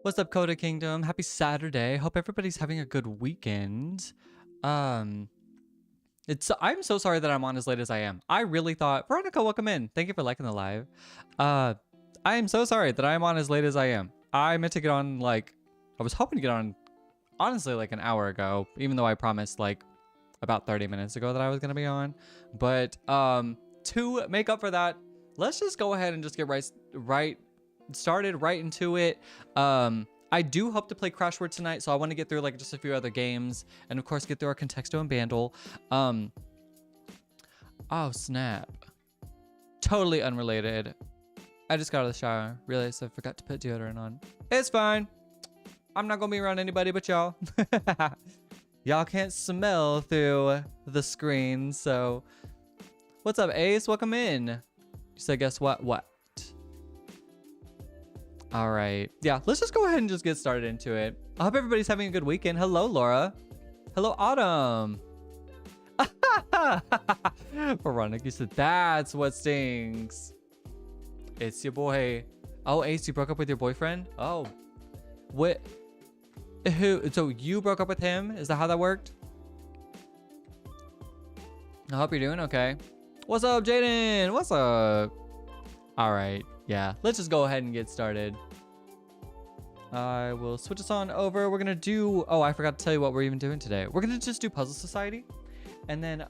What's up, Coda Kingdom? Happy Saturday. Hope everybody's having a good weekend. I'm so sorry that I'm on as late as I am. I really thought, Veronica, welcome in. Thank you for liking the live. I am so sorry that I'm on as late as I am. I meant to get on I was hoping to get on honestly like an hour ago, even though I promised like about 30 minutes ago that I was gonna be on. But to make up for that, let's just go ahead and just get started right into it. I do hope to play Crashword tonight, so I want to get through like just a few other games, and of course get through our Contexto and Bandle. Oh snap! Totally unrelated. I just got out of the shower, realized I forgot to put deodorant on. It's fine. I'm not gonna be around anybody but y'all. Y'all can't smell through the screen, so what's up, Ace? Welcome in. You said, guess what? What? All right. Yeah, let's just go ahead and just get started into it. I hope everybody's having a good weekend. Hello, Laura. Hello, Autumn. Veronica, you said, that's what stings. It's your boy. Oh, Ace, you broke up with your boyfriend? Oh. What? Who? So you broke up with him? Is that how that worked? I hope you're doing okay. What's up, Jaden? What's up? All right. Yeah, let's just go ahead and get started. I will switch us on over. We're gonna do, oh, I forgot to tell you what we're even doing today. We're gonna just do Puzzle Society. And then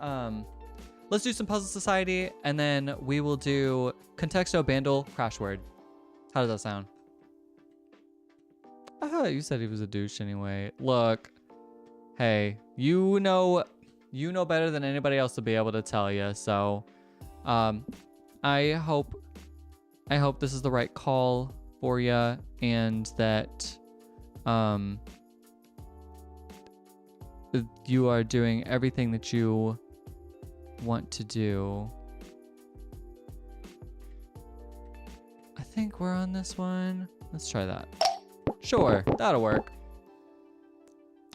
let's do some Puzzle Society, and then we will do Contexto, Bandle, Crashword. How does that sound? You said he was a douche anyway. Look, hey, you know better than anybody else to be able to tell you. So I hope this is the right call for you, and that you are doing everything that you want to do. I think we're on this one. Let's try that. Sure, that'll work.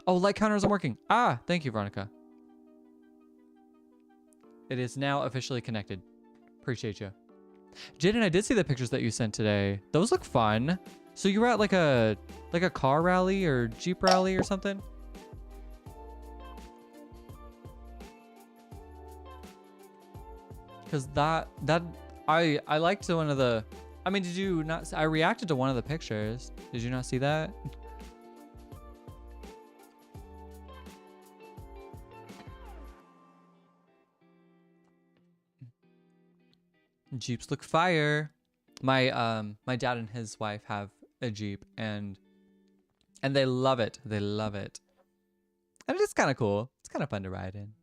Oh, light counter isn't working. Ah, thank you, Veronica. It is now officially connected. Appreciate you. Jaden, I did see the pictures that you sent today. Those look fun. So you were at like a car rally or Jeep rally or something? Because I liked one of the, I mean, did you not? I reacted to one of the pictures. Did you not see that? Jeeps look fire. My dad and his wife have a Jeep, and they love it. They love it. And it's kind of cool. It's kind of fun to ride in.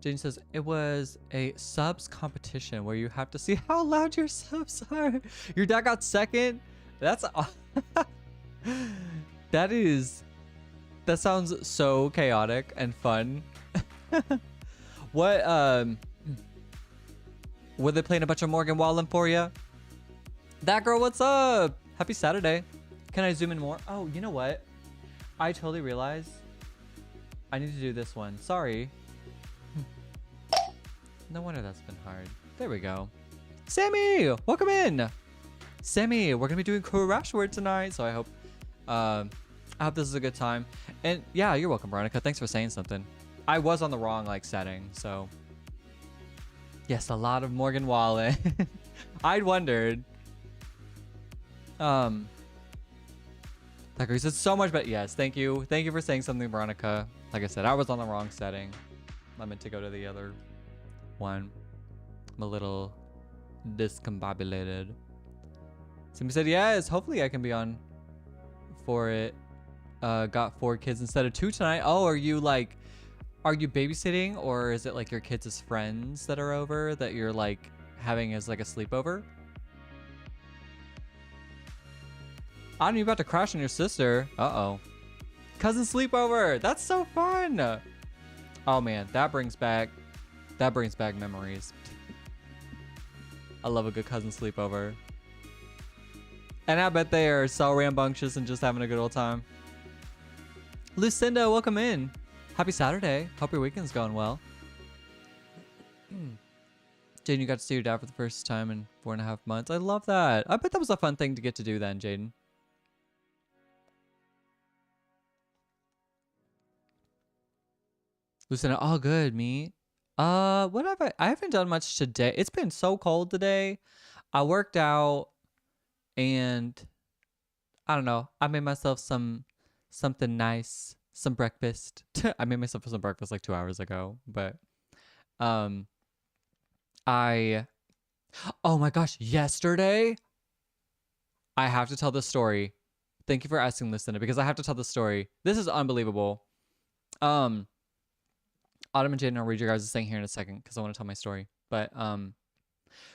Jane says, it was a subs competition where you have to see how loud your subs are. Your dad got second? That's that sounds so chaotic and fun. What were they playing a bunch of Morgan Wallen for you? That girl, what's up? Happy Saturday. Can I zoom in more? Oh, you know what? I totally realized I need to do this one. Sorry. No wonder that's been hard. There we go. Sammy, welcome in. Sammy, we're gonna be doing Crashword tonight, so I hope this is a good time. And yeah, you're welcome, Veronica. Thanks for saying something. I was on the wrong setting, so yes, a lot of Morgan Wallen. I'd wondered. That agrees. It's so much, but yes, thank you for saying something, Veronica. Like I said, I was on the wrong setting. I meant to go to the other one. I'm a little discombobulated. Somebody said yes. Hopefully I can be on for it. Got 4 kids instead of 2 tonight. Oh, are you babysitting, or is it like your kids as friends that are over that you're like having as like a sleepover? Adam, you about to crash on your sister. Uh-oh. Cousin sleepover. That's so fun. Oh man, that brings back memories. I love a good cousin sleepover. And I bet they are so rambunctious and just having a good old time. Lucinda, welcome in. Happy Saturday. Hope your weekend's going well. Jaden, you got to see your dad for the first time in 4.5 months. I love that. I bet that was a fun thing to get to do then, Jaden. Lieutenant, all good, me. What have I haven't done much today. It's been so cold today. I worked out and I don't know. I made myself something nice, some breakfast. I made myself some breakfast like 2 hours ago, but oh my gosh, yesterday I have to tell this story. Thank you for asking, listener, because I have to tell this story. This is unbelievable. Autumn and Jaden, I'll read your guys' thing here in a second because I want to tell my story. But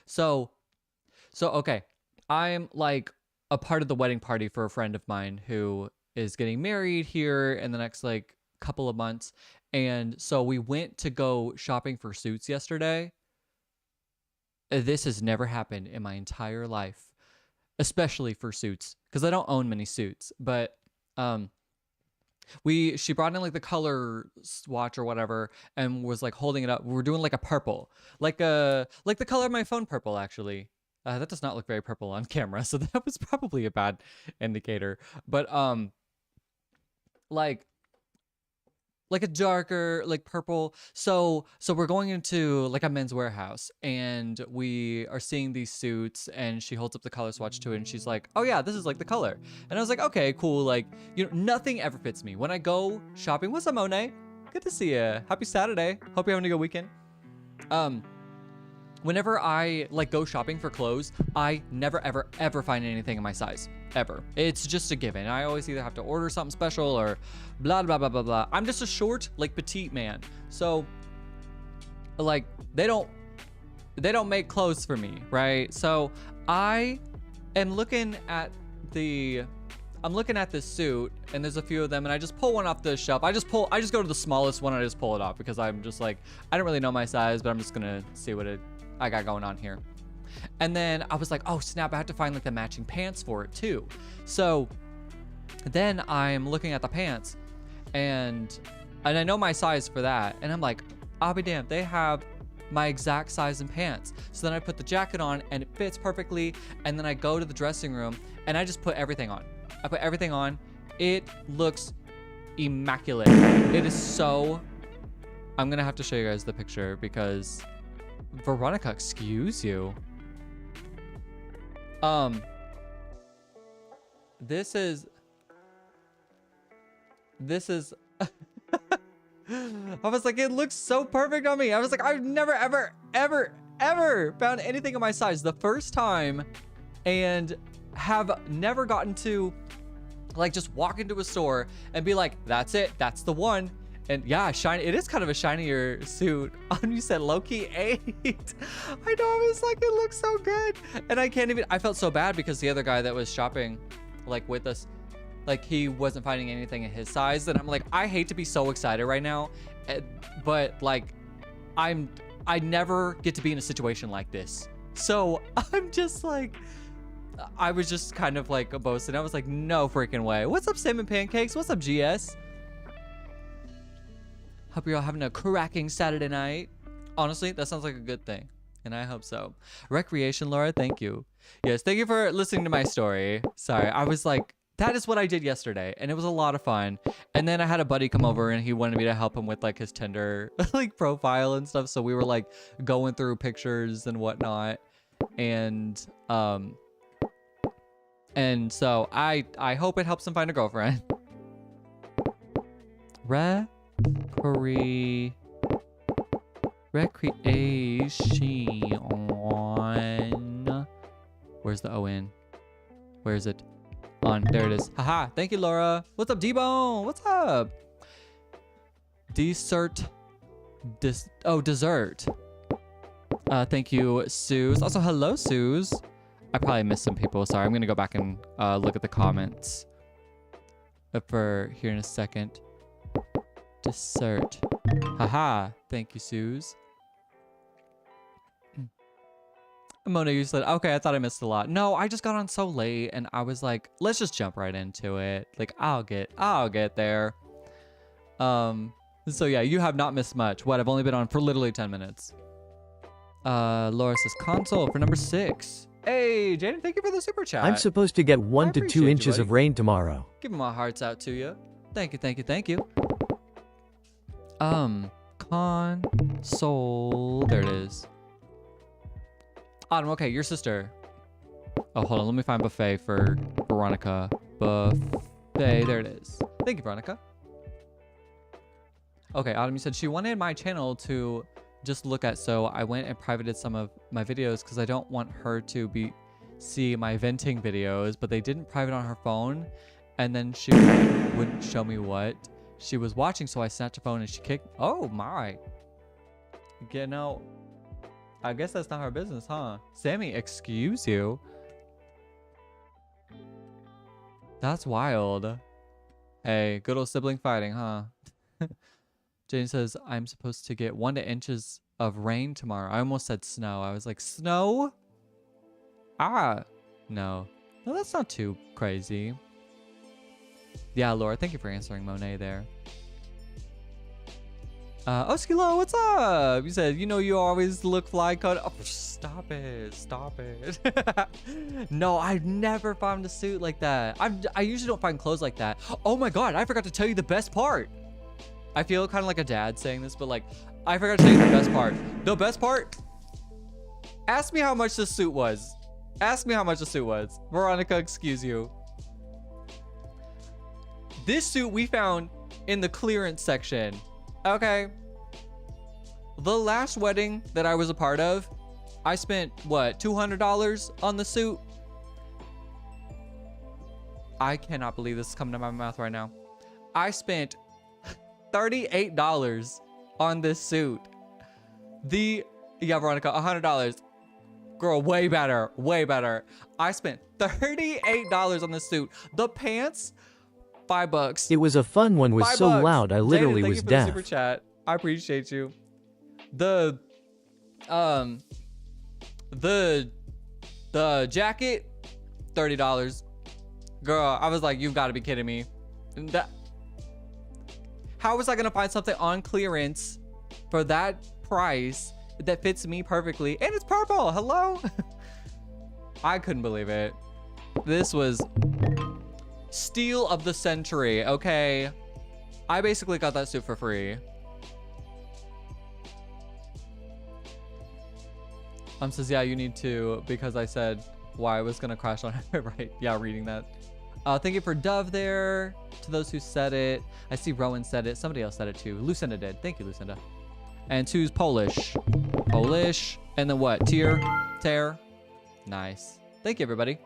so okay, I'm like a part of the wedding party for a friend of mine who is getting married here in the next like couple of months, and so we went to go shopping for suits yesterday. This has never happened in my entire life, especially for suits, because I don't own many suits, but she brought in like the color swatch or whatever and was like holding it up. We were doing like a purple, like the color of my phone purple, actually. That does not look very purple on camera, so that was probably a bad indicator. But like a darker like purple. So we're going into like a Men's Warehouse and we are seeing these suits, and she holds up the color swatch to it and she's like, oh yeah, this is like the color. And I was like, okay, cool. Like, you know, nothing ever fits me when I go shopping. What's up, Monet? Good to see you. Happy Saturday. Hope you're having a good weekend. Whenever I like go shopping for clothes, I never ever find anything in my size. Ever. It's just a given. I always either have to order something special or blah blah blah blah blah. I'm just a short, like petite man. So like they don't make clothes for me, right? So I am looking at this suit, and there's a few of them, and I just pull one off the shelf. I just go to the smallest one and I just pull it off because I'm just like, I don't really know my size, but I'm just gonna see what I got going on here. And then I was like, oh snap, I have to find like the matching pants for it too. So then I'm looking at the pants and I know my size for that. And I'm like, I'll be damned, they have my exact size in pants. So then I put the jacket on and it fits perfectly. And then I go to the dressing room and I just put everything on. I put everything on. It looks immaculate. It is so, I'm gonna have to show you guys the picture because Veronica, excuse you. This is I was like, it looks so perfect on me. I was like, I've never ever found anything in my size the first time, and have never gotten to like just walk into a store and be like, that's it, that's the one. And yeah, shiny. It is kind of a shinier suit. You said low-key 8. I know, I was like, it looks so good. And I felt so bad because the other guy that was shopping like with us, like he wasn't finding anything in his size. And I'm like, I hate to be so excited right now, but like I never get to be in a situation like this. So I'm just like, I was just kind of like boasting. I was like, no freaking way. What's up, Salmon Pancakes? What's up, GS? Hope you're all having a cracking Saturday night. Honestly, that sounds like a good thing, and I hope so. Recreation, Laura, thank you. Yes, thank you for listening to my story. Sorry, I was like, that is what I did yesterday, and it was a lot of fun. And then I had a buddy come over, and he wanted me to help him with like his Tinder like profile and stuff. So we were like going through pictures and whatnot, and so I hope it helps him find a girlfriend. Recreation. Where's the O-N? Where is it? On. There it is. Haha. Thank you, Laura. What's up, D-Bone? What's up? Dessert. Dessert. Thank you, Suze. Also, hello, Suze. I probably missed some people. Sorry. I'm going to go back and look at the comments for here in a second. Dessert. Haha. Thank you, Suze. Mona, you said, okay, I thought I missed a lot. No, I just got on so late and I was like, let's just jump right into it. Like, I'll get there. So yeah, you have not missed much. What? I've only been on for literally 10 minutes. Laura says console for number 6. Hey, Jaden, thank you for the super chat. I'm supposed to get 1 to 2 inches of rain tomorrow. Giving my hearts out to you. Thank you, thank you, thank you. Console. There it is. Autumn, okay, your sister. Oh, hold on. Let me find buffet for Veronica. Buffet. There it is. Thank you, Veronica. Okay, Autumn, you said she wanted my channel to just look at, so I went and privated some of my videos because I don't want her to see my venting videos, but they didn't private on her phone, and then she wouldn't show me what she was watching, so I snatched her phone and she kicked. Oh my. You know, I guess that's not her business, huh? Sammy, excuse you. That's wild. Hey, good old sibling fighting, huh? Jane says, I'm supposed to get 1 to 2 inches of rain tomorrow. I almost said snow. I was like, snow? Ah, no. No, that's not too crazy. Yeah, Laura, thank you for answering Monet there. Oskilo, what's up? You said, you know, you always look fly coat. Oh, stop it. Stop it. No, I've never found a suit like that. I usually don't find clothes like that. Oh my God, I forgot to tell you the best part. I feel kind of like a dad saying this, but like, I forgot to tell you the best part. The best part? Ask me how much this suit was. Ask me how much the suit was. Veronica, excuse you. This suit we found in the clearance section. Okay. The last wedding that I was a part of, I spent, what, $200 on the suit? I cannot believe this is coming to my mouth right now. I spent $38 on this suit. Yeah, Veronica, $100. Girl, way better, way better. I spent $38 on this suit. The pants, $5. It was a fun one, was so loud I literally was deaf. Super chat. I appreciate you. The jacket, $30. Girl, I was like, you've got to be kidding me. How was I gonna find something on clearance for that price that fits me perfectly? And it's purple. Hello. I couldn't believe it. This was steal of the century. Okay, I basically got that suit for free. Says, yeah, you need to, because I said why I was gonna crash on it. Right, yeah, reading that. Thank you for Dove there. To those who said it. I see Rowan said it. Somebody else said it too. Lucinda did. Thank you, Lucinda. And two's Polish. Polish. And then what? Tear. Nice. Thank you, everybody.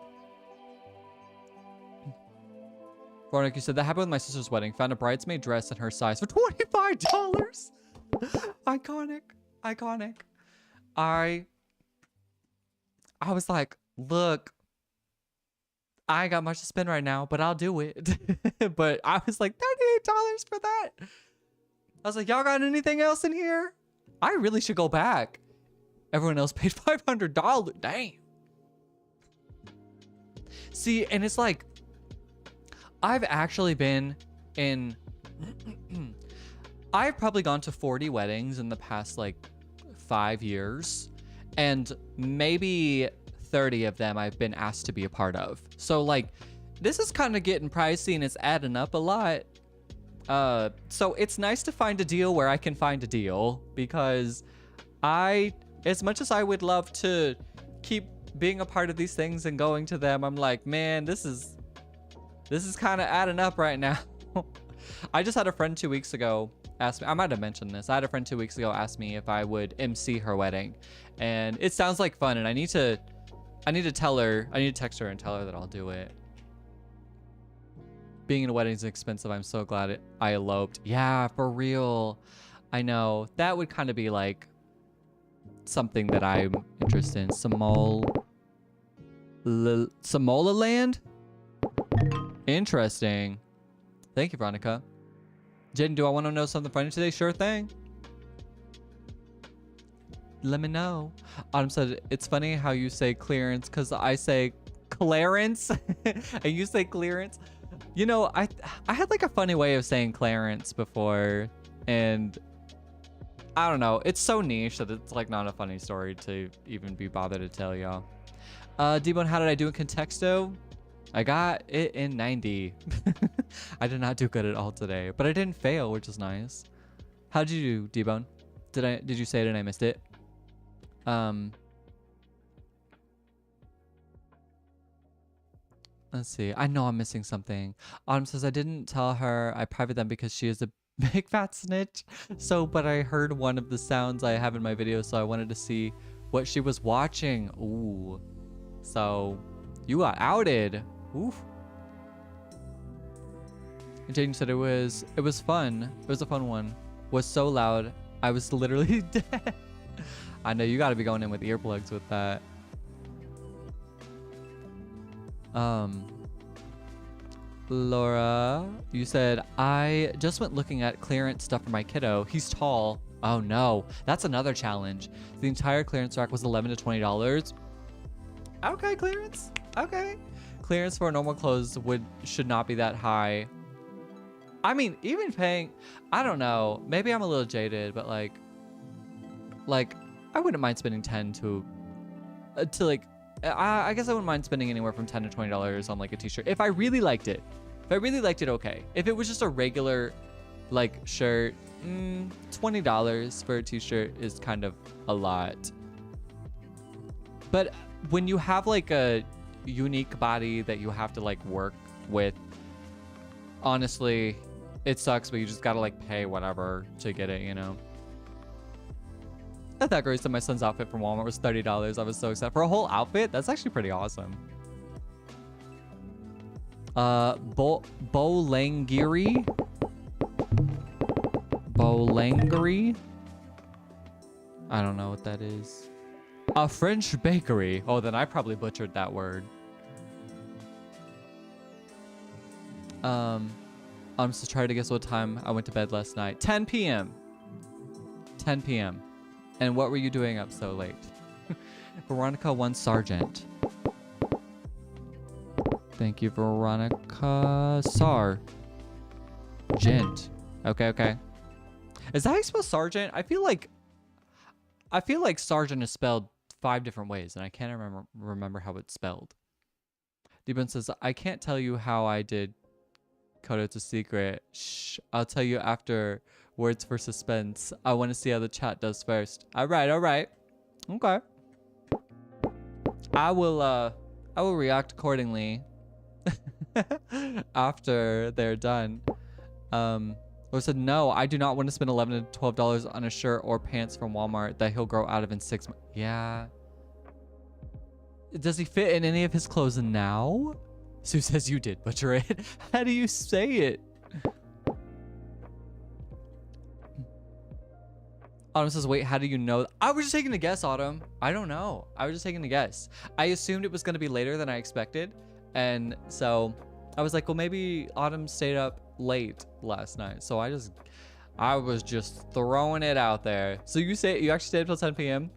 Veronica, you said that happened with my sister's wedding. Found a bridesmaid dress in her size for $25. Iconic. Iconic. I was like, look, I ain't got much to spend right now, but I'll do it. But I was like, $38 for that. I was like, y'all got anything else in here? I really should go back. Everyone else paid $500. Damn. See, and it's like, I've actually been in, I've probably gone to 40 weddings in the past like 5 years. And maybe 30 of them I've been asked to be a part of. So like, this is kind of getting pricey and it's adding up a lot. So it's nice to find a deal where I can find a deal, because as much as I would love to keep being a part of these things and going to them, I'm like, man, this is kind of adding up right now. I just had a friend 2 weeks ago ask me, I might have mentioned this. I had a friend 2 weeks ago ask me if I would MC her wedding, and it sounds like fun, and I need to tell her, I need to text her and tell her that I'll do it. Being in a wedding is expensive. I'm so glad I eloped. Yeah, for real. I know. That would kind of be like something that I'm interested in. Somaliland? Interesting. Thank you, Veronica. Jen, do I want to know something funny today? Sure thing. Let me know. Autumn said, it's funny how you say clearance, because I say Clarence and you say clearance. You know, I had like a funny way of saying Clarence before. And I don't know. It's so niche that it's like not a funny story to even be bothered to tell y'all. D-Bone, how did I do in Contexto? I got it in 90. I did not do good at all today, but I didn't fail, which is nice. How did you do, D-Bone? Did you say it and I missed it? Let's see. I know I'm missing something. Autumn says I didn't tell her I private them because she is a big fat snitch. But I heard one of the sounds I have in my video, so I wanted to see what she was watching. Ooh. So you got outed. Oof. Jaden said it was fun. It was a fun one. Was so loud. I was literally dead. I know you got to be going in with earplugs with that. Laura, you said I just went looking at clearance stuff for my kiddo. He's tall. Oh no, that's another challenge. The entire clearance rack was $11 to $20. Okay, clearance. Okay, clearance for normal clothes should not be that high. I mean, even paying, I don't know. Maybe I'm a little jaded, but like I wouldn't mind spending 10 to like. I guess I wouldn't mind spending anywhere from $10 to $20 on like a t-shirt if I really liked it. If I really liked it, okay. If it was just a regular like shirt, $20 for a t-shirt is kind of a lot. But when you have like a unique body that you have to like work with, honestly, it sucks, but you just gotta like pay whatever to get it, you know? I thought Grace said my son's outfit from Walmart was $30. I was so excited for a whole outfit. That's actually pretty awesome. Bolangiri. I don't know what that is. A French bakery. Oh, then I probably butchered that word. I'm just trying to guess what time I went to bed last night. 10 p.m. 10 p.m. And what were you doing up so late? Veronica 1 Sergeant. Thank you, Veronica. Gent. Okay. Is that how you spell sergeant? I feel like sergeant is spelled 5 different ways, and I can't remember how it's spelled. Debun says, I can't tell you how I did code. It's a secret. Shh, I'll tell you after. Words for suspense. I want to see how the chat does first. All right. Okay. I will react accordingly after they're done. Or said, no, I do not want to spend $11 to $12 on a shirt or pants from Walmart that he'll grow out of in 6 months. Yeah. Does he fit in any of his clothes now? Sue says you did butcher it. How do you say it? Autumn says, wait, how do you know? I was just taking a guess, Autumn. I don't know. I was just taking a guess. I assumed it was going to be later than I expected. And so I was like, well, maybe Autumn stayed up late last night. So I was just throwing it out there. So you actually stayed up till 10 p.m.?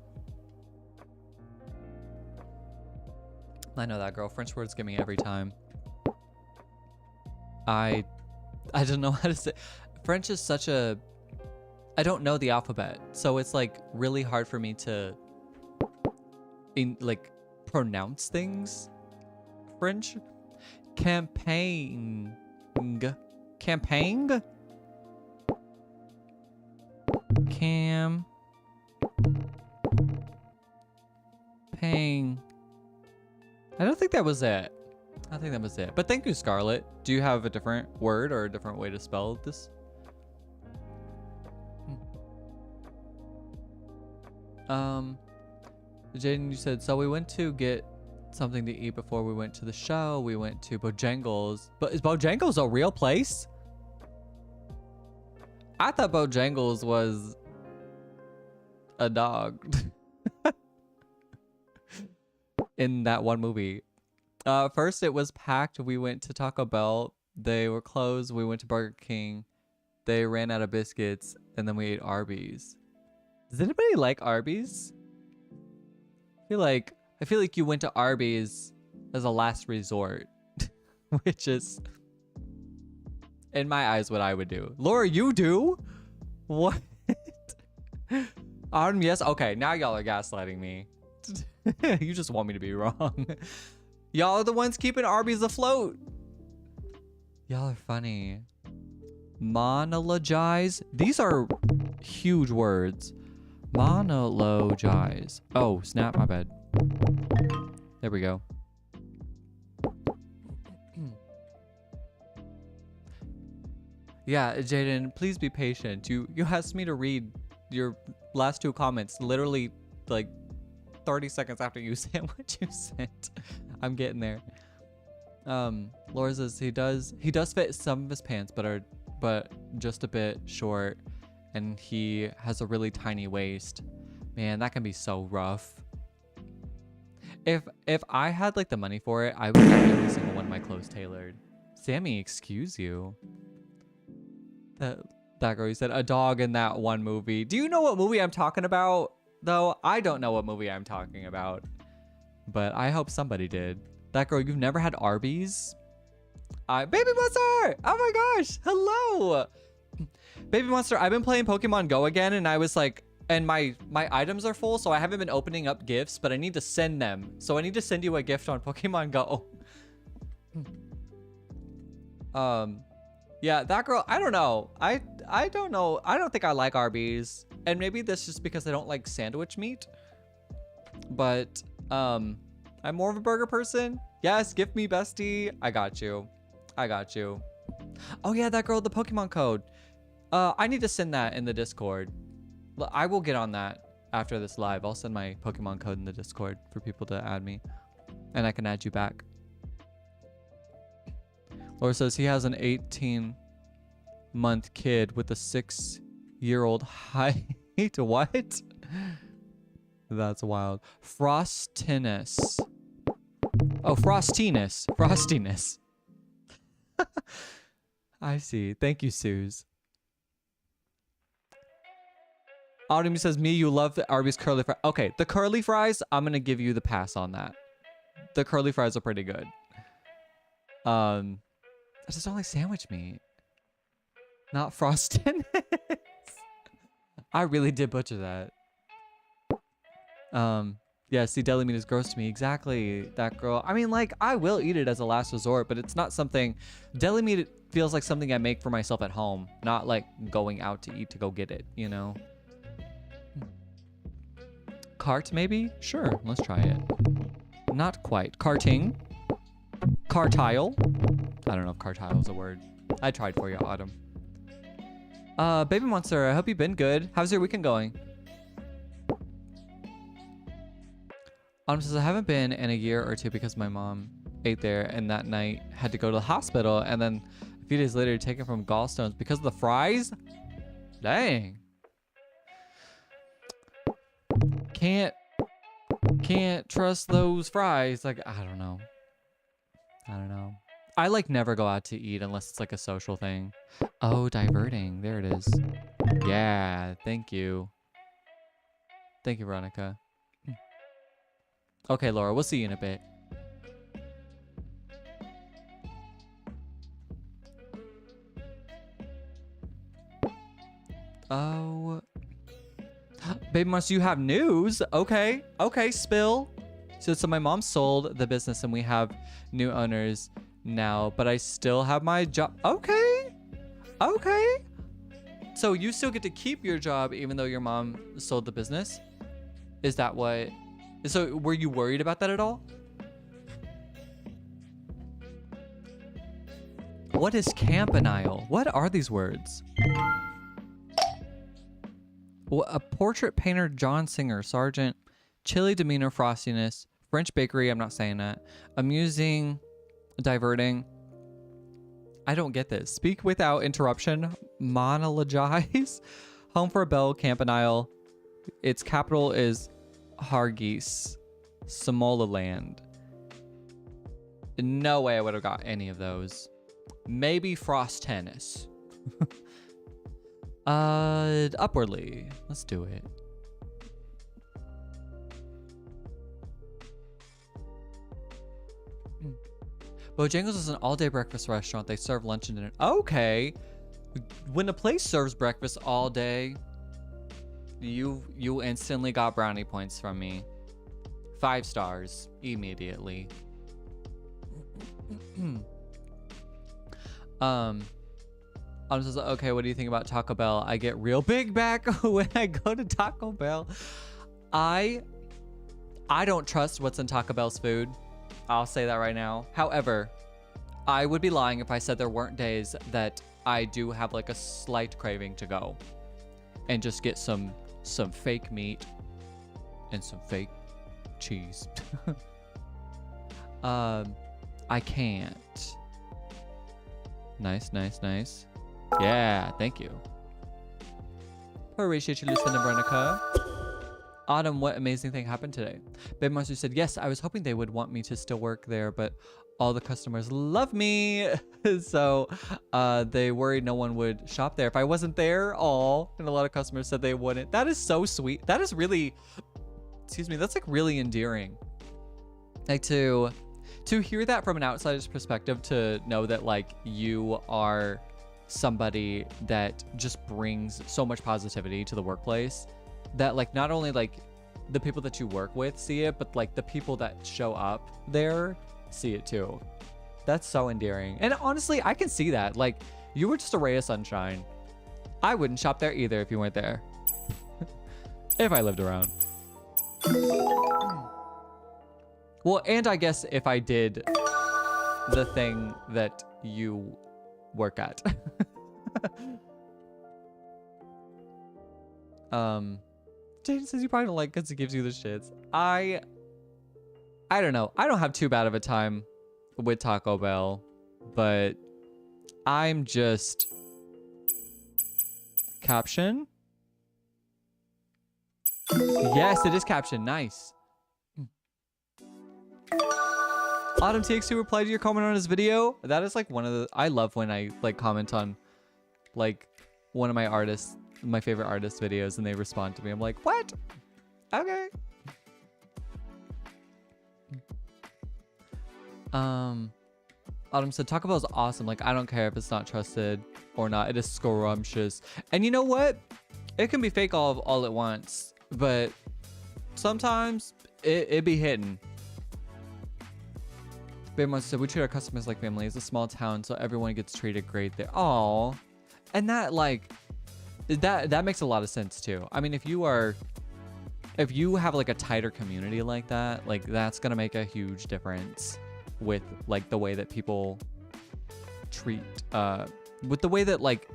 I know that girl. French words get me every time. I don't know how to say. French is such a... I don't know the alphabet, so it's like really hard for me to pronounce things. French. Campaign. Pang. I don't think that was it. But thank you, Scarlett. Do you have a different word or a different way to spell this? Jaden, you said, so we went to get something to eat before we went to the show. We went to Bojangles. But is Bojangles a real place? I thought Bojangles was a dog in that one movie. First it was packed. We went to Taco Bell. They were closed. We went to Burger King. They ran out of biscuits, and then we ate Arby's. Does anybody like Arby's? I feel like you went to Arby's as a last resort, which is, in my eyes, what I would do. Laura, you do? What? Yes. Okay, now y'all are gaslighting me. You just want me to be wrong. Y'all are the ones keeping Arby's afloat. Y'all are funny. Monologize. These are huge words. Monologize. Oh, snap, my bad. There we go. Yeah, Jaden, please be patient. You asked me to read your last two comments literally like 30 seconds after you sent what you sent. I'm getting there. Laura says he does fit some of his pants, but just a bit short, and he has a really tiny waist. Man, that can be so rough. If I had like the money for it, I would get every single one of my clothes tailored. Sammy, excuse you. That girl, you said a dog in that one movie. Do you know what movie I'm talking about? Though I don't know what movie I'm talking about, but I hope somebody did. That girl, you've never had Arby's? Baby Monster! Oh my gosh, hello! Baby Monster, I've been playing Pokemon Go again, and I was like, and my items are full, so I haven't been opening up gifts, but I need to send them. So I need to send you a gift on Pokemon Go. Yeah, that girl, I don't know. I don't know. I don't think I like Arby's. And maybe this is just because I don't like sandwich meat. But I'm more of a burger person. Yes, gift me bestie. I got you. I got you. Oh yeah, that girl, the Pokemon code. I need to send that in the Discord. I will get on that after this live. I'll send my Pokemon code in the Discord for people to add me. And I can add you back. Laura says he has an 18-month kid with a 6-year-old height. What? That's wild. Frostiness. Oh, frostiness. Frostiness. I see. Thank you, Suze. Autumn says, me, you love the Arby's curly fries. Okay, the curly fries, I'm going to give you the pass on that. The curly fries are pretty good. I just don't like sandwich meat. Not frostiness. I really did butcher that. Yeah, see, deli meat is gross to me. Exactly, that girl. I mean, like, I will eat it as a last resort, but it's not something... Deli meat feels like something I make for myself at home, not like going out to eat to go get it, you know? Cart, maybe? Sure, let's try it. Not quite. Carting. Cartile. I don't know if cartile is a word. I tried for you, Autumn. Baby Monster, I hope you've been good. How's your weekend going? Autumn says, I haven't been in a year or two because my mom ate there and that night had to go to the hospital, and then a few days later taken from gallstones because of the fries? Dang. Can't trust those fries. Like, I don't know. I like never go out to eat unless it's like a social thing. Oh, diverting. There it is. Yeah, thank you. Thank you, Veronica. Okay, Laura, we'll see you in a bit. Oh. Baby Monster, you have news? Okay, spill. So my mom sold the business and we have new owners now, but I still have my job. Okay. So you still get to keep your job even though your mom sold the business? Is that what? So were you worried about that at all? What is campanile? What are these words? A portrait painter, John Singer, Sergeant, chilly demeanor, frostiness, French bakery, I'm not saying that, amusing, diverting. I don't get this. Speak without interruption, monologize, home for a bell, campanile. Its capital is Hargeisa, Somaliland. No way I would have got any of those. Maybe frost tennis. Upwardly. Let's do it. Bojangles is an all-day breakfast restaurant. They serve lunch and dinner. Okay. When a place serves breakfast all day, you instantly got brownie points from me. 5 stars immediately. I'm just like, okay, what do you think about Taco Bell? I get real big back when I go to Taco Bell. I don't trust what's in Taco Bell's food. I'll say that right now. However, I would be lying if I said there weren't days that I do have like a slight craving to go and just get some fake meat and some fake cheese. I can't. Nice. Yeah, thank you. I appreciate you listening, Veronica. Autumn, what amazing thing happened today? Babe Monster said, yes, I was hoping they would want me to still work there, but all the customers love me. So they worried no one would shop there if I wasn't there. And a lot of customers said they wouldn't. That is so sweet. That is really, excuse me, that's like really endearing. Like to hear that from an outsider's perspective, to know that like you are somebody that just brings so much positivity to the workplace, that like not only like the people that you work with see it, but like the people that show up there see it too. That's so endearing. And honestly, I can see that. Like, you were just a ray of sunshine. I wouldn't shop there either if you weren't there. If I lived around. Well, and I guess if I did the thing that you work at. Jaden says you probably don't like because it gives you the shits. I don't know. I don't have too bad of a time with Taco Bell, but I'm just... Caption? Yes, it is caption. Nice. Autumn TX2 replied to your comment on his video. That is like one of the... I love when I like comment on like one of my artists, my favorite artist videos, and they respond to me. I'm like, what? Okay. Autumn said Taco Bell is awesome. Like, I don't care if it's not trusted or not. It is scrumptious. And you know what? It can be fake all at once, but sometimes it be hitting. Babe said we treat our customers like family. It's a small town, so everyone gets treated great there. Aw. And that like that makes a lot of sense too. I mean, if you have like a tighter community like that, like that's gonna make a huge difference with like the way that people treat with the way that like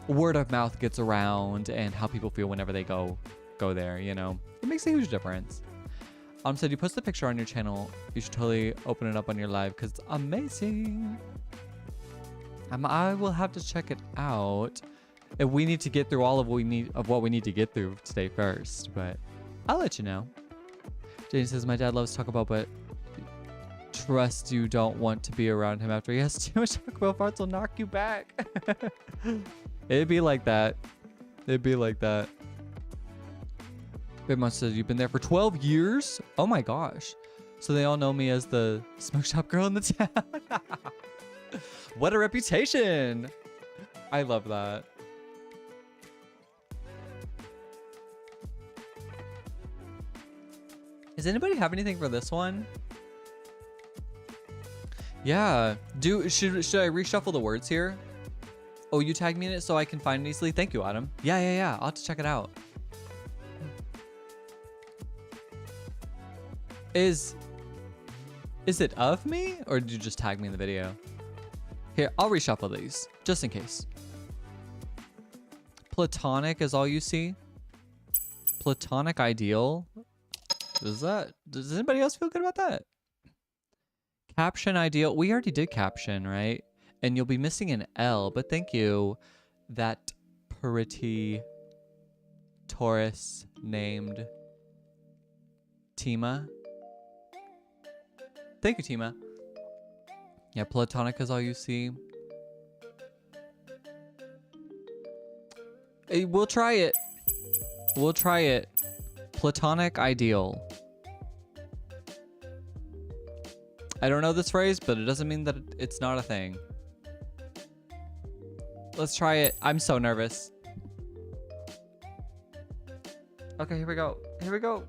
word of mouth gets around and how people feel whenever they go there, you know. It makes a huge difference. Said you post the picture on your channel, you should totally open it up on your live because it's amazing. I will have to check it out. If we need to get through all of what we need to get through today first, but I'll let you know. Jane says my dad loves Taco Bell, but trust you don't want to be around him after he has too much Taco Bell farts will knock you back. It'd be like that. It'd be like that. Big Monster says you've been there for 12 years? Oh my gosh. So they all know me as the smoke shop girl in the town. What a reputation. I love that. Does anybody have anything for this one? Yeah. Should I reshuffle the words here? Oh, you tag me in it so I can find it easily? Thank you, Autumn. Yeah. I'll have to check it out. Is it of me, or did you just tag me in the video? Here, I'll reshuffle these, just in case. Platonic is all you see? Platonic ideal? Does anybody else feel good about that? Caption ideal. We already did caption, right? And you'll be missing an L, but thank you. That pretty Taurus named Tima. Thank you, Tima. Yeah, platonic is all you see. Hey, we'll try it. We'll try it. Platonic ideal. I don't know this phrase, but it doesn't mean that it's not a thing. Let's try it. I'm so nervous. Okay, here we go. Here we go.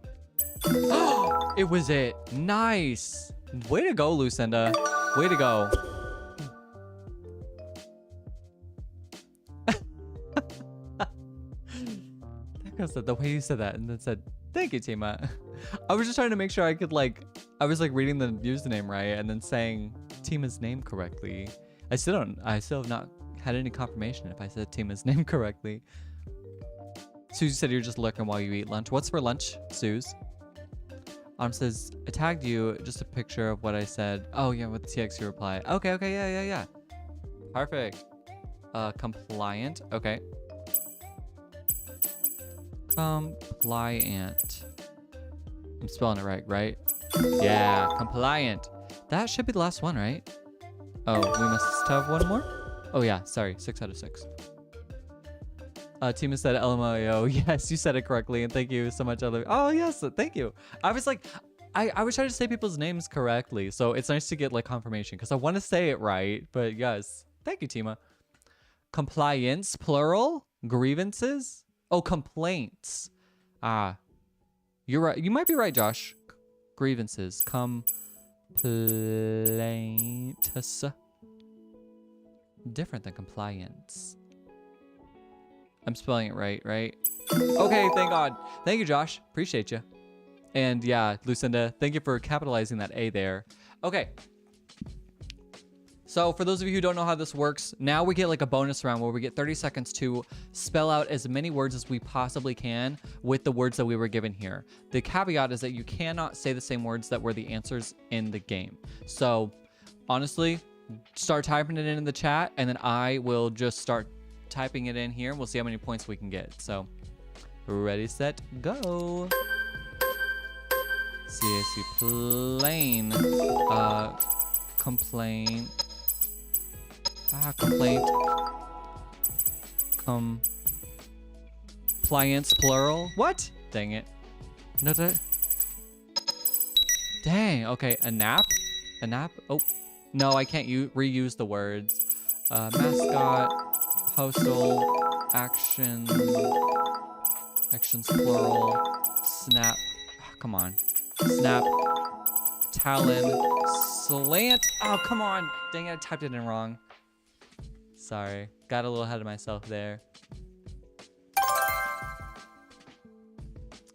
It was it. Nice. Way to go, Lucinda. Way to go. The way you said that and then said, thank you, Tima. I was just trying to make sure I could I was reading the username right and then saying Tima's name correctly. I still have not had any confirmation if I said Tima's name correctly. Susie said you're just lurking while you eat lunch. What's for lunch, Suze? Says, I tagged you, just a picture of what I said. Oh yeah, with the TXT reply. Okay, yeah. Perfect. Compliant, okay. Compliant. I'm spelling it right? Yeah, compliant. That should be the last one, right? Oh, we must have one more? Oh yeah, sorry, 6 out of 6. Tima said LMAO. Yes, you said it correctly, and thank you so much. Oh yes, thank you. I was I was trying to say people's names correctly, so it's nice to get confirmation because I want to say it right. But yes, thank you, Tima. Compliance, plural. Grievances. Oh, complaints. Ah, you're right. You might be right, Josh. Grievances. Complaints. Different than compliance. I'm spelling it right? Okay, thank God. Thank you, Josh. Appreciate you. And yeah, Lucinda, thank you for capitalizing that A there. Okay. So for those of you who don't know how this works, now we get a bonus round where we get 30 seconds to spell out as many words as we possibly can with the words that we were given here. The caveat is that you cannot say the same words that were the answers in the game. So honestly, start typing it in the chat and then I will just start typing it in here and we'll see how many points we can get. So ready, set, go. CAC plain. Complaint. Complaint. Compliance plural. What? Dang it. No, dang. Okay, a nap. A nap. Oh no, I can't reuse the words. Mascot. Postal. Actions plural. Snap. Come on. Snap. Talon. Slant. Oh, come on. Dang it, I typed it in wrong. Sorry. Got a little ahead of myself there.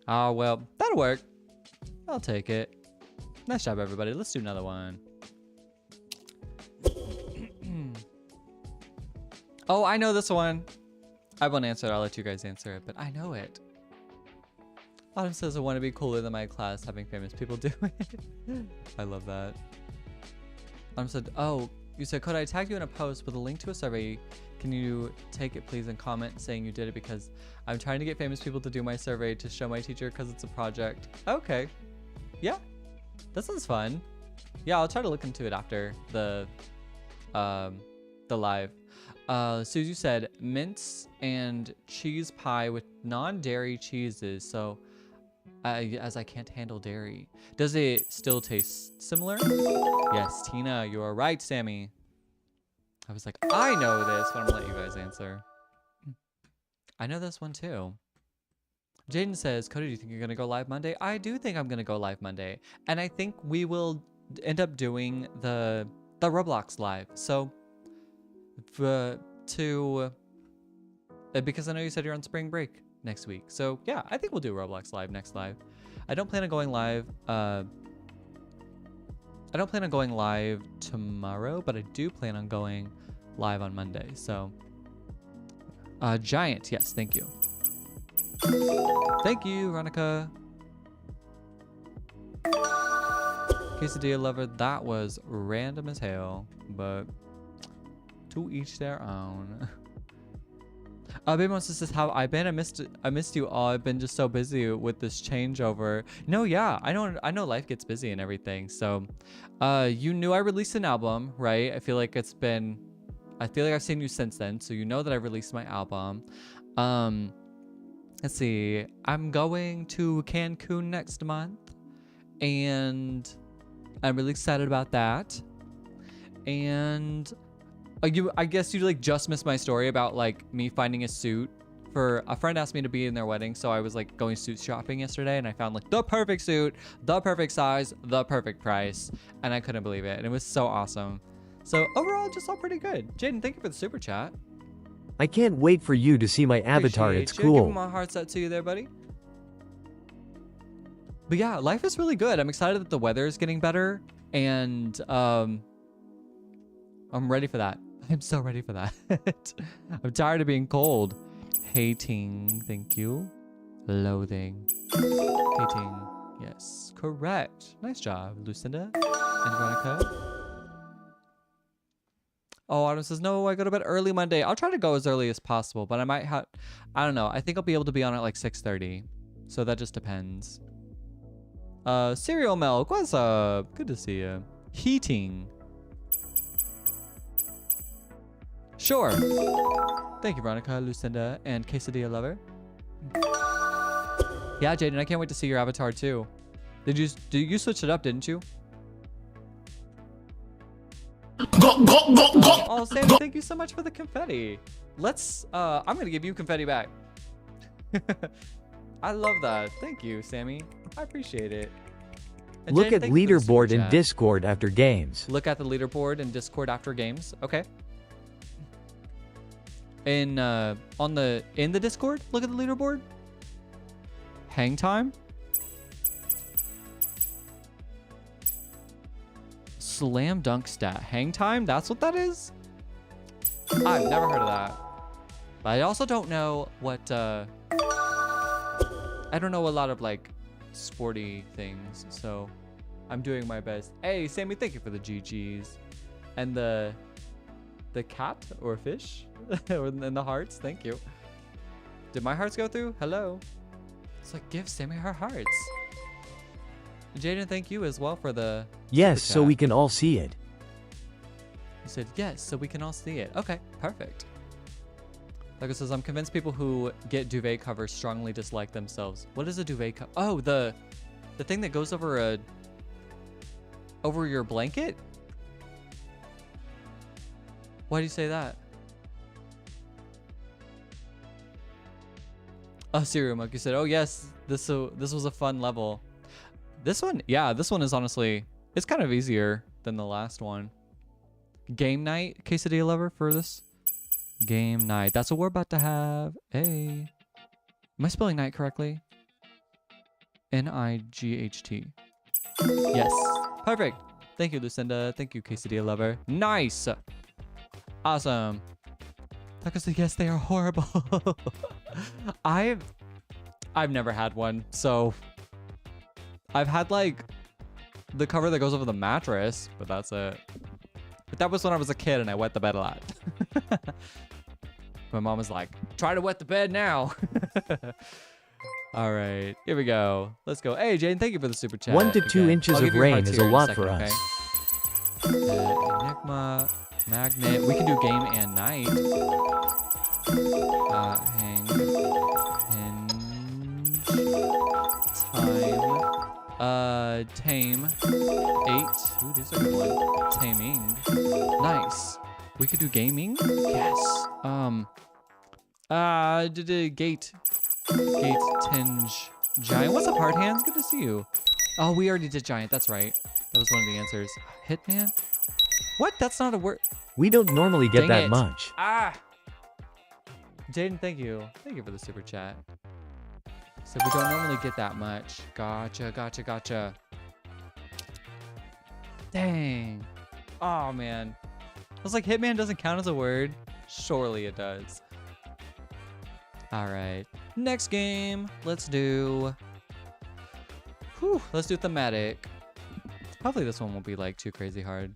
Oh, well, that'll work. I'll take it. Nice job, everybody. Let's do another one. Oh, I know this one. I won't answer it. I'll let you guys answer it, but I know it. Autumn says, I want to be cooler than my class, having famous people do it. I love that. Autumn said, oh, you said, could I tag you in a post with a link to a survey? Can you take it, please, and comment saying you did it because I'm trying to get famous people to do my survey to show my teacher because it's a project. Okay. Yeah. That sounds fun. Yeah, I'll try to look into it after the live. Susie said, mince and cheese pie with non-dairy cheeses. So, as I can't handle dairy. Does it still taste similar? Yes, Tina, you are right, Sammy. I was like, I know this, but I'm gonna let you guys answer. I know this one too. Jaden says, Cody, do you think you're gonna go live Monday? I do think I'm gonna go live Monday. And I think we will end up doing the Roblox live. So, because I know you said you're on spring break next week. So yeah, I think we'll do Roblox live next live. I don't plan on going live. I don't plan on going live tomorrow, but I do plan on going live on Monday. So, Giant, yes, thank you. Thank you, Ronica. Quesadilla lover, that was random as hell, but to each their own. Baby Monster says, how I've been? I missed you all. I've been just so busy with this changeover. No, yeah, I know life gets busy and everything. So, you knew I released an album, right? I feel like I've seen you since then. So you know that I released my album. Let's see. I'm going to Cancun next month. And I'm really excited about that. And I guess you like just missed my story about like me finding a suit for a friend asked me to be in their wedding. So I was like going suit shopping yesterday and I found like the perfect suit, the perfect size, the perfect price. And I couldn't believe it. And it was so awesome. So overall, just all pretty good. Jaden, thank you for the super chat. I can't wait for you to see my avatar. Appreciate It's you. Give cool. my hearts out to you there, buddy. But yeah, life is really good. I'm excited that the weather is getting better. And I'm ready for that. I'm so ready for that. I'm tired of being cold. Hating, thank you. Loathing. Hating, yes, correct. Nice job, Lucinda and Veronica. Oh, Autumn says, no, I go to bed early Monday. I'll try to go as early as possible, but I might have, I don't know. I think I'll be able to be on at like 6:30. So that just depends. Cereal Milk, what's up? Good to see you. Heating. Sure. Thank you, Veronica, Lucinda, and Quesadilla Lover. Yeah, Jaden, I can't wait to see your avatar too. Did you switch it up, didn't you? Oh, Sammy, thank you so much for the confetti. Let's, I'm gonna give you confetti back. I love that. Thank you, Sammy. I appreciate it. And Look Jaden, at thank you for the super leaderboard in chat. Discord after games. Look at the leaderboard in Discord after games. Okay. In the Discord, look at the leaderboard. Hang time. Slam dunk stat. Hang time? That's what that is? I've never heard of that. But I also don't know what I don't know a lot of like sporty things, so I'm doing my best. Hey, Sammy, thank you for the GGs. And the cat or fish and the hearts, thank you. Did my hearts go through? Hello. It's like, give Sammy her hearts. Jaden, thank you as well for the Yes, super so chat. we can all see it. You said yes, so we can all see it. Okay, perfect. Like it says, I'm convinced people who get duvet covers strongly dislike themselves. What is a duvet cover? Oh, the thing that goes over your blanket? Why do you say that? Oh, Cereal Monkey said, oh yes, this was a fun level. This one, yeah, this one is honestly, it's kind of easier than the last one. Game night, Quesadilla Lover for this. Game night. That's what we're about to have. Hey. Am I spelling night correctly? N-I-G-H-T. Yes. Perfect. Thank you, Lucinda. Thank you, Quesadilla Lover. Nice. Awesome. Tucker said, yes, they are horrible. I've never had one, so I've had like the cover that goes over the mattress, but that's it. But that was when I was a kid and I wet the bed a lot. My mom was like, try to wet the bed now. All right, here we go. Let's go. Hey, Jane, thank you for the super chat. 1 to 2 Okay. inches I'll of give you your rain hearts is here a in lot second, for okay? us. Enigma, magnet. We can do game and night. Hang, hinge, time, tame, 8. Ooh, these are good ones. Taming. Nice. We could do gaming. Yes. Gate, tinge, giant. What's up, hard hands? Good to see you. Oh, we already did giant. That's right. That was one of the answers. Hitman? What? That's not a word. We don't normally get Dang that it. much. Ah. Jaden, thank you. Thank you for the super chat. So we don't normally get that much. Gotcha. Dang. Oh, man. I was like, Hitman doesn't count as a word. Surely it does. All right. Next game. Let's do thematic. Hopefully this one won't be like too crazy hard.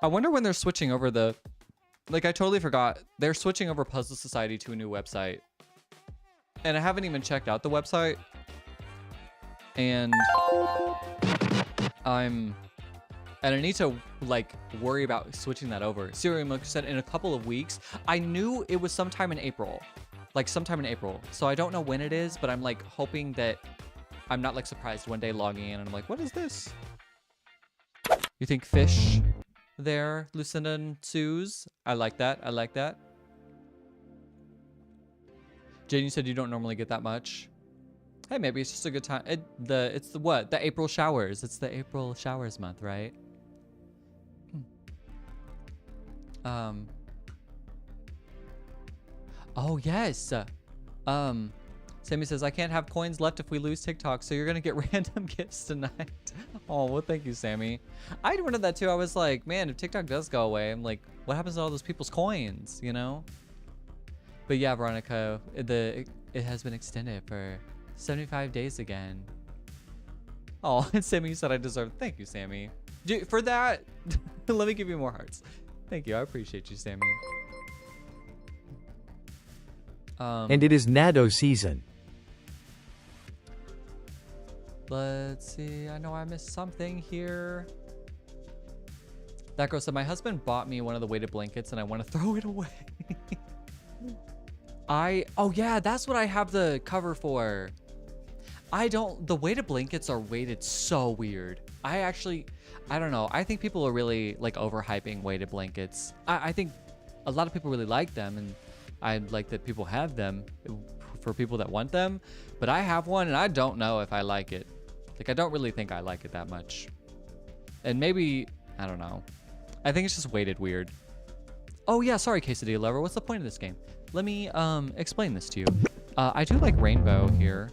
I wonder when they're switching over the... Like, I totally forgot. They're switching over Puzzle Society to a new website. And I haven't even checked out the website. And I need to, like, worry about switching that over. Cereal Milk said in a couple of weeks. I knew it was sometime in April. Like, sometime in April. So I don't know when it is, but I'm, like, hoping that I'm not, like, surprised one day logging in and I'm like, what is this? You think fish? there, Lucinda and Suze. I like that. I like that. Jane, you said you don't normally get that much. Hey, maybe it's just a good time. It's the what? The April showers. It's the April showers month, right? Oh yes. Sammy says I can't have coins left if we lose TikTok, so you're gonna get random gifts tonight. Oh well, thank you, Sammy. I wondered that too. I was like, man, if TikTok does go away, I'm like, what happens to all those people's coins? You know? But yeah, Veronica, it has been extended for 75 days again. Oh, and Sammy, you said I deserve. Thank you, Sammy. For that, let me give you more hearts. Thank you. I appreciate you, Sammy. And it is Nado season. Let's see. I know I missed something here. That girl said, my husband bought me one of the weighted blankets and I want to throw it away. Oh yeah, that's what I have the cover for. The weighted blankets are weighted so weird. I don't know. I think people are really like overhyping weighted blankets. I think a lot of people really like them, and I like that people have them for people that want them, but I have one and I don't know if I like it. Like, I don't really think I like it that much. And maybe, I don't know. I think it's just weighted weird. Oh yeah, sorry, Quesadilla Lover. What's the point of this game? Let me explain this to you. I do like rainbow here.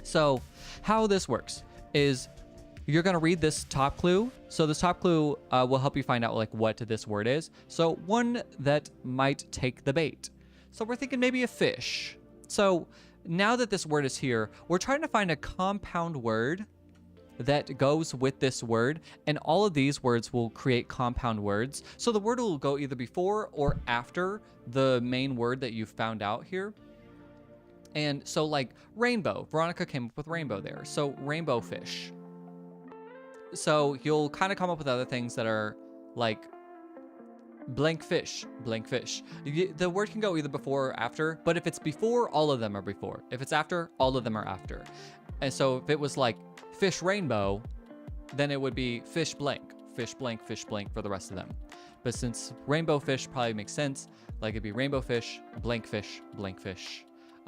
So how this works is you're going to read this top clue. So this top clue will help you find out like what this word is. So one that might take the bait. So we're thinking maybe a fish. So now that this word is here, we're trying to find a compound word that goes with this word, and all of these words will create compound words. So the word will go either before or after the main word that you found out here. And so like rainbow, Veronica came up with rainbow there. So rainbow fish. So you'll kind of come up with other things that are like blank fish, blank fish. The word can go either before or after, but if it's before, all of them are before. If it's after, all of them are after. And so if it was like fish rainbow, then it would be fish blank for the rest of them. But since rainbow fish probably makes sense, like it'd be rainbow fish, blank fish, blank fish.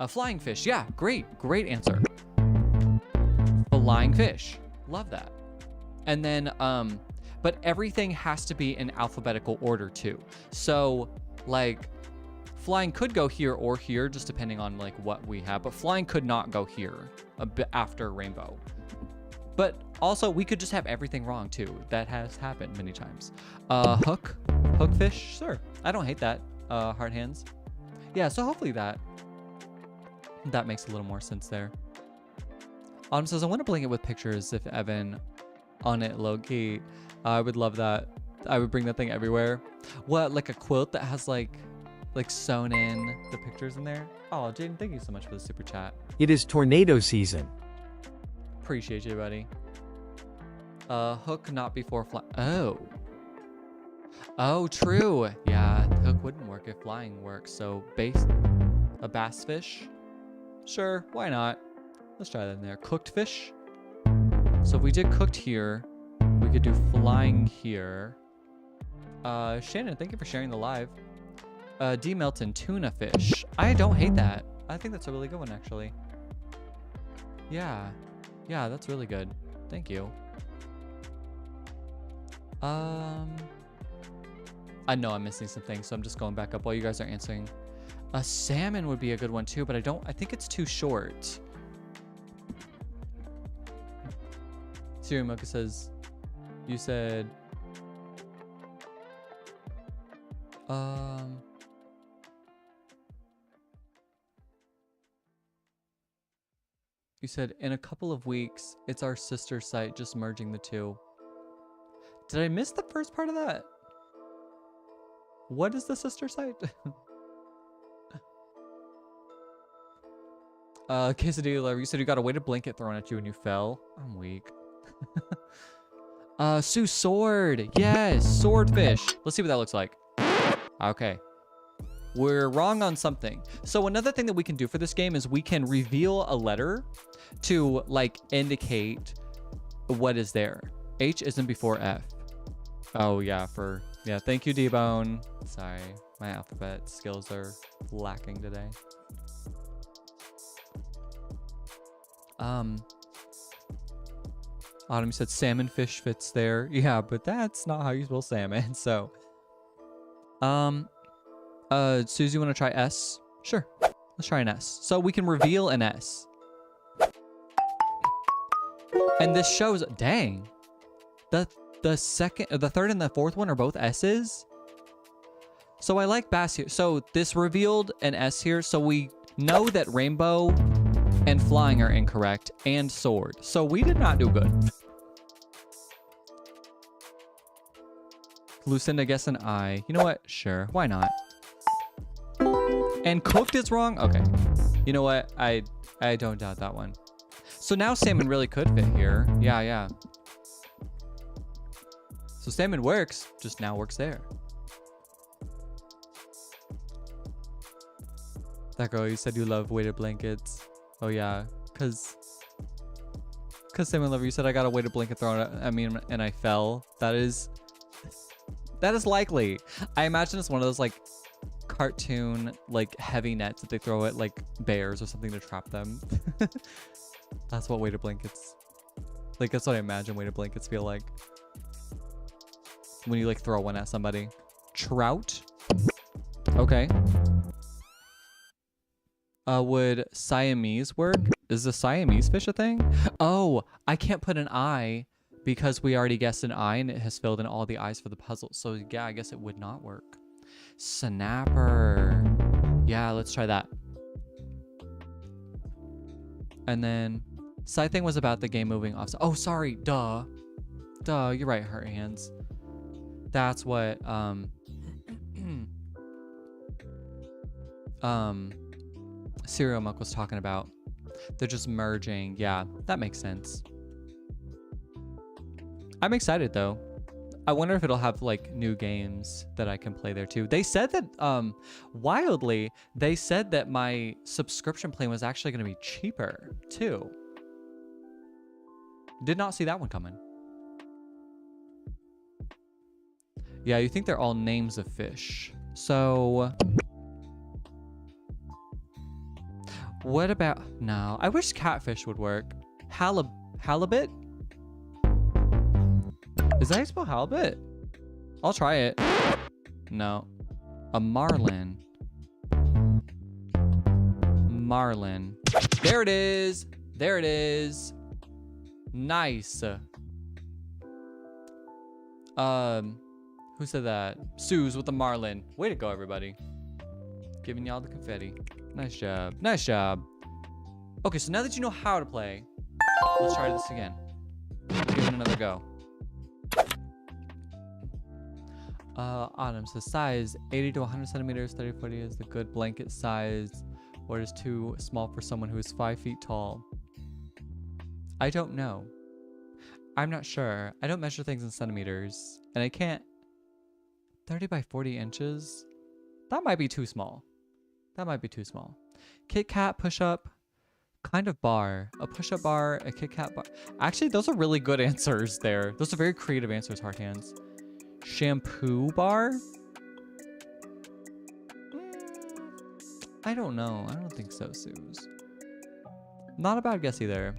Flying fish, yeah, great answer. Flying fish, love that. And then, but everything has to be in alphabetical order too. So like flying could go here or here, just depending on like what we have, but flying could not go here a bit after rainbow. But also we could just have everything wrong too. That has happened many times. Hook fish, sure. I don't hate that. Hard hands. Yeah, so hopefully that makes a little more sense there. Autumn says, I want to blanket with pictures if Evan on it low-key. I would love that. I would bring that thing everywhere. What, like a quilt that has like sewn in the pictures in there? Oh, Jaden, thank you so much for the super chat. It is tornado season. Appreciate you, buddy. Hook not before fly. Oh, true. Yeah, hook wouldn't work if flying works. So a bass fish. Sure, why not? Let's try that in there. Cooked fish. So if we did cooked here, we could do flying here. Shannon, thank you for sharing the live. D. Melton, tuna fish. I don't hate that. I think that's a really good one, actually. Yeah, that's really good. Thank you. I know I'm missing some things, so I'm just going back up while you guys are answering. A salmon would be a good one too, but I think it's too short. Siri Mocha says, you said, you said in a couple of weeks, it's our sister site, just merging the two. Did I miss the first part of that? What is the sister site? Quesadilla, you said you got a weighted blanket thrown at you and you fell. I'm weak. Sue, sword. Yes, swordfish. Let's see what that looks like. Okay. We're wrong on something. So another thing that we can do for this game is we can reveal a letter to like indicate what is there. H isn't before F. Oh, yeah, yeah, thank you, D-Bone. Sorry, my alphabet skills are lacking today. Autumn said salmon fish fits there. Yeah, but that's not how you spell salmon, so. Susie, want to try S? Sure, let's try an S. So we can reveal an S. And this shows, dang. The second, the third and the fourth one are both S's. So I like bass here. So this revealed an S here. So we know that rainbow and flying are incorrect, and sword. So we did not do good. Lucinda guess an I. You know what? Sure, why not? And cooked is wrong? Okay. You know what? I don't doubt that one. So now salmon really could fit here. Yeah, yeah. So salmon works, just now works there. That girl, you said you love weighted blankets. Oh yeah, cause salmon lover, you said I got a weighted blanket thrown at me and I fell. That is likely. I imagine it's one of those like cartoon like heavy nets that they throw at like bears or something to trap them. That's what weighted blankets, like that's what I imagine weighted blankets feel like. When you like throw one at somebody. Trout. Okay. Would Siamese work? Is the Siamese fish a thing? Oh, I can't put an I because we already guessed an I and it has filled in all the I's for the puzzle. So yeah, I guess it would not work. Snapper. Yeah, let's try that. And then side thing was about the game moving off. Oh, sorry. Duh, you're right, Hurt Hands. That's what Cereal Milk was talking about. They're just merging. Yeah, that makes sense. I'm excited though. I wonder if it'll have like new games that I can play there too. They said that wildly, they said that my subscription plan was actually going to be cheaper too. Did not see that one coming. Yeah, you think they're all names of fish. So what about, no, I wish catfish would work. Halibut? Is that how you spell halibut? I'll try it. No. A marlin. Marlin. There it is. There it is. Nice. Who said that? Suze with the marlin. Way to go, everybody. Giving y'all the confetti. Nice job. Nice job. Okay, so now that you know how to play, let's try this again. Give it another go. Autumn says size 80 to 100 centimeters, 30 to 40 is the good blanket size, or is too small for someone who is 5 feet tall. I don't know. I'm not sure. I don't measure things in centimeters, and I can't. 30 by 40 inches? That might be too small. That might be too small. Kit Kat push-up, kind of bar. A push-up bar, a Kit Kat bar. Actually, those are really good answers there. Those are very creative answers, Heart Hands. Shampoo bar? I don't know. I don't think so, Suze. Not a bad guess either.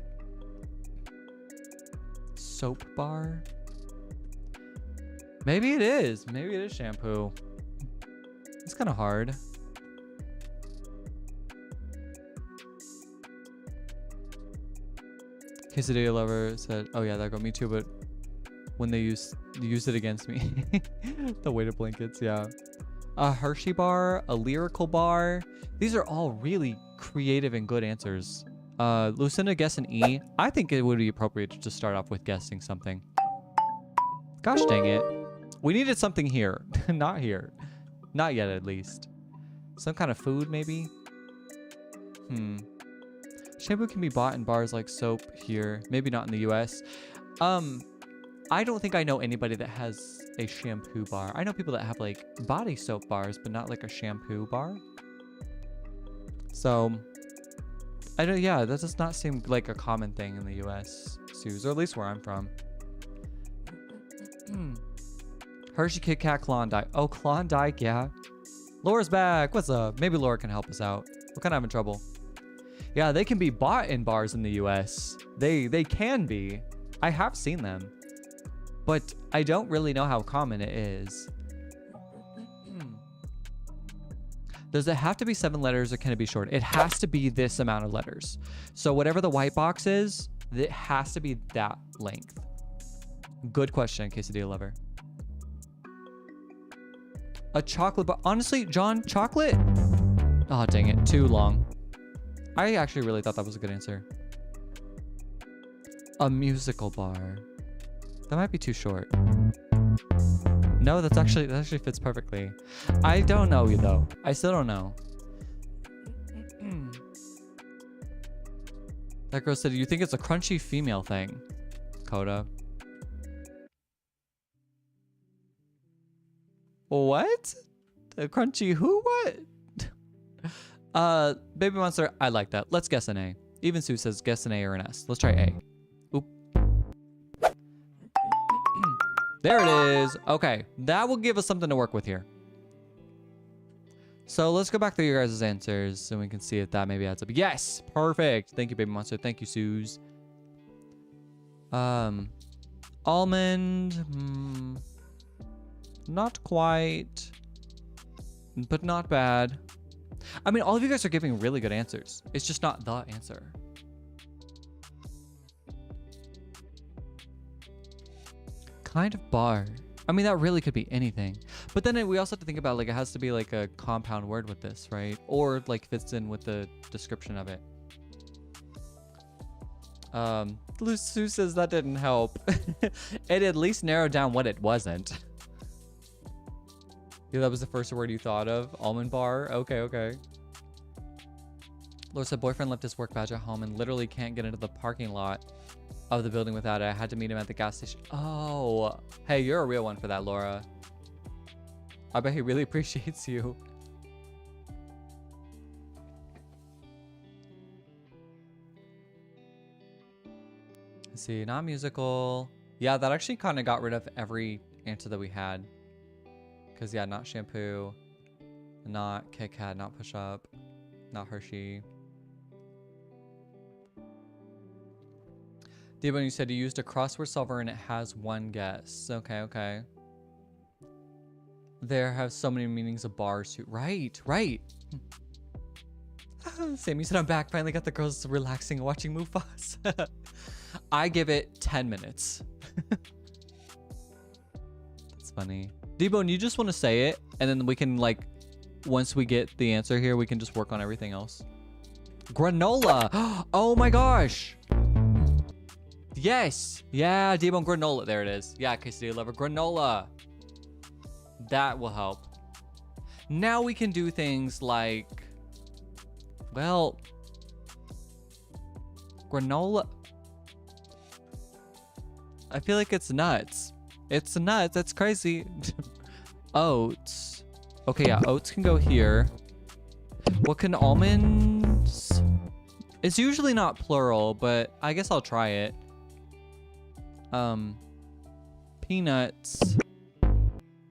Soap bar? Maybe it is. Maybe it is shampoo. It's kind of hard. Quesadilla lover said, oh yeah, that got me too, but when they used it against me. The weighted blankets, yeah. A Hershey bar, a lyrical bar. These are all really creative and good answers. Lucinda guess an E. I think it would be appropriate to just start off with guessing something. Gosh dang it. We needed something here. Not here. Not yet, at least. Some kind of food, maybe? Shampoo can be bought in bars like soap here. Maybe not in the US. I don't think I know anybody that has a shampoo bar. I know people that have like body soap bars, but not like a shampoo bar. So, I don't, yeah, that does not seem like a common thing in the US, Suze, or at least where I'm from. Hershey, Kit Kat, Klondike. Oh, Klondike, yeah. Laura's back. What's up? Maybe Laura can help us out. We're kind of having trouble. Yeah, they can be bought in bars in the US. They can be. I have seen them. But I don't really know how common it is. Does it have to be 7 letters or can it be short? It has to be this amount of letters. So whatever the white box is, it has to be that length. Good question, quesadilla lover. A chocolate bar. Honestly, John, chocolate? Oh, dang it. Too long. I actually really thought that was a good answer. A musical bar. That might be too short. No, that actually fits perfectly. I don't know though. I still don't know. That girl said, you think it's a crunchy female thing? Coda. What? A crunchy who? What? Baby Monster, I like that. Let's guess an A. Even Sue says guess an A or an S. Let's try A. Oop. There it is. Okay, that will give us something to work with here. So let's go back through your guys' answers so we can see if that maybe adds up. Yes, perfect. Thank you, Baby Monster. Thank you, Suze. Almond. Not quite, but not bad. I mean, all of you guys are giving really good answers. It's just not the answer. Kind of bar. I mean, that really could be anything. But then we also have to think about, like, it has to be like a compound word with this, right? Or like fits in with the description of it. Sue says that didn't help. It at least narrowed down what it wasn't. Yeah, that was the first word you thought of. Almond bar. Okay, okay. Laura said boyfriend left his work badge at home and literally can't get into the parking lot of the building without it. I had to meet him at the gas station. Oh, hey, you're a real one for that, Laura. I bet he really appreciates you. Let's see, not musical. Yeah, that actually kind of got rid of every answer that we had. Because, yeah, not shampoo, not Kit Kat, not push up, not Hershey. Debo, you said you used a crossword solver and it has one guess. Okay, okay. There have so many meanings of bars too. Right, right. Sammy said I'm back. Finally got the girls relaxing and watching Mufasa. I give it 10 minutes. That's funny. Debo, you just want to say it, and then we can, like, once we get the answer here, we can just work on everything else. Granola. Oh my gosh. Yes. Yeah, Debo, granola. There it is. Yeah, quesadilla lover. Granola. That will help. Now we can do things like, well, granola. I feel like it's nuts. It's nuts. That's crazy. Oats. Okay, yeah, oats can go here. What can almonds? It's usually not plural, but I guess I'll try it. Peanuts.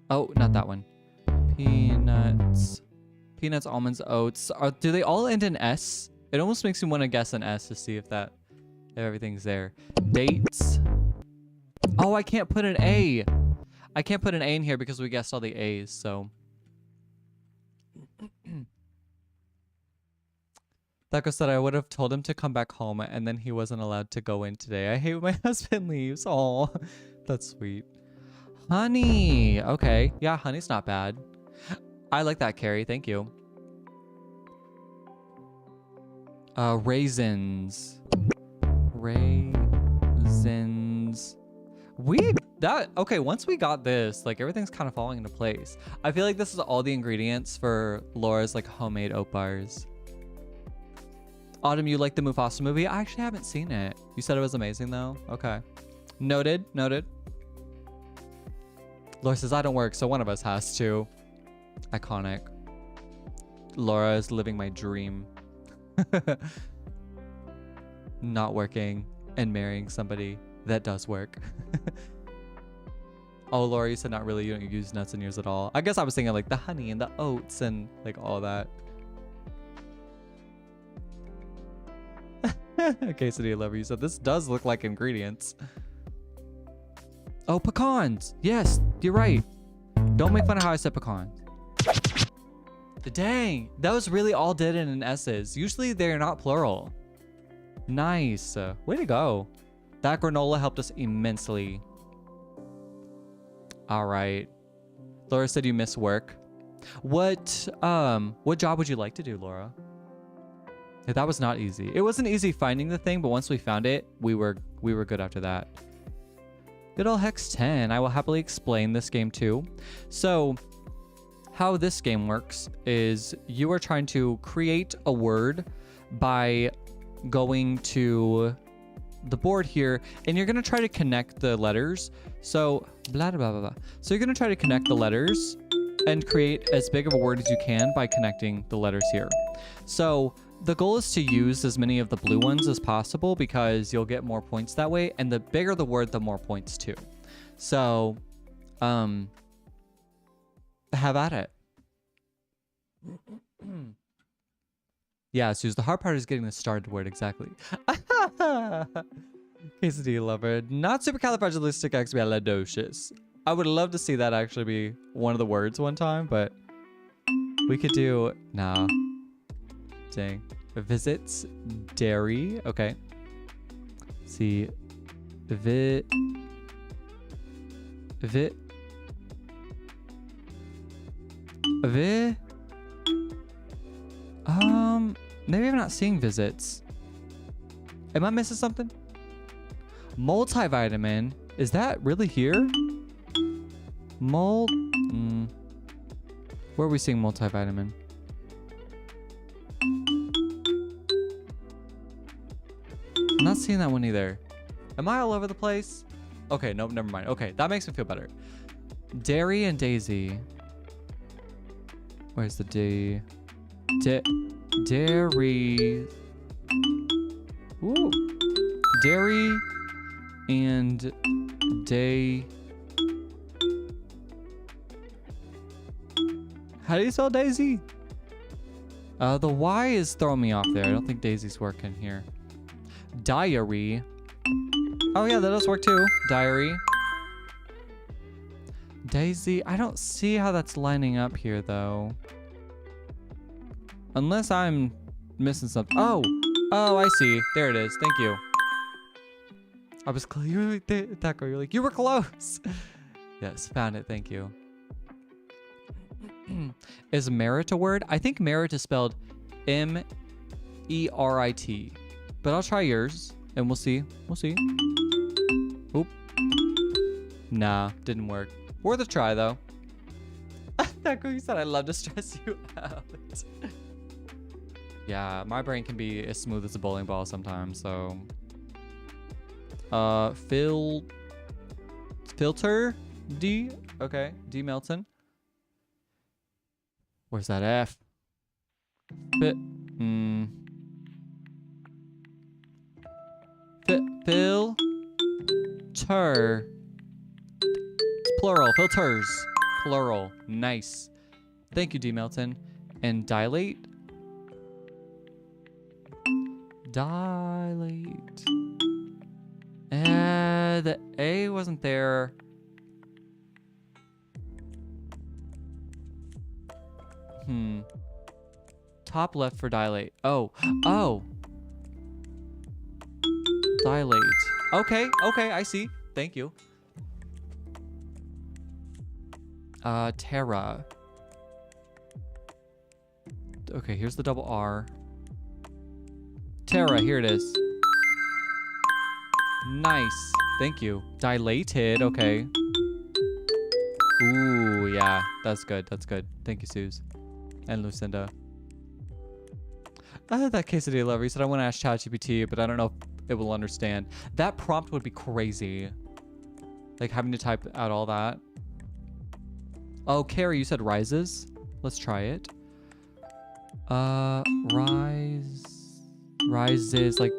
Oh, not that one. Peanuts. Peanuts, almonds, oats. Do they all end in S? It almost makes me want to guess an S to see if everything's there. Dates. Oh, I can't put an A. I can't put an A in here because we guessed all the A's, so. Thaco said I would have told him to come back home and then he wasn't allowed to go in today. I hate when my husband leaves. Oh, that's sweet. Honey. Okay. Yeah, honey's not bad. I like that, Carrie. Thank you. Raisins. Raisins. Okay, once we got this, like, everything's kind of falling into place. I feel like this is all the ingredients for Laura's, like, homemade oat bars. Autumn, you like the Mufasa movie? I actually haven't seen it. You said it was amazing, though? Okay. Noted. Noted. Laura says, I don't work, so one of us has to. Iconic. Laura is living my dream. Not working and marrying somebody that does work. Oh, Laura, you said not really. You don't use nuts in yours at all. I guess I was thinking like the honey and the oats and like all that. Quesadilla lover, you said this does look like ingredients. Oh, pecans. Yes, you're right. Don't make fun of how I said pecans. Dang, that was really all did in S's. Usually they're not plural. Nice. Way to go. That granola helped us immensely. All right. Laura said you miss work. What job would you like to do, Laura? Yeah, that was not easy. It wasn't easy finding the thing, but once we found it, we were good after that. Good old Hex 10. I will happily explain this game too. So, how this game works is you are trying to create a word by going to the board here, and you're going to try to connect the letters. So, blah, blah, blah, blah. So you're going to try to connect the letters and create as big of a word as you can by connecting the letters here. So the goal is to use as many of the blue ones as possible because you'll get more points that way. And the bigger the word, the more points too. So, have at it. Yeah, Suze, the hard part is getting the started word exactly. Quesadilla lover. Not supercalifragilisticexpialidocious. I would love to see that actually be one of the words one time, but we could do... Nah. Dang. Visits. Dairy. Okay. See. Maybe I'm not seeing visits. Am I missing something? Multivitamin. Is that really here? Where are we seeing multivitamin? I'm not seeing that one either. Am I all over the place? Okay, nope, never mind. Okay, that makes me feel better. Dairy and Daisy. Where's the D? Dairy. Ooh. Dairy and day. How do you spell Daisy? The Y is throwing me off there. I don't think Daisy's working here. Diary. Oh yeah, that does work too. Diary. Daisy. I don't see how that's lining up here though. Unless I'm missing something. Oh, I see. There it is. Thank you. I was clearly that girl. You're like, you were close. Yes, found it. Thank you. Is merit a word? I think merit is spelled M-E-R-I-T. But I'll try yours and we'll see. We'll see. Oop. Nah, didn't work. Worth a try though. That girl, you said I love to stress you out. Yeah, my brain can be as smooth as a bowling ball sometimes, so. Filter D. Okay, D Melton. Where's that F? Filter. It's plural. Filters. Plural. Nice. Thank you, D Melton. And dilate. Dilate. The A wasn't there. Top left for dilate. Oh. Dilate. Okay, I see. Thank you. Terra. Okay, here's the double R. Terra, here it is. Nice. Thank you. Dilated, okay. Ooh, yeah. That's good. Thank you, Suze. And Lucinda. That quesadilla lover. You said I want to ask ChatGPT, but I don't know if it will understand. That prompt would be crazy. Like having to type out all that. Oh, Carrie, you said rises. Let's try it. Rises like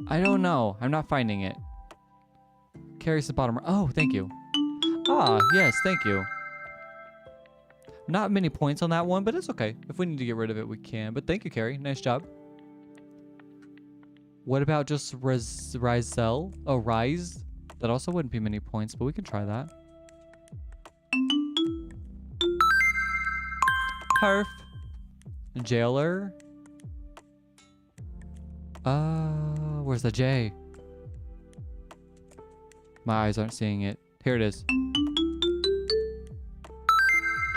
I don't know. I'm not finding it. Carries the bottom. Oh, thank you. Ah, yes, thank you. Not many points on that one, but it's okay. If we need to get rid of it, we can. But thank you, Carrie. Nice job. What about just Rizel? Oh, Rise? That also wouldn't be many points, but we can try that. Perf. Jailer. Where's the J? My eyes aren't seeing it. Here it is.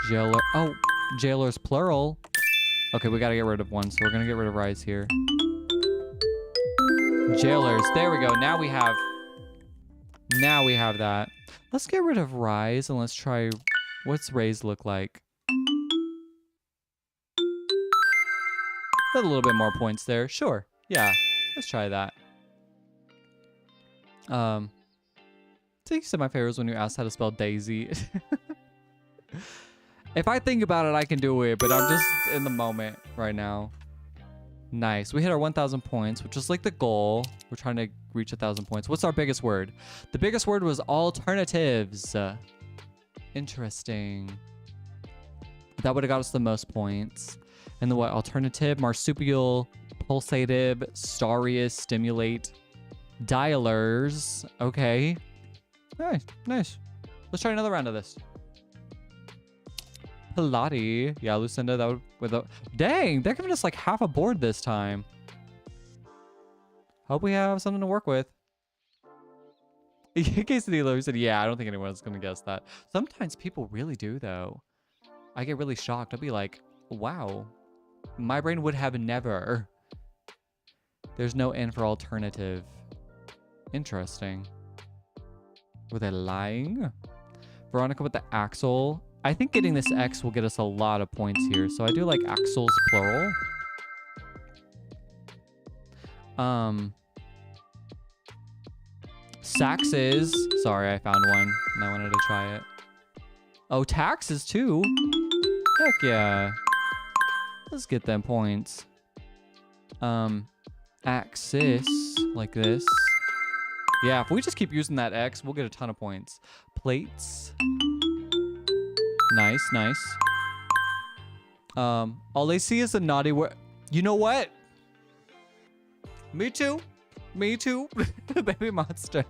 Jailer. Oh, Jailer's plural. Okay, we gotta get rid of one, so we're gonna get rid of Rise here. Jailers. There we go. Now we have that. Let's get rid of Rise and let's try. What's Raise look like? Got a little bit more points there. Sure. Yeah. Let's try that. So you said my favorite was when you asked how to spell Daisy. If I think about it, I can do it, but I'm just in the moment right now. Nice. We hit our 1,000 points, which is like the goal. We're trying to reach 1,000 points. What's our biggest word? The biggest word was alternatives. Interesting. That would have got us the most points. And the what? Alternative, marsupial, pulsative, starius, stimulate, dialers. Okay. Nice. Nice. Let's try another round of this. Pilates. Yeah, Lucinda, that would with a dang, they're giving us like half a board this time. Hope we have something to work with. Quesadilla said, yeah, I don't think anyone's gonna guess that. Sometimes people really do though. I get really shocked. I'll be like, wow. My brain would have never. There's no N for alternative. Interesting. Were they lying? Veronica with the axle. I think getting this X will get us a lot of points here. So I do like axles plural. Saxes. Sorry, I found one and I wanted to try it. Oh, taxes too. Heck yeah. Let's get them points. Axis, like this. Yeah, if we just keep using that X, we'll get a ton of points. Plates. Nice, nice. All they see is a naughty word. You know what? Me too. Me too. Baby monster.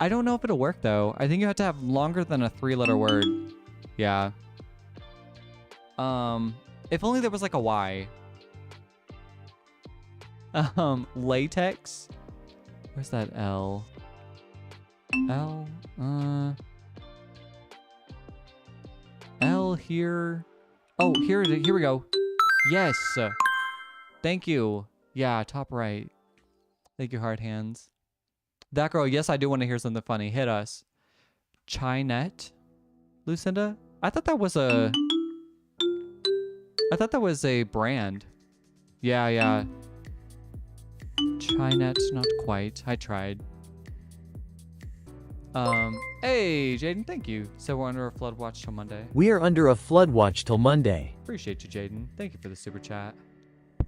I don't know if it'll work though. I think you have to have longer than a 3-letter word. Yeah. If only there was like a Y. Latex. Where's that L? L? L here. Oh, here we go. Yes. Thank you. Yeah, top right. Thank you, hard hands. That girl, yes, I do want to hear something funny. Hit us. Chinette? Lucinda? I thought that was a brand. Yeah, yeah. Chinette, not quite. I tried. Hey, Jaden, thank you. So we're under a flood watch till Monday. We are under a flood watch till Monday. Appreciate you, Jaden. Thank you for the super chat.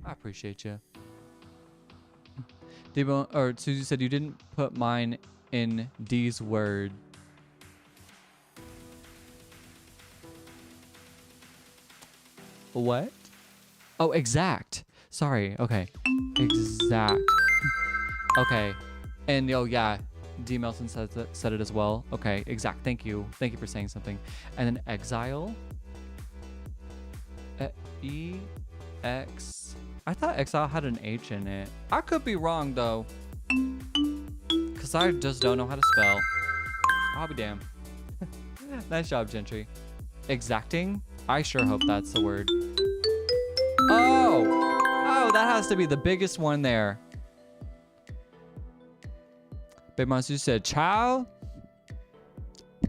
I appreciate you. Debo, or Susie said you didn't put mine in D's word. What? Oh, exact. Sorry. Okay. Exact. Okay. And oh yeah, D Melson said it as well. Okay. Exact. Thank you. Thank you for saying something. And then exile. E X. I thought exile had an H in it. I could be wrong though, cause I just don't know how to spell. I'll be damned. Nice job, Gentry. Exacting. I sure hope that's the word. Oh, that has to be the biggest one there. Big Monster said chow,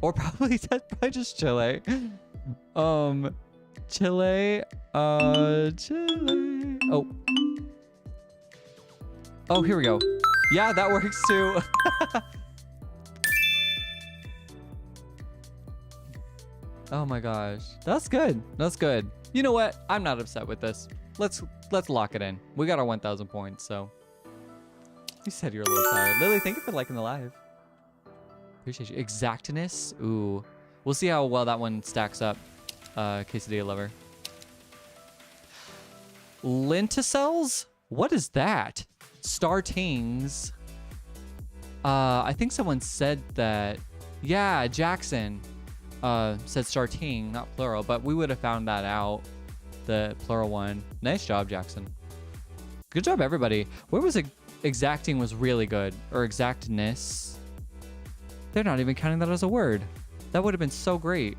or probably that's probably just Chile. Chile. Chile. Oh, here we go. Yeah, that works too. Oh my gosh. That's good. That's good. You know what? I'm not upset with this. Let's lock it in. We got our 1,000 points, so You said you're a little tired. Lily, thank you for liking the live. Appreciate you. Exactness. Ooh. We'll see how well that one stacks up. Quesadilla lover. Lenticels? What is that? Startings. I think someone said that. Yeah, Jackson said starting, not plural, but we would have found that out. The plural one. Nice job, Jackson. Good job, everybody. Where was it? Exacting was really good. Or exactness. They're not even counting that as a word. That would have been so great.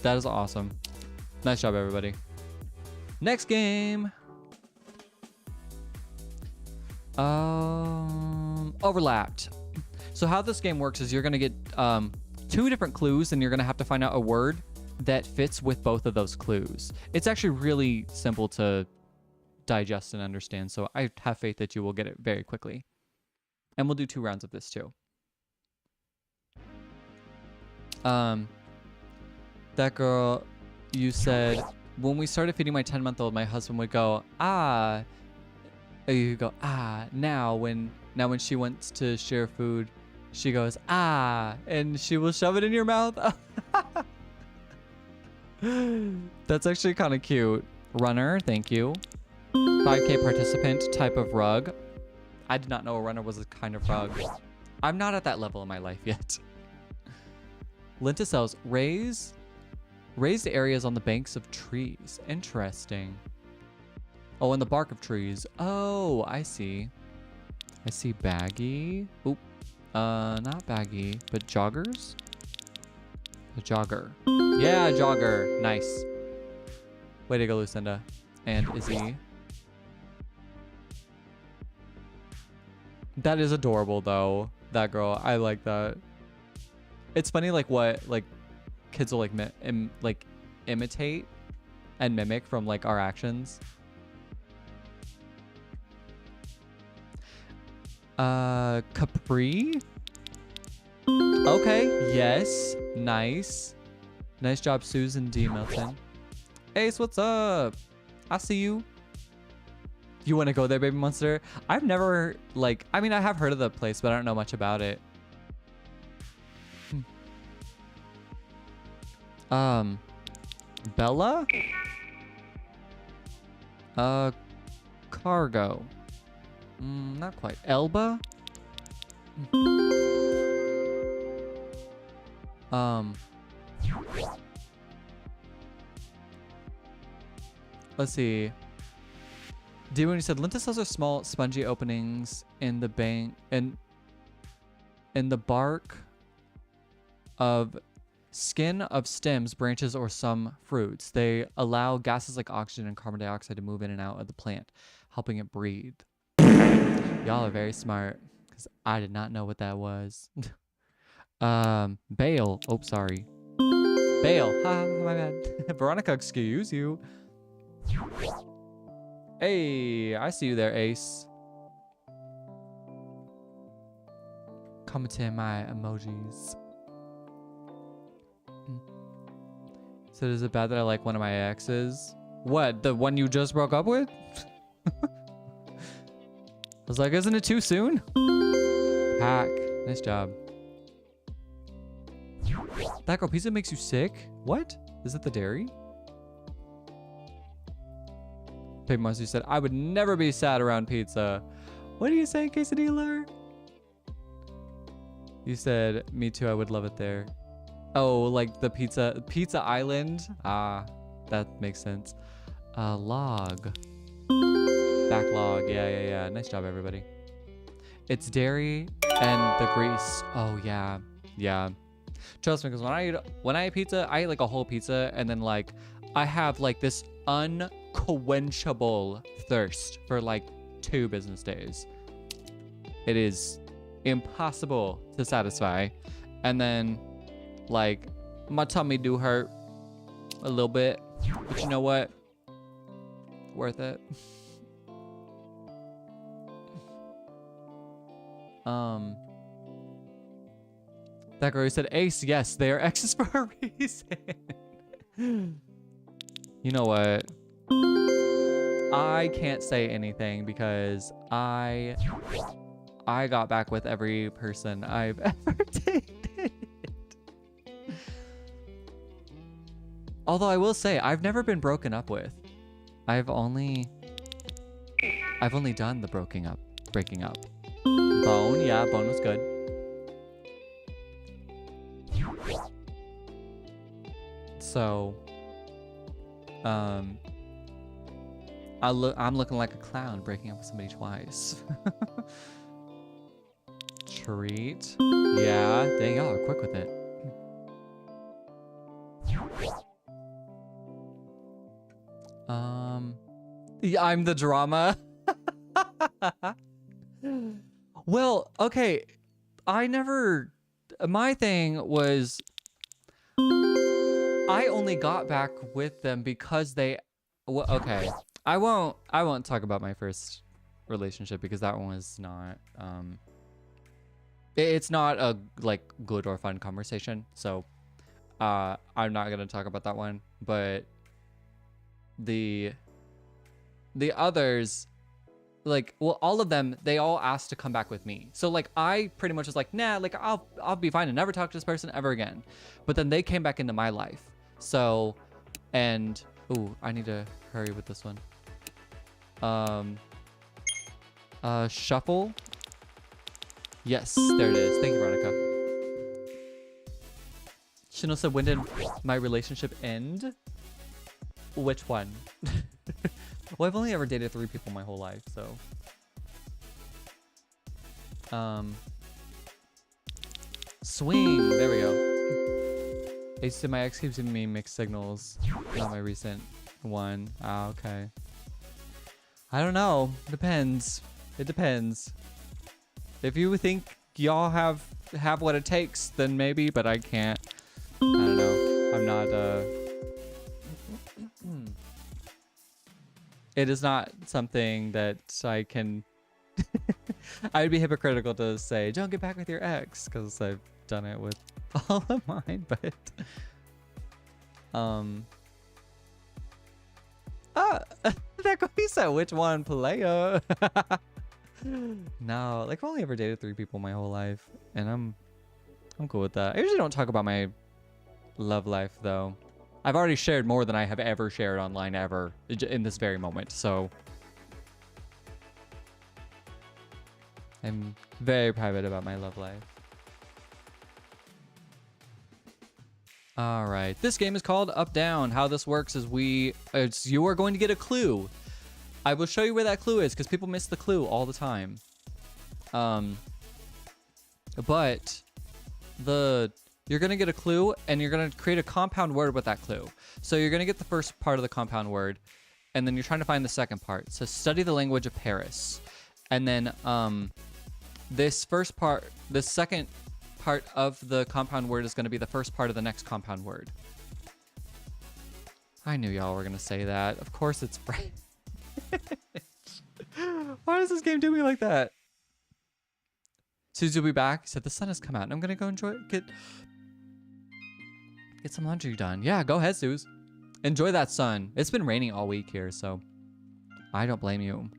That is awesome. Nice job, everybody. Next game. Overlapped. So how this game works is you're going to get 2 different clues, and you're going to have to find out a word that fits with both of those clues. It's actually really simple to digest and understand, so I have faith that you will get it very quickly. And we'll do 2 rounds of this too. That girl, you said, when we started feeding my 10-month-old, my husband would go, ah. You go, ah. Now when she wants to share food, she goes, ah, and she will shove it in your mouth. That's actually kind of cute. Runner, thank you. 5K participant, type of rug. I did not know a runner was a kind of rug. I'm not at that level in my life yet. Lenticels, raised areas on the banks of trees. Interesting. Oh, in the bark of trees. Oh, I see. I see baggy. Oop. Not baggy, but joggers? A jogger. Yeah, jogger. Nice. Way to go, Lucinda. And Izzy. That is adorable, though. That girl. I like that. It's funny, like, what, like, kids will, like, imitate and mimic from, like, our actions. Capri? Okay, yes. Nice. Nice job, Susan D. Milton. Ace, what's up? I see you. You want to go there, baby monster? I've never, like, I mean, I have heard of the place, but I don't know much about it. Bella? Cargo. Not quite. Elba? Let's see. When you said lenticels are small, spongy openings in the bank and in the bark of skin of stems, branches, or some fruits. They allow gases like oxygen and carbon dioxide to move in and out of the plant, helping it breathe. Y'all are very smart, because I did not know what that was. Bale. Oh, sorry. Bale. Ha, my bad. Veronica, excuse you. Hey, I see you there, Ace. Commenting my emojis. So is it bad that I like one of my exes? What, the one you just broke up with? I was like, isn't it too soon? Hack. Nice job. That girl pizza makes you sick? What? Is it the dairy? Baby Monster said, I would never be sad around pizza. What are you saying, quesadilla? You said, me too, I would love it there. Oh, like the pizza island? Ah, that makes sense. Log. Backlog. Yeah. Nice job, everybody. It's dairy and the grease. Oh, yeah. Yeah. Trust me, because when I eat pizza, I eat like a whole pizza, and then like I have like this unquenchable thirst for like 2 business days. It is impossible to satisfy. And then like my tummy do hurt a little bit, but you know what? Worth it. That girl who said Ace, yes, they are exes for a reason. You know what? I can't say anything because I got back with every person I've ever dated. Although I will say I've never been broken up with. I've only done the breaking up. Bone, yeah, Bone was good. So, I'm looking like a clown breaking up with somebody twice. Treat. Yeah, dang, y'all are quick with it. Yeah, I'm the drama. Well, okay. My thing was I only got back with them because they, well, okay. I won't talk about my first relationship because that one was not, it's not a like good or fun conversation. So, I'm not going to talk about that one, but the others, like, well, all of them, they all asked to come back with me. So like, I pretty much was like, nah, like I'll be fine and never talk to this person ever again. But then they came back into my life. So, and, ooh, I need to hurry with this one. Shuffle. Yes, there it is. Thank you, Veronica. Chanel said, when did my relationship end? Which one? Well, I've only ever dated 3 people my whole life, so. Swing. There we go. They said my ex keeps giving me mixed signals. Not my recent one. Ah, okay. I don't know. Depends. It depends. If you think y'all have what it takes, then maybe, but I can't. I don't know. I'm not, it is not something that I can... I would be hypocritical to say, don't get back with your ex, because I've done it with all of mine, but... That could said, which one, player? No, like, I've only ever dated 3 people my whole life, and I'm cool with that. I usually don't talk about my love life, though. I've already shared more than I have ever shared online ever in this very moment, so I'm very private about my love life. All right, this game is called Up Down. How this works is you are going to get a clue. I will show you where that clue is because people miss the clue all the time. But you're going to get a clue and you're going to create a compound word with that clue. So you're going to get the first part of the compound word and then you're trying to find the second part. So study the language of Paris. And then this second part of the compound word is going to be the first part of the next compound word. I knew y'all were going to say that. Of course it's French. Why does this game do me like that? Susie will be back. He said the sun has come out and I'm going to go enjoy it. Get some laundry done. Yeah, go ahead, Suze. Enjoy that sun. It's been raining all week here, so I don't blame you.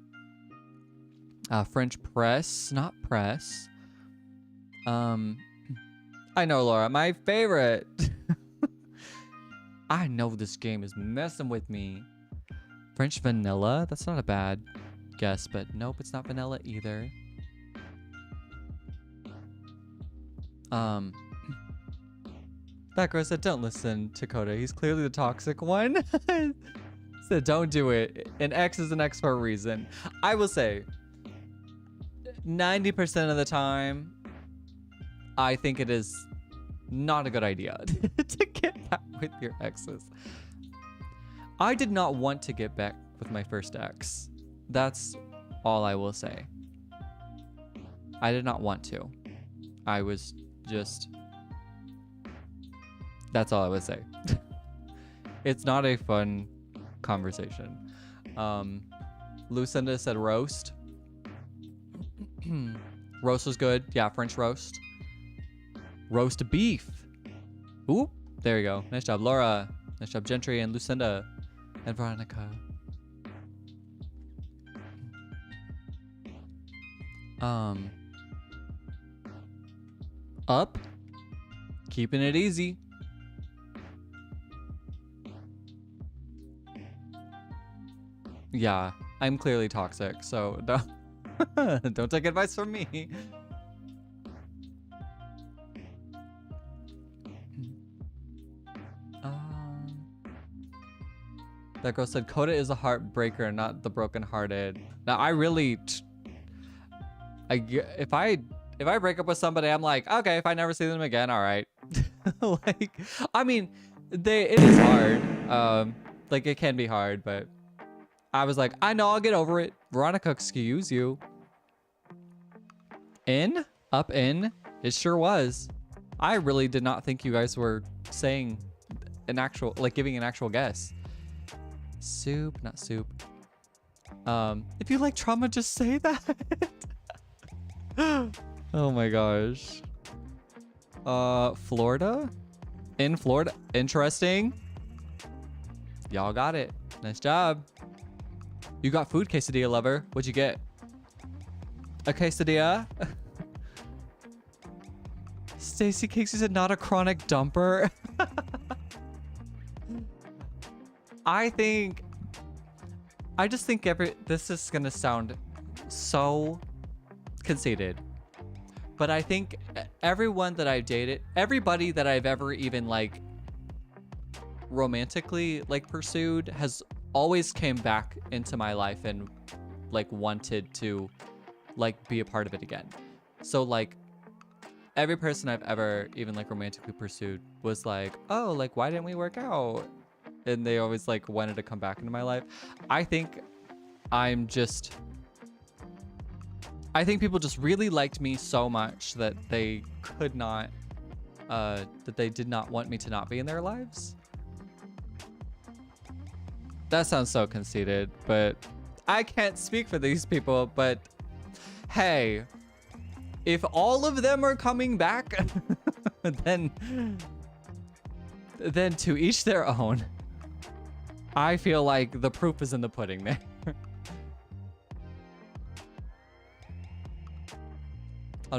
French press, not press. I know, Laura, my favorite. I know this game is messing with me. French vanilla? That's not a bad guess, but nope, it's not vanilla either. That girl said, don't listen to Coda. He's clearly the toxic one. Said, don't do it. An X is an X for a reason. I will say, 90% of the time, I think it is not a good idea to get back with your exes. I did not want to get back with my first ex. That's all I will say. I did not want to. I was just... That's all I would say. It's not a fun conversation. Lucinda said roast. Roast was good. Yeah, French roast. Roast beef. Ooh, there you go. Nice job, Laura. Nice job, Gentry and Lucinda and Veronica. Um, up, keeping it easy. Yeah, I'm clearly toxic, so don't, don't take advice from me. That girl said, Coda is a heartbreaker, not the brokenhearted. Now, I really, if I break up with somebody, I'm like, okay, if I never see them again, all right. Like, I mean, it is hard. Like, it can be hard, but I was like, I know, I'll get over it. Veronica, excuse you. Up in, it sure was. I really did not think you guys were saying an actual, like giving an actual guess. Soup, not soup. If you like trauma, just say that. Oh my gosh. Florida? In Florida? Interesting. Y'all got it. Nice job. You got food, quesadilla lover. What'd you get? A quesadilla? Stacy Cakes is not a chronic dumper. I just think this is gonna sound so conceited, but I think everyone that I've dated, everybody that I've ever even like romantically like pursued has always came back into my life and like wanted to like be a part of it again. So like every person I've ever even like romantically pursued was like, oh, like why didn't we work out? And they always like wanted to come back into my life. I think people just really liked me so much that they could not, that they did not want me to not be in their lives. That sounds so conceited, but I can't speak for these people, but hey, if all of them are coming back, then to each their own. I feel like the proof is in the pudding there.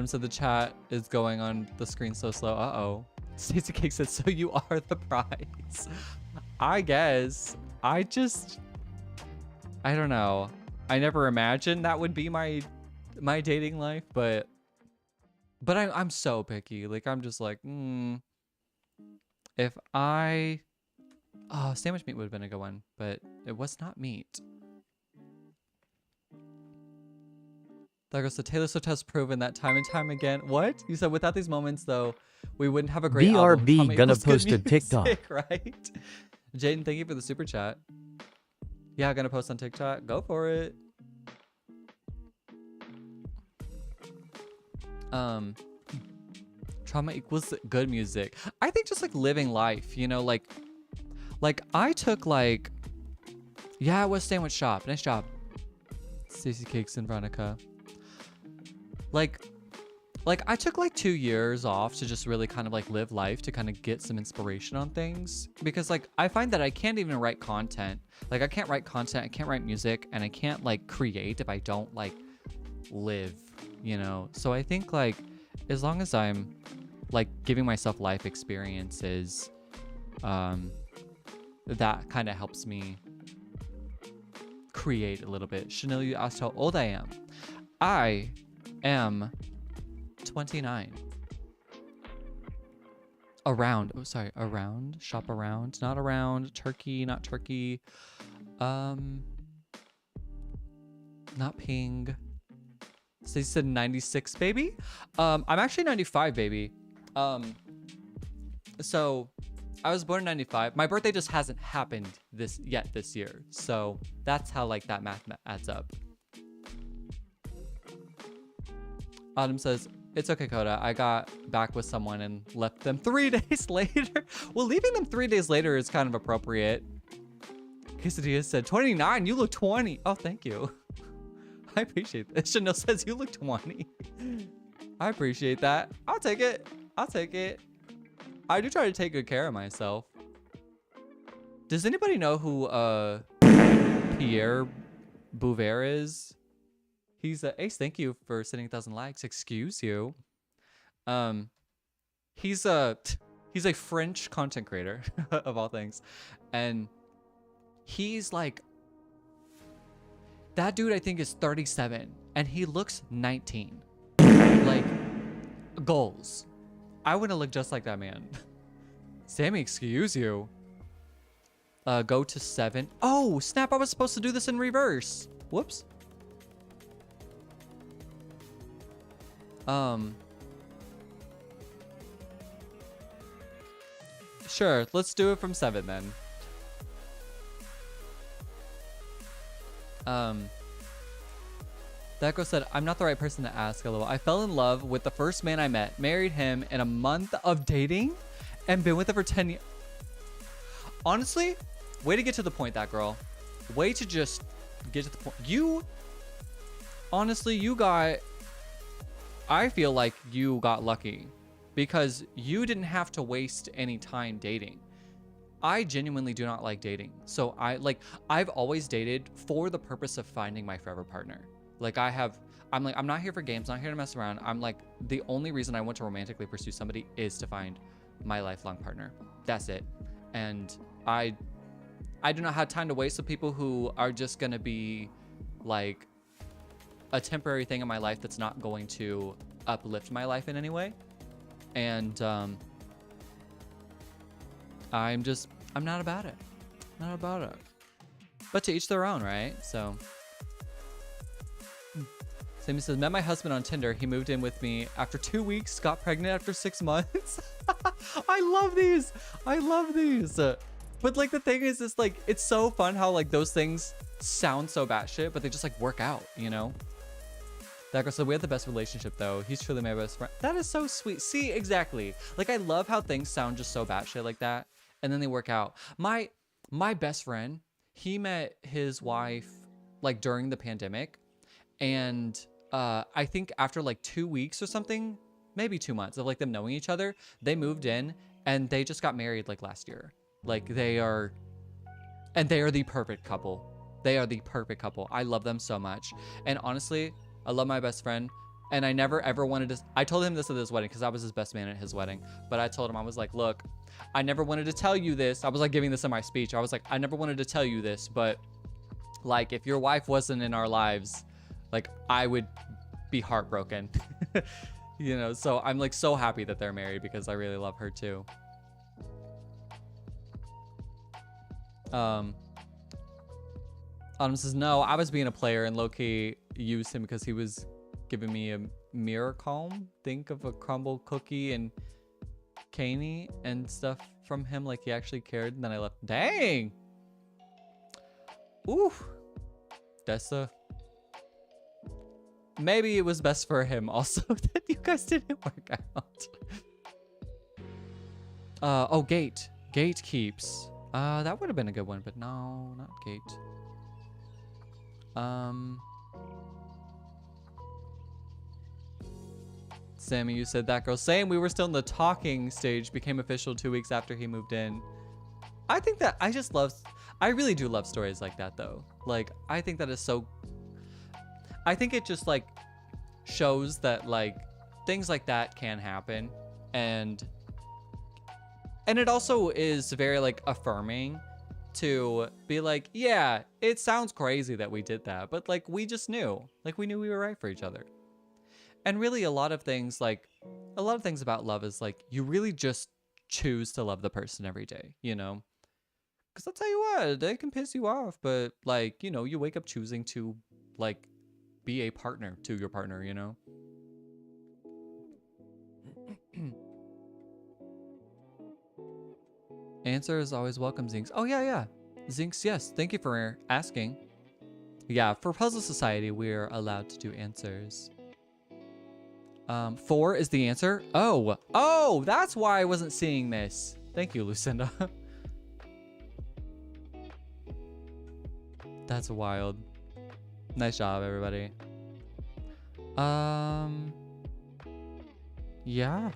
So the chat is going on the screen so slow. Uh-oh. Stacey Cake said, so you are the prize. I guess. I don't know. I never imagined that would be my dating life, but I'm so picky. Like, I'm just like, if oh, sandwich meat would have been a good one, but it was not meat. There goes the Taylor Swift has proven that time and time again. What? You said without these moments, though, we wouldn't have a great album. BRB gonna post a TikTok. Right? Jaden, thank you for the super chat. Yeah, gonna post on TikTok. Go for it. Trauma equals good music. I think just like living life, you know, like I took like, yeah, it was sandwich shop. Nice job. Stacey Cakes and Veronica. Like I took like 2 years off to just really kind of like live life, to kind of get some inspiration on things, because like I find that I can't even write content. Like I can't write content, I can't write music, and I can't like create if I don't like live, you know? So I think like as long as I'm like giving myself life experiences, that kind of helps me create a little bit. Chanel, you asked how old I am. I am 29. Around. Oh, sorry. Around. Shop around. Not around. Turkey. Not turkey. Not ping. So you said 96, baby? I'm actually 95, baby. So I was born in 95. My birthday just hasn't happened this year. So that's how like that math adds up. Autumn says, it's okay, Coda. I got back with someone and left them 3 days later. Well, leaving them 3 days later is kind of appropriate. Quesadilla said, 29, you look 20. Oh, thank you. I appreciate that. Chanel says, you look 20. I appreciate that. I'll take it. I'll take it. I do try to take good care of myself. Does anybody know who Pierre Bouvert is? He's Ace, thank you for sending 1,000 likes. Excuse you. Um, he's a French content creator of all things, and he's like, that dude I think is 37 and he looks 19. Like, goals. I want to look just like that man. Sammy, excuse you. Go to 7. Oh, snap, I was supposed to do this in reverse. Whoops. Sure, let's do it from 7 then. That girl said, I'm not the right person to ask, lol. I fell in love with the first man I met, married him in a month of dating, and been with him for 10 years. Honestly, way to get to the point, that girl. Way to just get to the point. You, honestly, you got, I feel like you got lucky because you didn't have to waste any time dating. I genuinely do not like dating. So I've always dated for the purpose of finding my forever partner. Like I'm not here for games, not here to mess around. I'm like, the only reason I want to romantically pursue somebody is to find my lifelong partner. That's it. And I do not have time to waste with people who are just gonna be like a temporary thing in my life that's not going to uplift my life in any way. And I'm not about it. Not about it. But to each their own, right? So Sammy says, met my husband on Tinder. He moved in with me after 2 weeks, got pregnant after 6 months. I love these. I love these. But like the thing is like, it's so fun how like those things sound so batshit, but they just like work out, you know? That girl said, we have the best relationship though. He's truly my best friend. That is so sweet. See, exactly. Like I love how things sound just so batshit like that, and then they work out. My best friend, he met his wife like during the pandemic, and I think after like 2 weeks or something, maybe 2 months of like them knowing each other, they moved in and they just got married like last year. Like they are the perfect couple. They are the perfect couple. I love them so much. And honestly, I love my best friend. And I never ever wanted to, I told him this at his wedding because I was his best man at his wedding. But I told him, I was like, look, I never wanted to tell you this. I was like giving this in my speech. I was like, I never wanted to tell you this, but like if your wife wasn't in our lives, like I would be heartbroken. You know, so I'm like so happy that they're married because I really love her too. Autumn says, no, I was being a player and low-key used him because he was giving me a mirror calm. Think of a crumble cookie and caney and stuff from him, like he actually cared, and then I left. Dang. Ooh. That's maybe it was best for him also that you guys didn't work out. Oh, Gate keeps. That would have been a good one, but no, not Gate. Sammy, you said that girl. Same, we were still in the talking stage, became official 2 weeks after he moved in. I think that I really do love stories like that though. Like, I think that is so, I think it just like shows that like things like that can happen, and it also is very like affirming to be like, yeah, it sounds crazy that we did that, but like we just knew, like we knew we were right for each other. And really a lot of things about love is like you really just choose to love the person every day, you know? Because I'll tell you what, they can piss you off, but like, you know, you wake up choosing to like be a partner to your partner, you know? Answer is always welcome, Zinx. Oh, yeah. Zinx, yes. Thank you for asking. Yeah, for Puzzle Society, we're allowed to do answers. 4 is the answer. Oh, that's why I wasn't seeing this. Thank you, Lucinda. That's wild. Nice job, everybody. Yeah.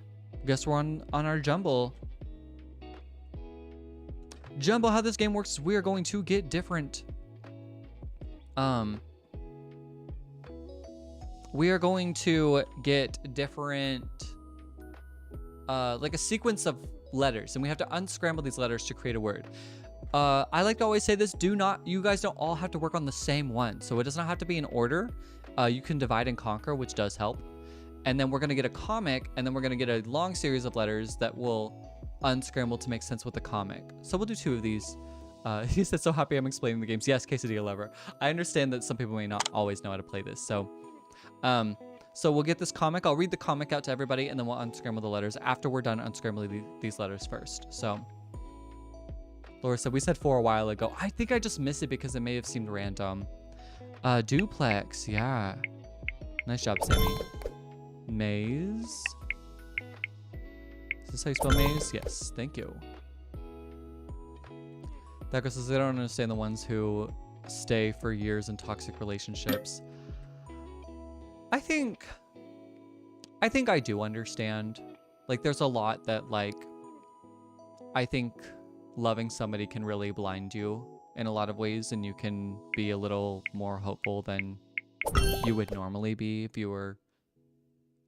Guess we're on our Jumble. Jumbo, how this game works is we are going to get different we are going to get different, like a sequence of letters, and we have to unscramble these letters to create a word. I like to always say this, you guys don't all have to work on the same one. So it does not have to be in order. You can divide and conquer, which does help. And then we're gonna get a comic, and then we're gonna get a long series of letters that will unscramble to make sense with the comic. So we'll do 2 of these. He said, so happy I'm explaining the games. Yes, Quesadilla Lover. I understand that some people may not always know how to play this. So we'll get this comic. I'll read the comic out to everybody, and then we'll unscramble the letters after we're done unscrambling these letters first. So Laura said, we said 4 a while ago. I think I just missed it because it may have seemed random. Duplex, yeah. Nice job, Sammy. Maze. Is this how you spell maze? Yes, thank you. That girl says, I don't understand the ones who stay for years in toxic relationships. I think I do understand. Like, there's a lot that, like, I think loving somebody can really blind you in a lot of ways, and you can be a little more hopeful than you would normally be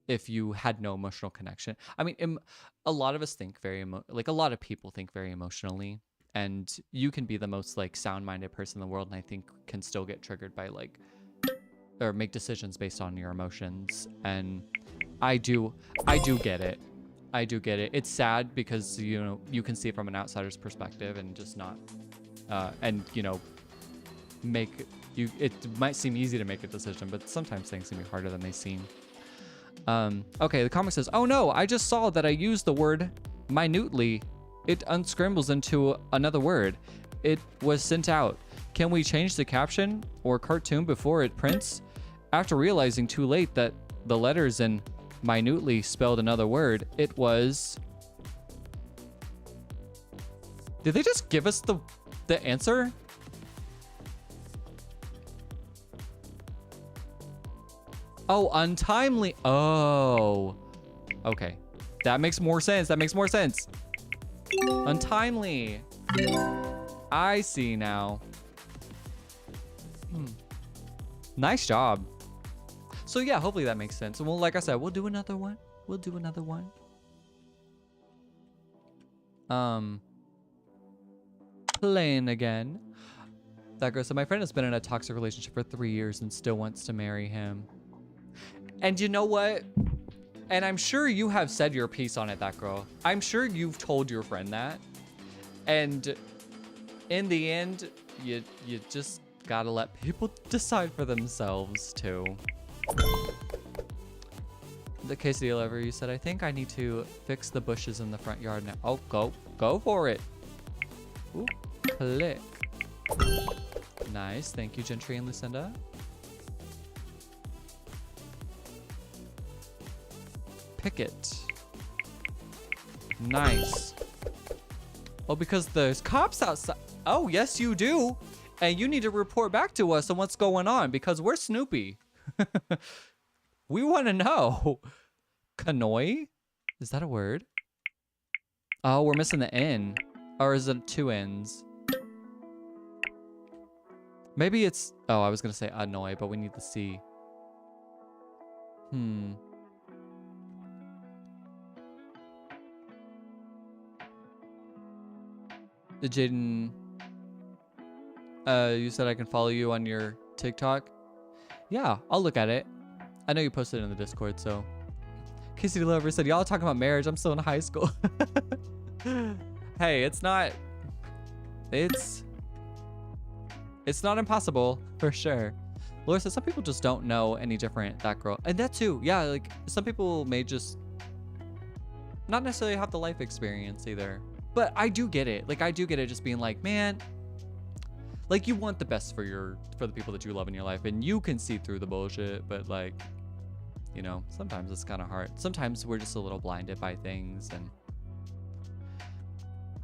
if you had no emotional connection. I mean, a lot of us think a lot of people think very emotionally, and you can be the most like sound-minded person in the world, and I think can still get triggered by like, or make decisions based on your emotions. And I do get it. I do get it. It's sad because, you know, you can see it from an outsider's perspective and just not, and, you know, it might seem easy to make a decision, but sometimes things can be harder than they seem. Okay, the comic says, oh no, I just saw that I used the word minutely. It unscrambles into another word. It was sent out. Can we change the caption or cartoon before it prints? After realizing too late that the letters in minutely spelled another word, it was... Did they just give us the answer? Oh, untimely. Oh. Okay. That makes more sense. That makes more sense. Untimely. I see now. Nice job. So yeah, hopefully that makes sense. And well, like I said, we'll do another one. We'll do another one. Playing again. That girl said, my friend has been in a toxic relationship for 3 years and still wants to marry him. And you know what? And I'm sure you have said your piece on it, that girl. I'm sure you've told your friend that. And in the end, you just gotta let people decide for themselves too. The Quesadilla Lover, you said, I think I need to fix the bushes in the front yard now. Oh, go for it. Ooh, click. Nice, thank you, Gentry and Lucinda. Picket. Nice. Oh, because there's cops outside. Oh, yes, you do. And you need to report back to us on what's going on because we're Snoopy. We want to know. Kanoi? Is that a word? Oh, we're missing the N. Or is it 2 N's? Maybe it's... Oh, I was going to say annoy, but we need the C. Jaden, you said I can follow you on your TikTok. Yeah, I'll look at it. I know you posted it in the Discord, so. Casey Lover said, y'all talking about marriage. I'm still in high school. Hey, it's not impossible for sure. Laura says some people just don't know any different, that girl. And that too, yeah, like some people may just not necessarily have the life experience either. But I do get it. Like, I do get it just being like, man, like, you want the best for the people that you love in your life, and you can see through the bullshit, but like, you know, sometimes it's kind of hard. Sometimes we're just a little blinded by things, and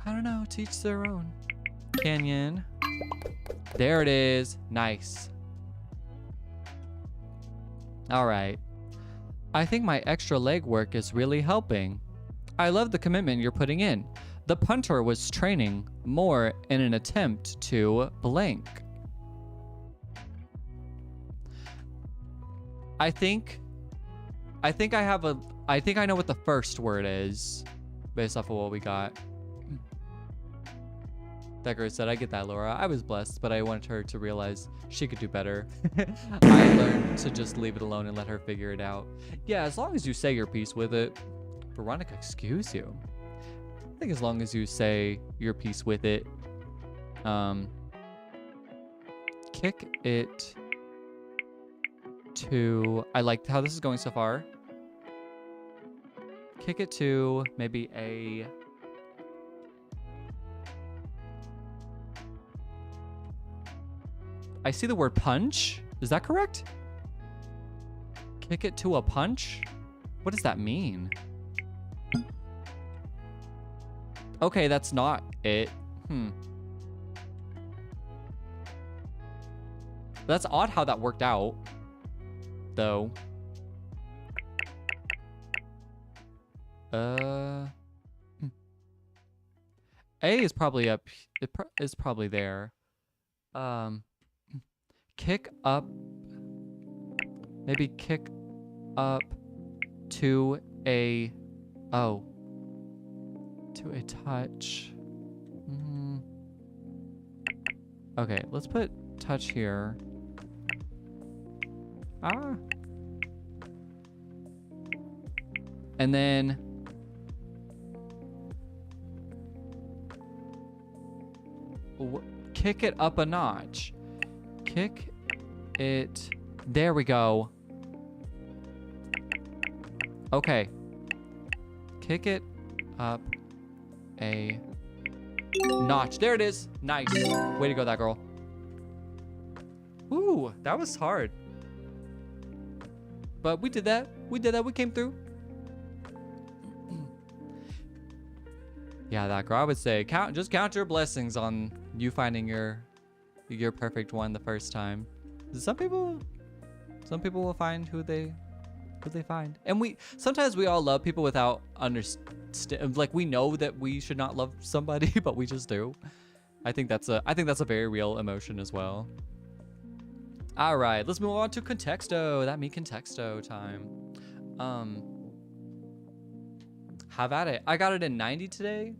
I don't know, teach their own. Canyon. There it is. Nice. All right. I think my extra leg work is really helping. I love the commitment you're putting in. The punter was training more in an attempt to blank. I think I think I know what the first word is based off of what we got. That girl said, I get that, Laura. I was blessed, but I wanted her to realize she could do better. I learned to just leave it alone and let her figure it out. Yeah, as long as you say your piece with it. Veronica, excuse you. I think as long as you say your piece with it. Kick it to... I like how this is going so far. Kick it to maybe a... I see the word punch. Is that correct? Kick it to a punch? What does that mean? Okay, that's not it. That's odd how that worked out, though. A is probably up. It is probably there. Kick up. Maybe kick up to a... Oh. To a touch. Okay, let's put touch here. And then... kick it up a notch. Kick it... There we go. Okay. Kick it up a notch. There it is. Nice. Way to go, that girl. Ooh, that was hard. But we did that. We did that. We came through. Yeah, that girl. I would say just count your blessings on you finding your perfect one the first time. Some people will find who they find. And sometimes we all love people without understand. Like, we know that we should not love somebody, but we just do. I think that's a very real emotion as well. All right, let's move on to contexto. That me contexto time. Have at it. I got it in 90 today.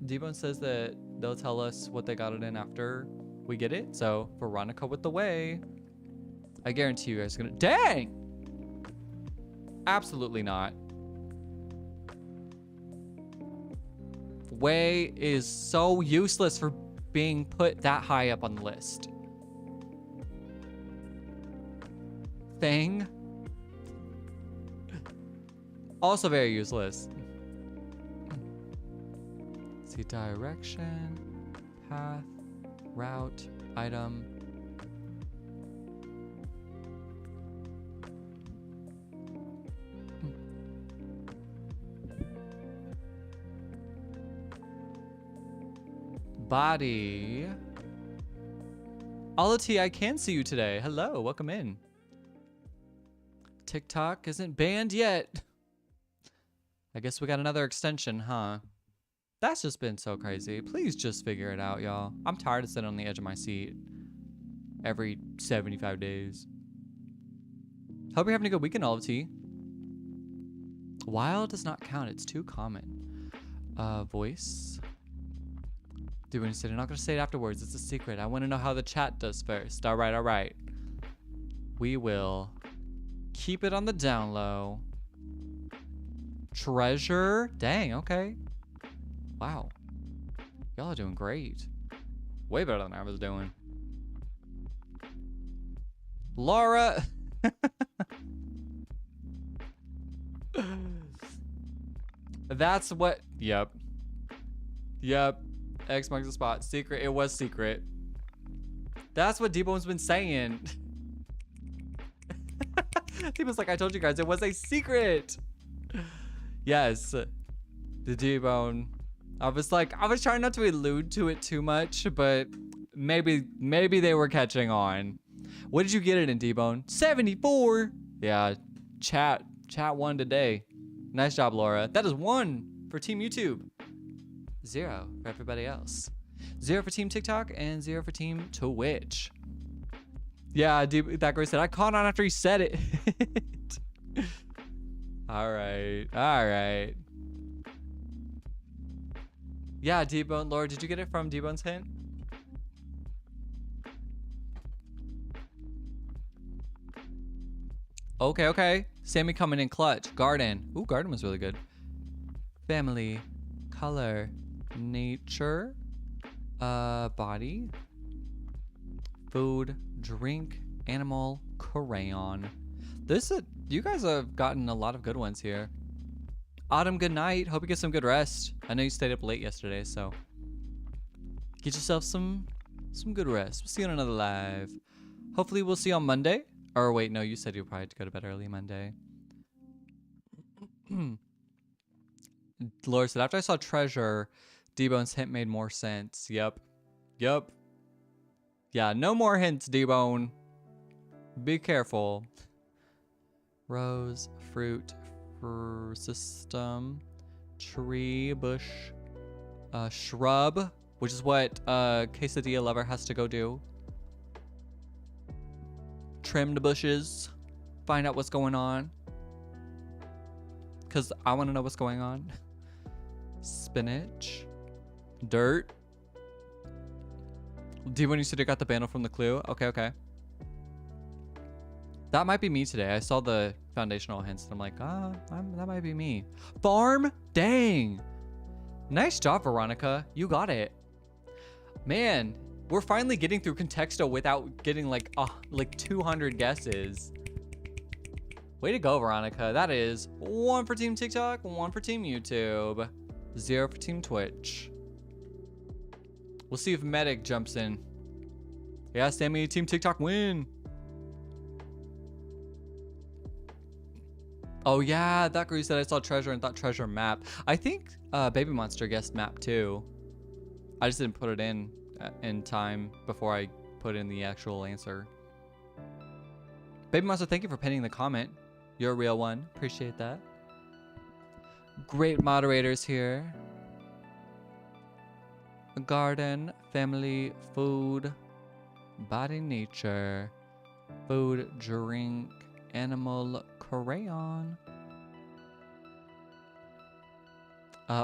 D-Bone says that they'll tell us what they got it in after we get it. So Veronica with the way. I guarantee you guys are gonna... Dang! Absolutely not. Way is so useless for being put that high up on the list. Thing. Also very useless. See, direction, path, route, item. Body. Alati, I can see you today. Hello, welcome in. TikTok isn't banned yet. I guess we got another extension, huh? That's just been so crazy. Please just figure it out, y'all. I'm tired of sitting on the edge of my seat every 75 days. Hope you're having a good weekend, Alati. Wild does not count. It's too common. Voice. Do when you said, I'm not going to say it afterwards. It's a secret. I want to know how the chat does first. All right, all right. We will keep it on the down low. Treasure. Dang, okay. Wow. Y'all are doing great. Way better than I was doing. Laura. That's what... Yep. Yep. X marks the spot. Secret. It was secret. That's what D-Bone's been saying. He was like, I told you guys it was a secret. Yes. The D-Bone. I was trying not to allude to it too much, but maybe they were catching on. What did you get it in, D-Bone? 74. Yeah. Chat won today. Nice job, Laura. That is 1 for Team YouTube. 0 for everybody else. 0 for Team TikTok and 0 for Team Twitch. Yeah, that girl said, I caught on after he said it. All right. All right. Yeah, D-Bone. Laura, did you get it from D-Bone's hint? Okay, okay. Sammy coming in clutch. Garden. Ooh, garden was really good. Family. Color. Nature. Body. Food. Drink. Animal. Crayon. You guys have gotten a lot of good ones here. Autumn, good night. Hope you get some good rest. I know you stayed up late yesterday, so get yourself some good rest. We'll see you on another live. Hopefully we'll see you on Monday. Or wait, no, you said you'll probably go to bed early Monday. Laura said, after I saw Treasure, D-Bone's hint made more sense. Yep. Yep. Yeah, no more hints, D-Bone. Be careful. Rose, fruit, system, tree, bush, shrub, which is what Quesadilla Lover has to go do. Trimmed bushes, find out what's going on. Because I want to know what's going on. Spinach, dirt. D, when you said you got the banner from the clue? Okay, okay. That might be me today. I saw the foundational hints and I'm like, that might be me. Farm? Dang. Nice job, Veronica. You got it. Man, we're finally getting through Contexto without getting like 200 guesses. Way to go, Veronica. That is 1 for Team TikTok, 1 for Team YouTube, 0 for Team Twitch. We'll see if Medic jumps in. Yeah, Sammy, Team TikTok win. Oh yeah, that girl said I saw Treasure and thought Treasure map. I think Baby Monster guessed map too. I just didn't put it in time before I put in the actual answer. Baby Monster, thank you for pinning the comment. You're a real one. Appreciate that. Great moderators here. Garden, family, food, body, nature, food, drink, animal, crayon.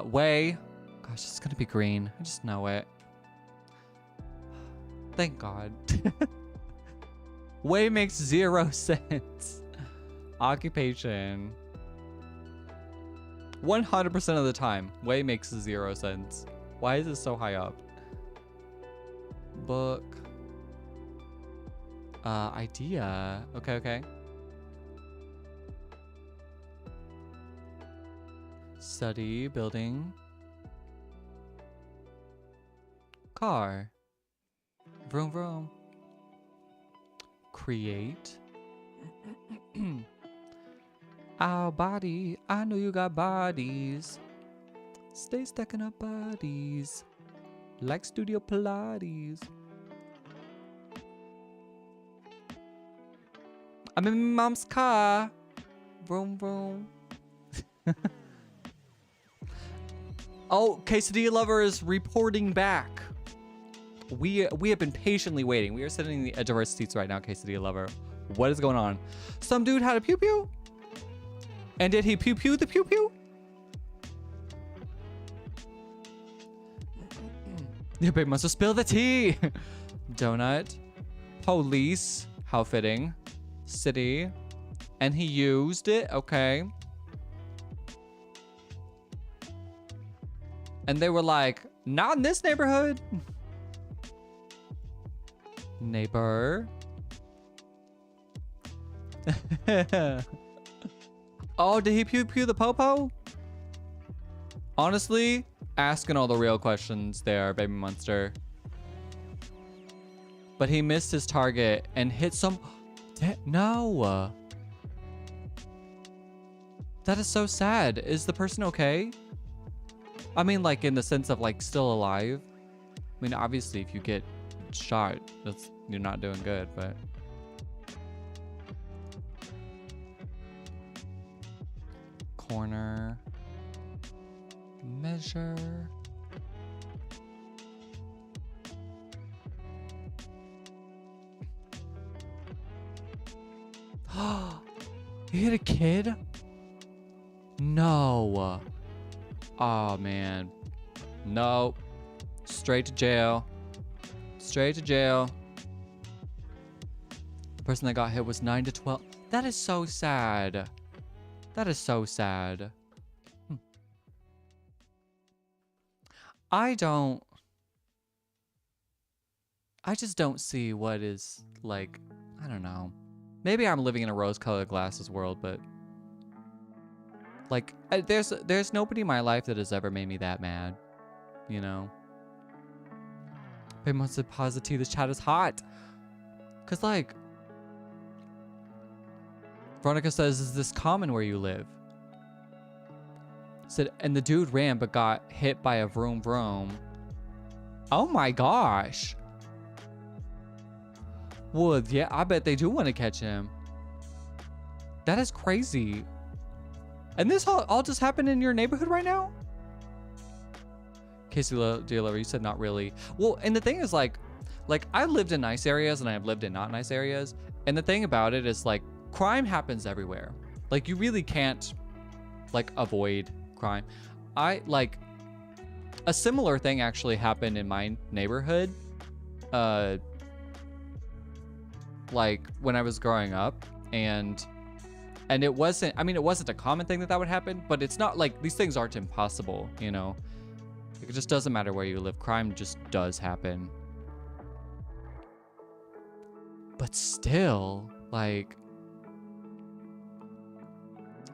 Way. Gosh, it's gonna be green. I just know it. Thank God. Way makes 0 sense. Occupation. 100% of the time, way makes 0 sense. Why is it so high up? Book. Idea. Okay, okay. Study, building. Car. Vroom vroom. Create. Our body. I know you got bodies. Stay stacking up bodies. Like Studio Pilates. I'm in my mom's car. Vroom vroom. Oh, Quesadilla Lover is reporting back. We have been patiently waiting. We are sitting in the edge of our seats right now, Quesadilla Lover. What is going on? Some dude had a pew pew? And did he pew pew the pew pew? Yeah, babe must have spilled the tea. Donut. Police. How fitting. City. And he used it. Okay. And they were like, not in this neighborhood. Neighbor. Oh, did he pew pew the popo? Honestly, asking all the real questions there, Baby Monster. But he missed his target and hit some... No. That is so sad. Is the person okay? I mean, like, in the sense of, like, still alive. I mean, obviously, if you get shot, you're not doing good, but... Corner. Measure. He hit a kid? No. Oh, man. No. Straight to jail. Straight to jail. The person that got hit was 9 to 12. That is so sad. That is so sad. I just don't see what is, like, I don't know. Maybe I'm living in a rose-colored glasses world, but like, there's nobody in my life that has ever made me that mad, you know? Babe wants to positive this chat is hot. Cause like, Veronica says, is this common where you live? Said, and the dude ran but got hit by a vroom vroom. Oh my gosh. Well, yeah, I bet they do want to catch him. That is crazy. And this all just happened in your neighborhood right now? Casey Dealer, you said not really. Well, and the thing is like I lived in nice areas and I've lived in not nice areas. And the thing about it is like crime happens everywhere. Like you really can't like avoid crime. A similar thing actually happened in my neighborhood. Like when I was growing up, and it wasn't, I mean, it wasn't a common thing that would happen, but it's not like these things aren't impossible, you know? It just doesn't matter where you live. Crime just does happen. But still, like,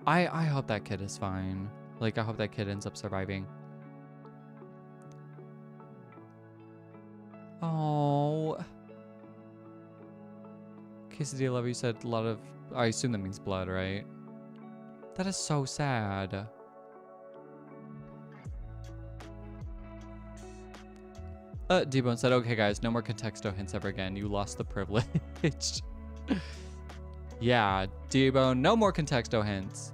I hope that kid is fine. Like, I hope that kid ends up surviving. Oh. Quesadilla Lover, you said a lot of, I assume that means blood, right? That is so sad. D-Bone said, okay guys, no more contexto hints ever again. You lost the privilege. Yeah, D-Bone, no more contexto hints.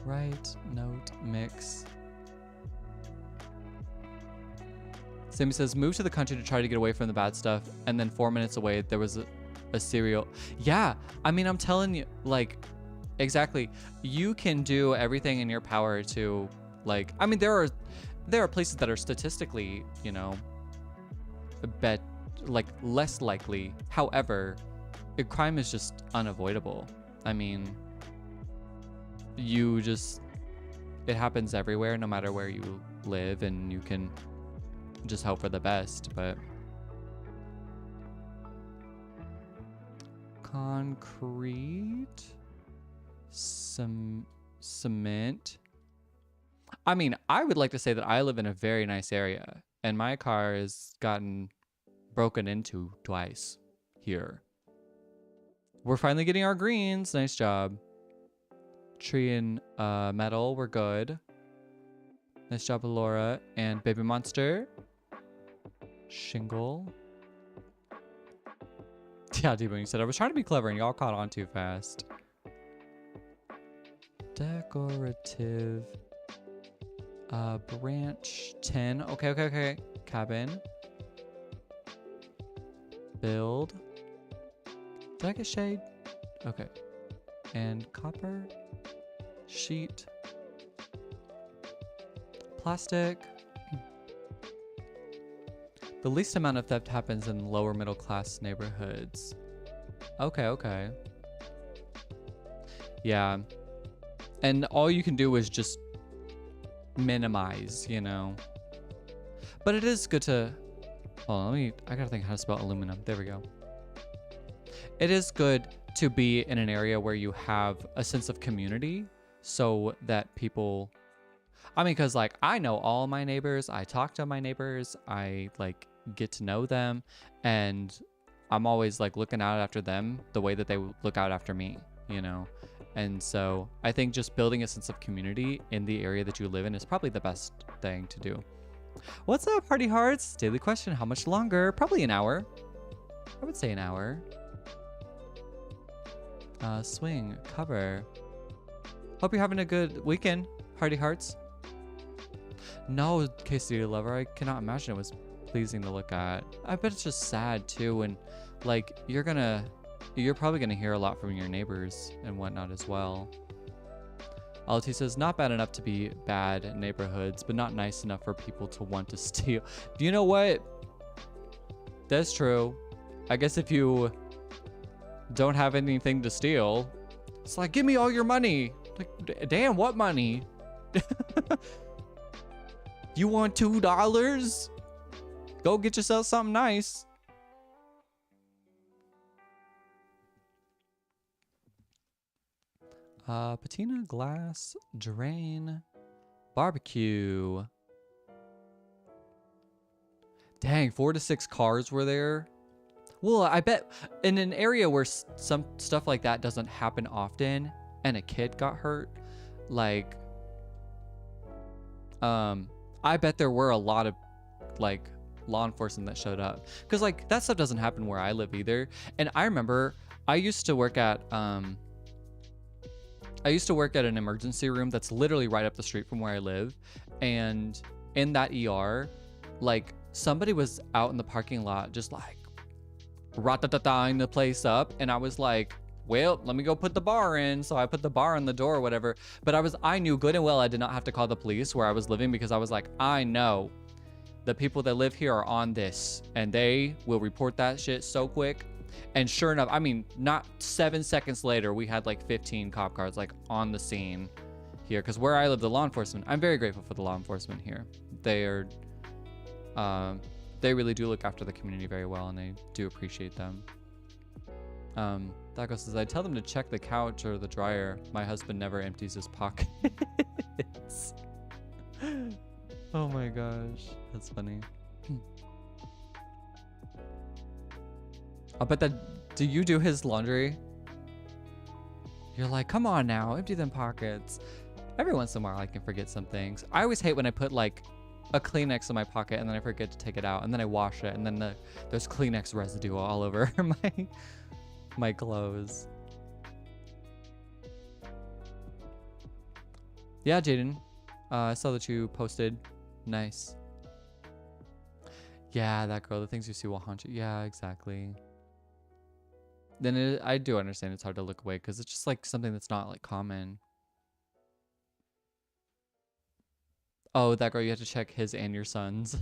Right, note, mix. Sammy says, move to the country to try to get away from the bad stuff, and then 4 minutes away, there was a serial. Yeah, I mean, I'm telling you, like, exactly. You can do everything in your power to, like, I mean, there are places that are statistically, you know, less likely. However, crime is just unavoidable. I mean, it happens everywhere, no matter where you live, and you can just hope for the best. But concrete, cement. I mean, I would like to say that I live in a very nice area, and my car has gotten broken into twice here. We're finally getting our greens. Nice job. Tree and metal, we're good. Nice job, Laura. And Baby Monster. Shingle. Yeah, D-Boon, you said I was trying to be clever and y'all caught on too fast. Decorative. Branch 10. Okay. Cabin. Build. Did I get shade? Okay. And copper. Sheet. Plastic. The least amount of theft happens in lower middle class neighborhoods. Okay. Yeah. And all you can do is just minimize, you know. But it is good to, hold on, I gotta think how to spell aluminum. There we go. It is good to be in an area where you have a sense of community, so that people, I mean, because like I know all my neighbors, I talk to my neighbors, I like get to know them, and I'm always like looking out after them the way that they look out after me, you know. And so I think just building a sense of community in the area that you live in is probably the best thing to do. What's up, Party Hearts? Daily question, how much longer? Probably an hour. I would say an hour. Swing, cover. Hope you're having a good weekend, Party Hearts. No, Casey Lover, I cannot imagine it was pleasing to look at. I bet it's just sad too, and like you're probably gonna hear a lot from your neighbors and whatnot as well. Alti says, not bad enough to be bad neighborhoods, but not nice enough for people to want to steal. You know what? That's true. I guess if you don't have anything to steal, it's like, give me all your money. Like, damn, what money? You want $2? Go get yourself something nice. Patina, glass, drain, barbecue. Dang, 4 to 6 cars were there. Well, I bet in an area where some stuff like that doesn't happen often and a kid got hurt, like, I bet there were a lot of, like, law enforcement that showed up. Because, like, that stuff doesn't happen where I live either. And I remember I used to work at an emergency room that's literally right up the street from where I live. And in that ER, like, somebody was out in the parking lot just like rat-a-ta-ta-ing the place up. And I was like, well, let me go put the bar in. So I put the bar on the door or whatever. But I knew good and well I did not have to call the police where I was living, because I was like, I know the people that live here are on this and they will report that shit so quick. And sure enough, I mean, not 7 seconds later, we had like 15 cop cars like on the scene here. Because where I live, the law enforcement, I'm very grateful for the law enforcement here. They are, they really do look after the community very well, and I do appreciate them. Dago says, I tell them to check the couch or the dryer. My husband never empties his pockets. Oh my gosh, that's funny. I bet that, do you do his laundry? You're like, come on now, empty them pockets. Every once in a while I can forget some things. I always hate when I put like a Kleenex in my pocket and then I forget to take it out, and then I wash it, and then there's Kleenex residue all over my clothes. Yeah, Jaden, I saw that you posted. Nice. Yeah, that girl, the things you see will haunt you. Yeah, exactly. Then I do understand it's hard to look away, because it's just like something that's not like common. Oh, that girl, you have to check his and your son's.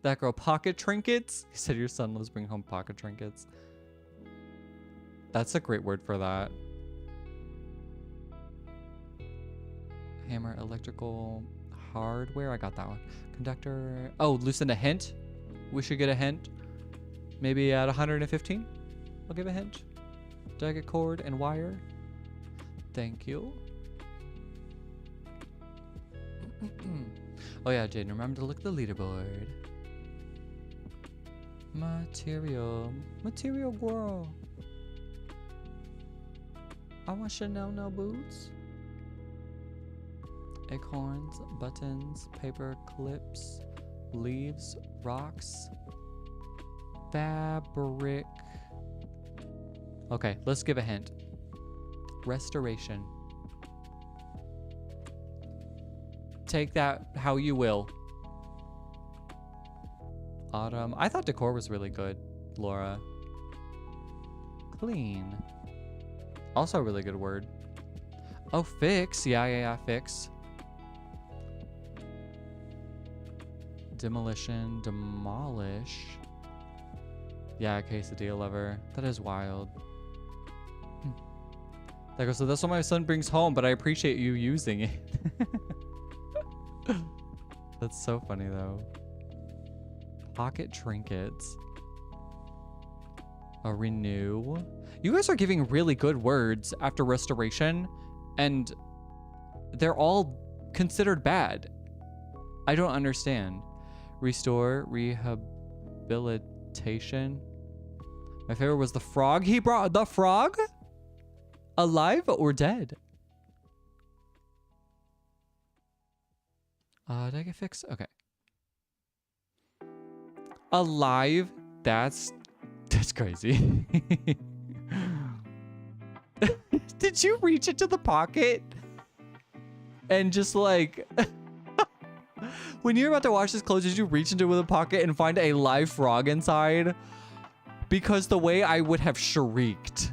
That girl, pocket trinkets? He said your son loves bringing home pocket trinkets. That's a great word for that. Hammer, electrical, hardware. I got that one. Conductor. Oh, loosen a hint. We should get a hint. Maybe at 115. I'll give a hint. Did I get cord and wire? Thank you. Oh yeah, Jaden, remember to look at the leaderboard. Material girl. I want Chanel no boots. Acorns, buttons, paper clips, leaves, rocks, fabric. Okay, let's give a hint. Restoration. Take that how you will. Autumn. I thought decor was really good, Laura. Clean. Also a really good word. Oh, fix. Yeah, fix. Demolition, demolish. Yeah, quesadilla lover. That is wild. That goes, so that's what my son brings home, but I appreciate you using it. That's so funny though. Pocket trinkets. A renew. You guys are giving really good words after restoration, and they're all considered bad. I don't understand. Restore, rehabilitation. My favorite was the frog he brought. The frog? Alive or dead? Did I get fixed? Okay. Alive? That's crazy. Did you reach into the pocket and just like... When you're about to wash his clothes, did you reach into the pocket and find a live frog inside? Because the way I would have shrieked.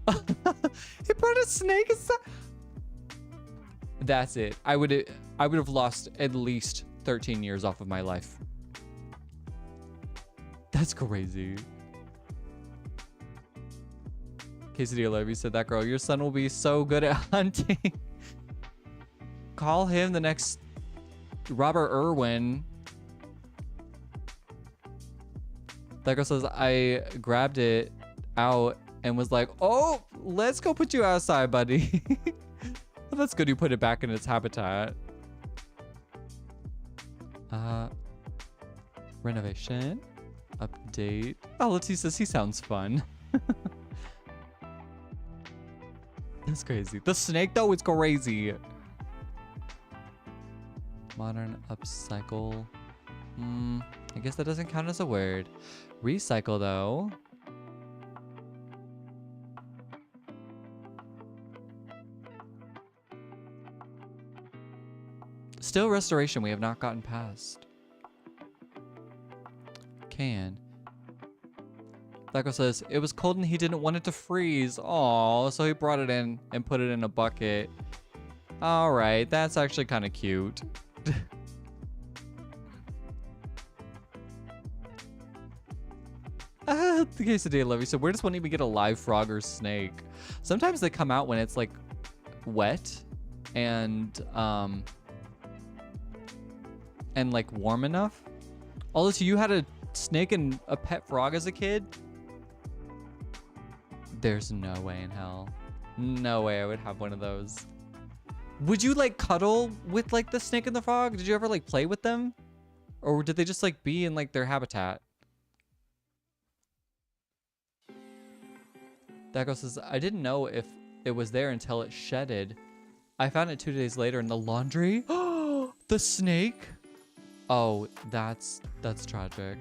He brought a snake inside. That's it. I would have lost at least 13 years off of my life. That's crazy. Quesadilla Levy said, that girl, your son will be so good at hunting. Call him the next Robert Irwin. That girl says, I grabbed it out and was like, oh, let's go put you outside, buddy. Well, that's good you put it back in its habitat. Renovation. Update. Oh, let's see, says he sounds fun. That's crazy. The snake, though, it's crazy. Modern upcycle. I guess that doesn't count as a word. Recycle, though. Still restoration we have not gotten past. Can. That girl says, it was cold and he didn't want it to freeze. Aw, so he brought it in and put it in a bucket. All right, that's actually kind of cute. The quesadilla love you. So where does one even get a live frog or snake? Sometimes they come out when it's like wet and like warm enough. Although you had a snake and a pet frog as a kid? There's no way in hell. No way I would have one of those. Would you like cuddle with like the snake and the frog? Did you ever like play with them? Or did they just like be in like their habitat? Dago says, I didn't know if it was there until it shedded. I found it 2 days later in the laundry. Oh, the snake. Oh, that's tragic.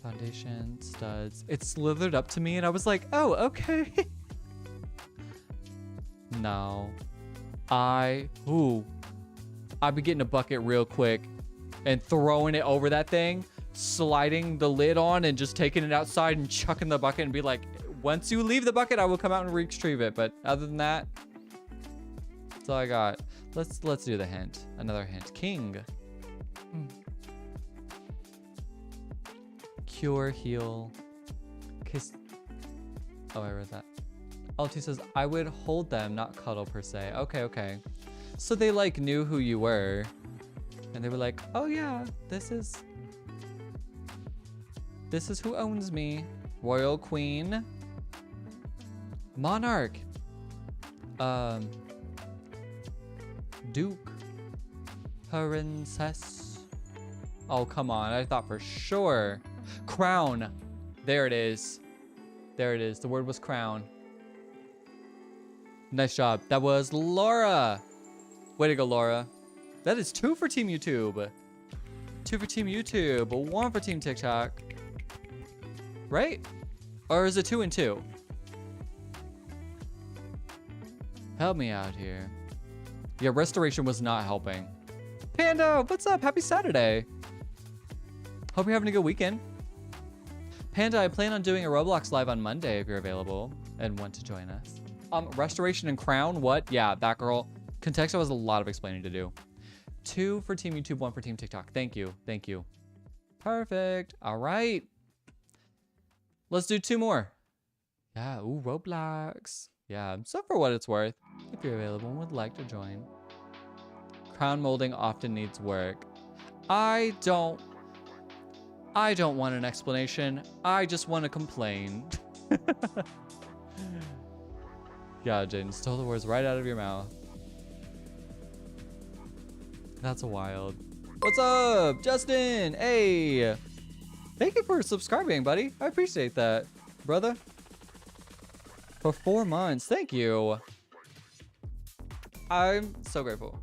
Foundation, studs. It slithered up to me and I was like, oh, okay. No. I'd be getting a bucket real quick and throwing it over that thing, sliding the lid on and just taking it outside and chucking the bucket and be like, once you leave the bucket, I will come out and retrieve it. But other than that, that's all I got. Let's do the hint. Another hint. King. Cure, heal, kiss. Oh, I read that. LT says, I would hold them, not cuddle per se. Okay. So they like knew who you were. And they were like, oh yeah, this is who owns me. Royal Queen. Monarch. Duke. Princess. Oh, come on. I thought for sure. Crown. There it is. There it is. The word was crown. Nice job. That was Laura. Way to go, Laura. That is 2 for Team YouTube. 2 for Team YouTube. 1 for Team TikTok. Right? Or is it 2 and 2? Help me out here. Yeah, restoration was not helping. Panda, what's up? Happy Saturday. Hope you're having a good weekend. Panda, I plan on doing a Roblox live on Monday if you're available and want to join us. Restoration and crown, what? Yeah, that girl. Contextual has a lot of explaining to do. 2 for Team YouTube, 1 for Team TikTok. Thank you. Perfect. All right. Let's do 2 more. Yeah, ooh, Roblox. Yeah, so for what it's worth, if you're available and would like to join. Crown molding often needs work. I don't want an explanation. I just want to complain. Yeah, Jaden stole the words right out of your mouth. That's wild. What's up, Justin? Hey. Thank you for subscribing, buddy. I appreciate that, brother. For 4 months. Thank you. I'm so grateful.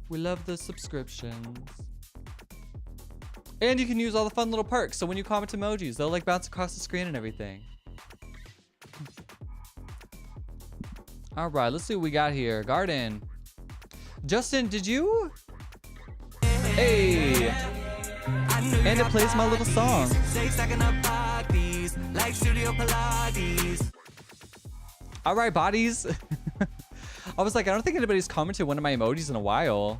We love the subscriptions. And you can use all the fun little perks. So when you comment emojis, they'll like bounce across the screen and everything. All right, let's see what we got here. Garden. Justin, did you? Hey. And it plays my little song. All right, bodies. I was like, I don't think anybody's commented one of my emojis in a while.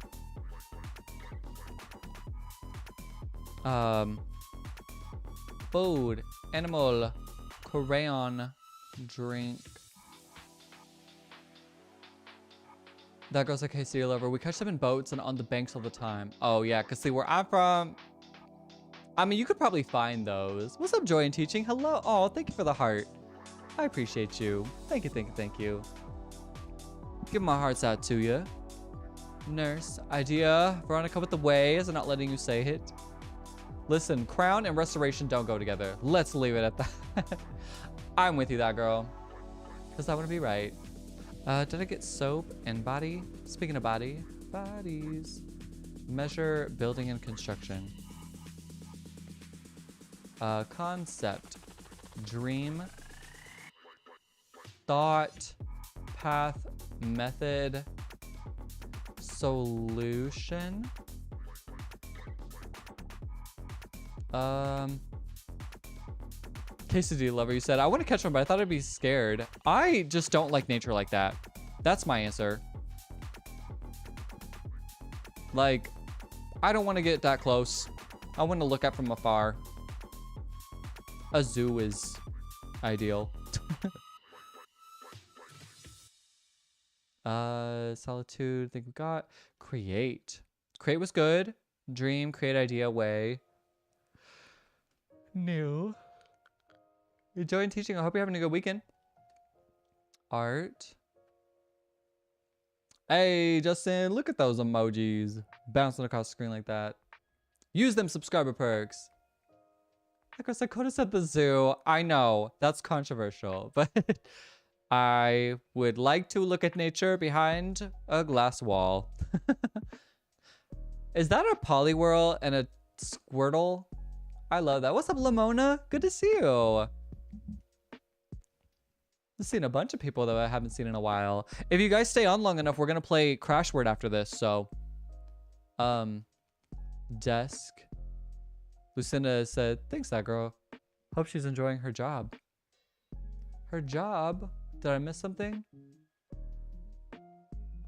Food, animal, crayon, drink. That girl's a KC lover. We catch them in boats and on the banks all the time. Oh yeah, cause see where I'm from, I mean, you could probably find those. What's up, Joy in Teaching? Hello. Oh, thank you for the heart. I appreciate you. Thank you, thank you, thank you. Give my hearts out to you. Nurse, idea. Veronica with the way is not letting you say it. Listen, crown and restoration don't go together. Let's leave it at that. I'm with you, that girl. Because I want to be right. Did I get soap and body? Speaking of body, bodies. Measure, building, and construction. Concept, dream, thought, path, method, solution. Quesadilla lover, you said, I want to catch one, but I thought I'd be scared. I just don't like nature like that. That's my answer. Like, I don't want to get that close. I want to look at from afar. A zoo is ideal. Solitude, I think we got. Create. Create was good. Dream, create, idea, way. New. Enjoying teaching. I hope you're having a good weekend. Art. Hey, Justin, look at those emojis bouncing across the screen like that. Use them subscriber perks. Like I said, Coda's at the zoo. I know that's controversial, but I would like to look at nature behind a glass wall. Is that a Poliwhirl and a Squirtle? I love that. What's up, Lamona? Good to see you. I've seen a bunch of people that I haven't seen in a while. If you guys stay on long enough, we're gonna play Crashword after this. So, desk. Lucinda said, "Thanks, that girl. Hope she's enjoying her job." Her job? Did I miss something?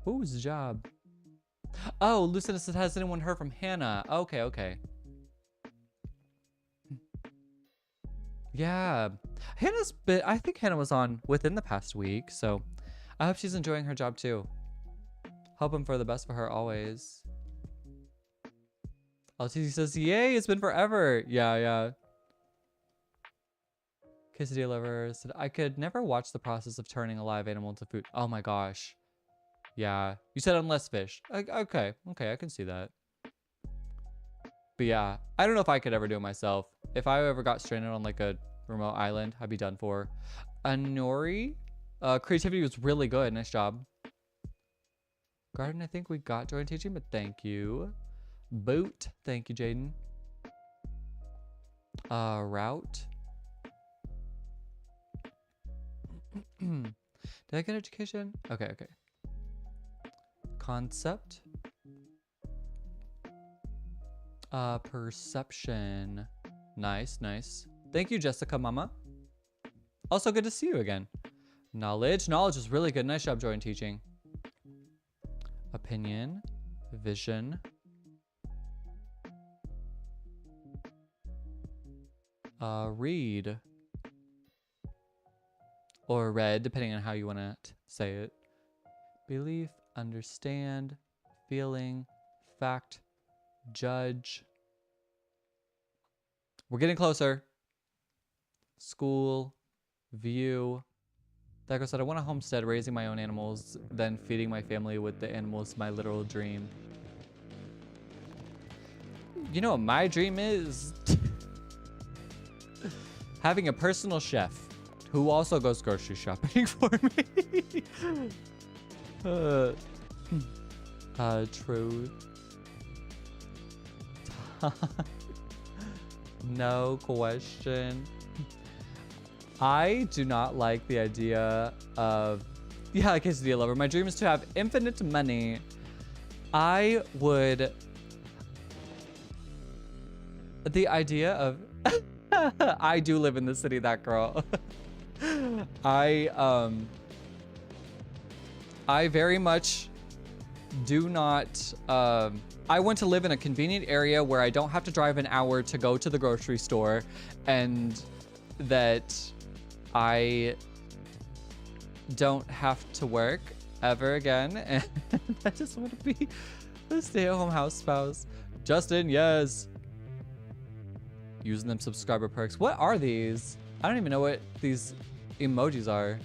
Whose job? Oh, Lucinda said, "Has anyone heard from Hannah?" Okay, okay. Yeah, Hannah's been, I think Hannah was on within the past week, so I hope she's enjoying her job too. Hoping for the best for her always. LTC says, "Yay, it's been forever." Yeah. Quesadilla lover said, "I could never watch the process of turning a live animal into food." Oh my gosh. Yeah, you said unless fish. Okay, I can see that. But yeah, I don't know if I could ever do it myself. If I ever got stranded on like a remote island, I'd be done for. Nori, creativity was really good. Nice job. Garden, I think we got joint teaching, but thank you. Boot, thank you, Jaden. Route. Did I get education? Okay. Concept. Perception. Nice. Thank you, Jessica Mama. Also good to see you again. Knowledge is really good. Nice job, joint teaching. Opinion. Vision. Read. Or read, depending on how you want to say it. Belief, understand, feeling, fact, judge. We're getting closer. School, view. That girl said, "I want a homestead, raising my own animals, then feeding my family with the animals, my literal dream." You know what my dream is? Having a personal chef who also goes grocery shopping for me. Truth. No question. I do not like the idea of, yeah, quesadilla lover. My dream is to have infinite money. I would, The idea of I do live in the city, that girl. I very much do not I want to live in a convenient area where I don't have to drive an hour to go to the grocery store, and that I don't have to work ever again. And I just want to be a stay-at-home house spouse. Justin, yes. Using them subscriber perks. What are these? I don't even know what these emojis are.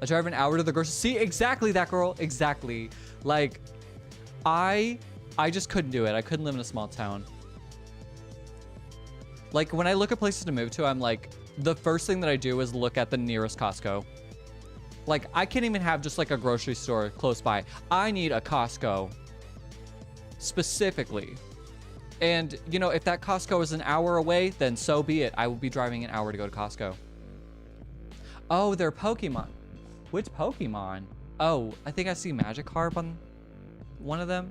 I drive an hour to the grocery. See, exactly that, girl. Exactly. Like, I just couldn't do it. I couldn't live in a small town. Like, when I look at places to move to, I'm like, the first thing that I do is look at the nearest Costco. Like, I can't even have just like a grocery store close by. I need a Costco specifically. And, you know, if that Costco is an hour away, then so be it. I will be driving an hour to go to Costco. Oh, they're Pokemon. Which Pokemon? Oh, I think I see Magikarp on one of them.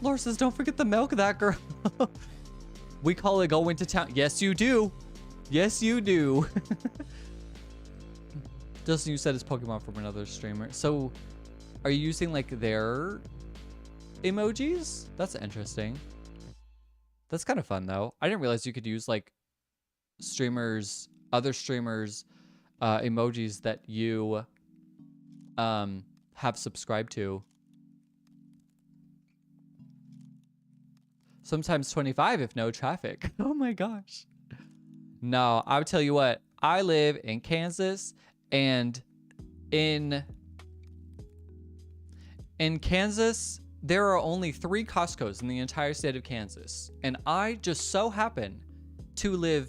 Laura says, don't forget the milk, that girl. We call it going to town. Yes, you do. Yes, you do. Justin, you said it's Pokemon from another streamer. So, are you using like their emojis? That's interesting. That's kind of fun though. I didn't realize you could use like streamers, other streamers, emojis that you have subscribed to. Sometimes 25 if no traffic. Oh my gosh. No, I'll tell you what. I live in Kansas, and in Kansas, there are only 3 Costcos in the entire state of Kansas. And I just so happen to live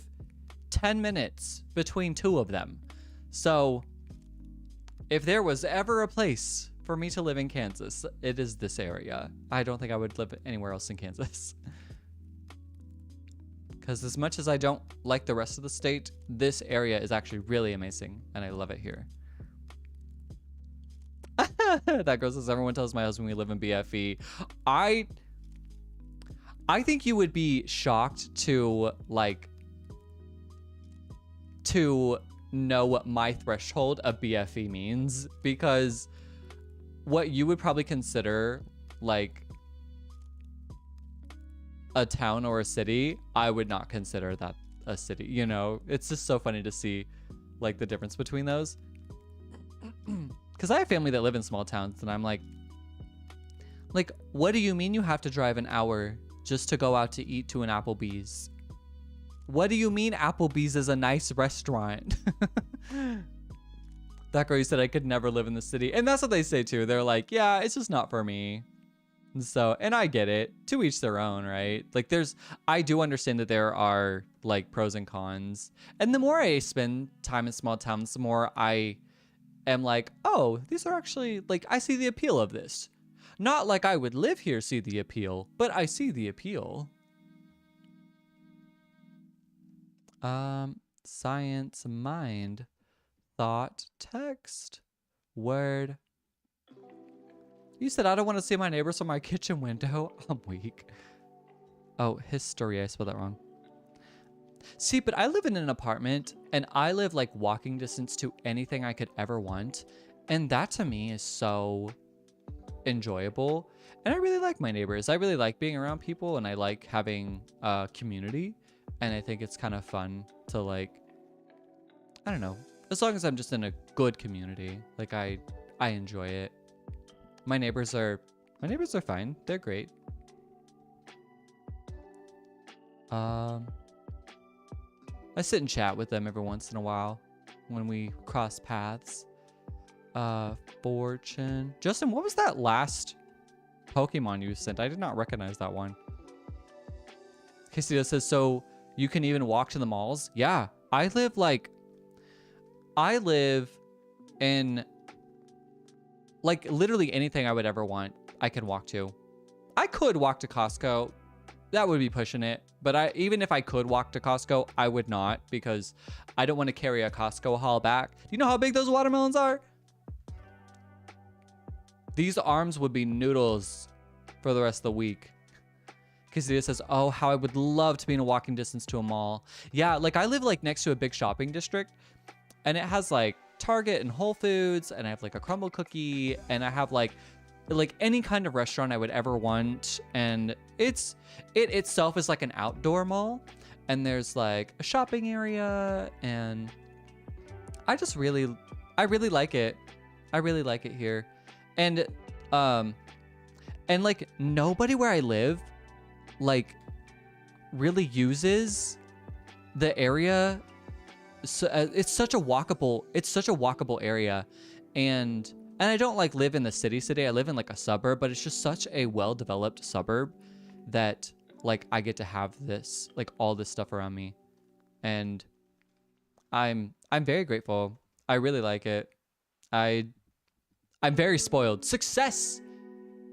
10 minutes between 2 of them. So if there was ever a place for me to live in Kansas, it is this area. I don't think I would live anywhere else in Kansas. Because as much as I don't like the rest of the state, this area is actually really amazing, and I love it here. That girl says, everyone tells my husband we live in BFE. I think you would be shocked to know what my threshold of BFE means, because what you would probably consider like a town or a city, I would not consider that a city. You know, it's just so funny to see like the difference between those. Because I have family that live in small towns, and I'm like, what do you mean you have to drive an hour just to go out to eat to an Applebee's? What do you mean Applebee's is a nice restaurant? That girl, you said I could never live in the city. And that's what they say too. They're like, yeah, it's just not for me. So, and I get it. To each their own, right? Like I do understand that there are like pros and cons. And the more I spend time in small towns, the more I am like, oh, these are actually, like, I see the appeal of this. Not like I would live here, see the appeal, but I see the appeal. Science, mind, thought, text, word. You said I don't want to see my neighbors from my kitchen window. I'm weak. Oh, history. I spelled that wrong. See, but I live in an apartment, and I live like walking distance to anything I could ever want. And that to me is so enjoyable. And I really like my neighbors. I really like being around people, and I like having a community. And I think it's kind of fun to like, I don't know, as long as I'm just in a good community, like I enjoy it. My neighbors are fine. They're great. I sit and chat with them every once in a while when we cross paths. Fortune. Justin, what was that last Pokemon you sent? I did not recognize that one. Casey says, so you can even walk to the malls? Yeah, I live in like literally anything I would ever want, I can walk to. I could walk to Costco. That would be pushing it. But even if I could walk to Costco, I would not, because I don't want to carry a Costco haul back. Do you know how big those watermelons are? These arms would be noodles for the rest of the week. Quesadilla says, oh, how I would love to be in a walking distance to a mall. Yeah, like I live like next to a big shopping district, and it has like Target and Whole Foods, and I have like a crumble cookie, and I have like any kind of restaurant I would ever want. And it itself is like an outdoor mall, and there's like a shopping area, and I really like it. I really like it here. And like nobody where I live like really uses the area. So it's such a walkable area, and I don't like live in the city. I live in like a suburb, but it's just such a well-developed suburb that like I get to have this, like all this stuff around me, and I'm very grateful. I really like it. I'm very spoiled. Success.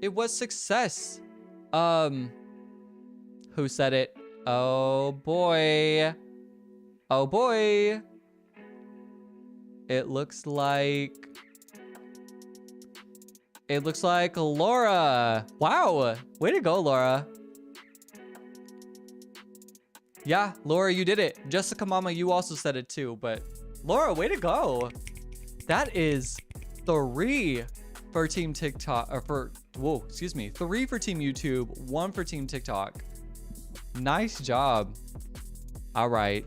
It was success. Who said it? Oh boy. Oh boy. It looks like Laura. Wow. Way to go, Laura. Yeah, Laura, you did it. Jessica Mama, you also said it too, but Laura, way to go. That is 3 for Team TikTok, or 3 for Team YouTube, 1 for Team TikTok. Nice job. All right.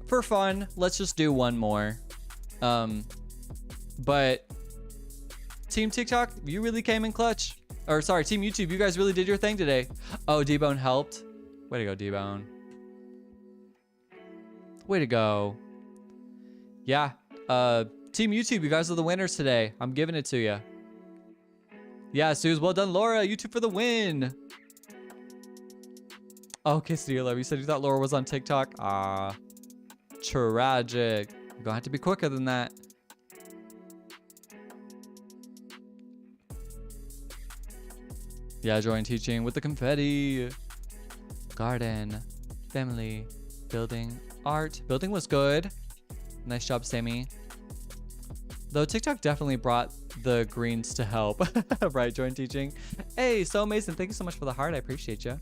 For fun, let's just do one more. But Team TikTok, you really came in clutch. Or sorry, Team YouTube, you guys really did your thing today. Oh, D-Bone helped. Way to go, D-Bone. Way to go. Yeah. Team YouTube, you guys are the winners today. I'm giving it to you. Yeah, Suze, well done, Laura. YouTube for the win. Okay, Quesadilla Love, you said you thought Laura was on TikTok. Ah, tragic. You're gonna have to be quicker than that. Yeah, join teaching with the confetti. Garden, family, building, art. Building was good. Nice job, Sammy. Though TikTok definitely brought the greens to help. Right, join teaching. Hey, so amazing. Thank you so much for the heart. I appreciate you.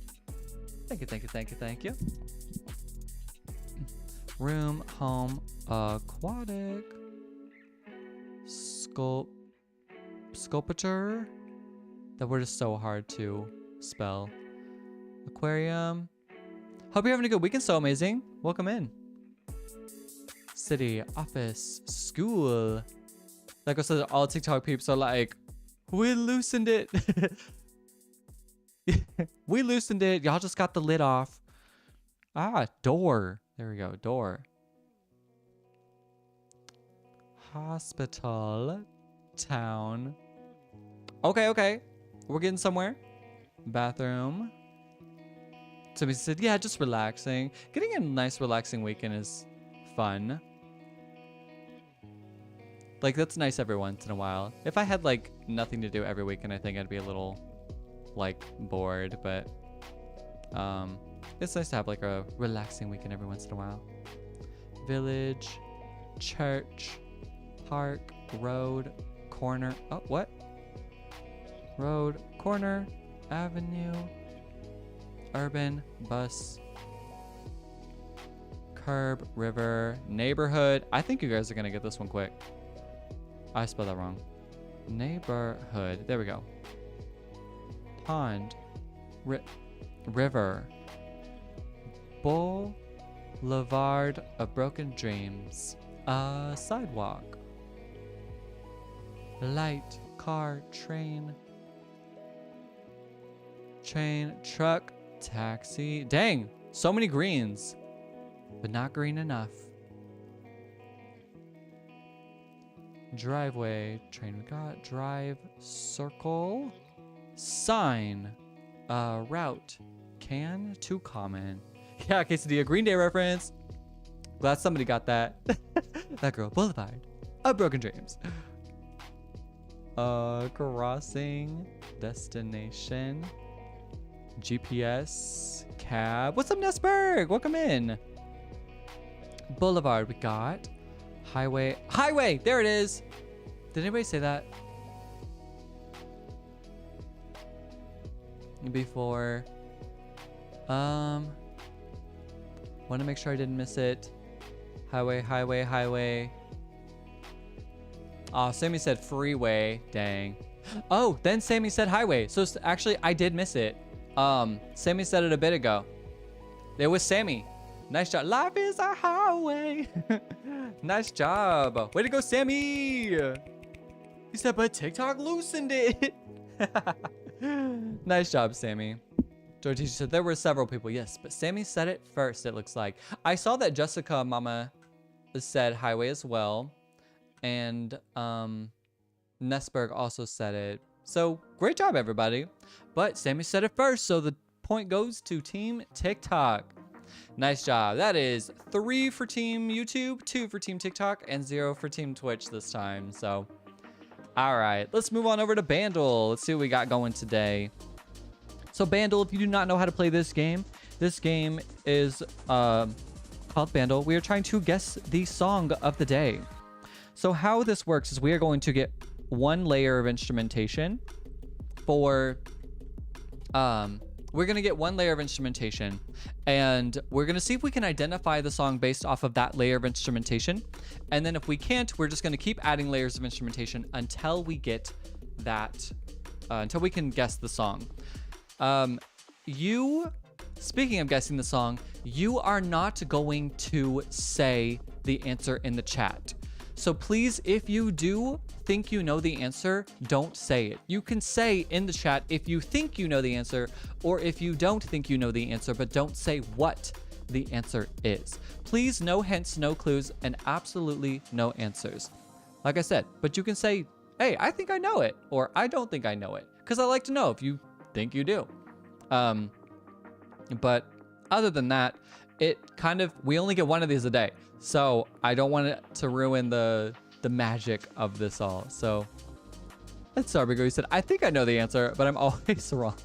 Thank you, thank you, thank you, thank you. Room, home, aquatic. Sculpture. That word is so hard to spell. Aquarium. Hope you're having a good weekend. So amazing. Welcome in. City, office, school. Like I said, all TikTok peeps are like, we loosened it. We loosened it. Y'all just got the lid off. Ah, door. There we go. Door. Hospital. Town. Okay, okay. We're getting somewhere. Bathroom. Somebody said, yeah, just relaxing. Getting a nice relaxing weekend is fun. Like, that's nice every once in a while. If I had, like, nothing to do every weekend, I think I'd be a little, like, bored. But, it's nice to have, like, a relaxing weekend every once in a while. Village, church, park, road, corner. Oh, what? Road, corner, avenue, urban, bus, curb, river, neighborhood. I think you guys are gonna get this one quick. I spelled that wrong. Neighborhood. There we go. Pond, river, boulevard of broken dreams, sidewalk, light, car, train, truck, taxi. Dang, so many greens, but not green enough. Driveway, train we got, drive, circle, sign, route, can, too common. Yeah, Quesadilla, Green Day reference. Glad somebody got that. That girl, boulevard of broken dreams. Crossing, destination, GPS, cab. What's up, Nesberg? Welcome in. Boulevard, we got highway. There it is. Did anybody say that? before. Want to make sure I didn't miss it. Highway, highway, highway. Oh, Sammy said freeway. Dang. Oh, then Sammy said highway. So actually, I did miss it. Sammy said it a bit ago. It was Sammy. Nice job. Life is a highway. Nice job. Way to go, Sammy. He said, but TikTok loosened it. Nice job, Sammy. Georgie said there were several people. Yes, but Sammy said it first, it looks like. I saw that Jessica Mama said highway as well. And Nesberg also said it. So great job, everybody. But Sammy said it first, so the point goes to Team TikTok. Nice job. That is 3 for Team YouTube, 2 for Team TikTok, and 0 for Team Twitch this time. So, all right, let's move on over to Bandle. Let's see what we got going today. So Bandle, if you do not know how to play this game is called Bandle. We are trying to guess the song of the day. So how this works is we are going to get one layer of instrumentation for, we're going to get one layer of instrumentation, and we're going to see if we can identify the song based off of that layer of instrumentation. And then if we can't, we're just going to keep adding layers of instrumentation until we get that, until we can guess the song. Speaking of guessing the song, you are not going to say the answer in the chat. So please, if you do think you know the answer, don't say it. You can say in the chat if you think you know the answer, or if you don't think you know the answer, but don't say what the answer is. Please, no hints, no clues, and absolutely no answers. Like I said, but you can say, hey, I think I know it, or I don't think I know it, because I like to know if you think you do. But other than that, we only get one of these a day. So I don't want it to ruin the magic of this all. So that's Sarbigo. He said, I think I know the answer, but I'm always wrong.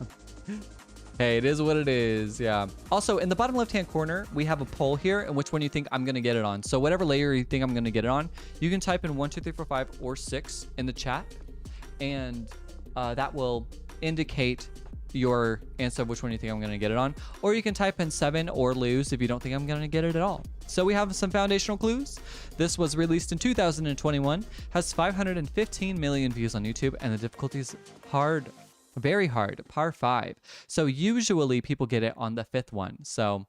Hey, it is what it is. Yeah. Also, in the bottom left-hand corner, we have a poll here and which one you think I'm going to get it on. So whatever layer you think I'm going to get it on, you can type in 1, 2, 3, 4, 5, or 6 in the chat. And that will indicate your answer of which one you think I'm going to get it on. Or you can type in 7 or lose if you don't think I'm going to get it at all. So we have some foundational clues. This was released in 2021, has 515 million views on YouTube, and the difficulty is hard, very hard, par 5. So usually people get it on the 5th one. So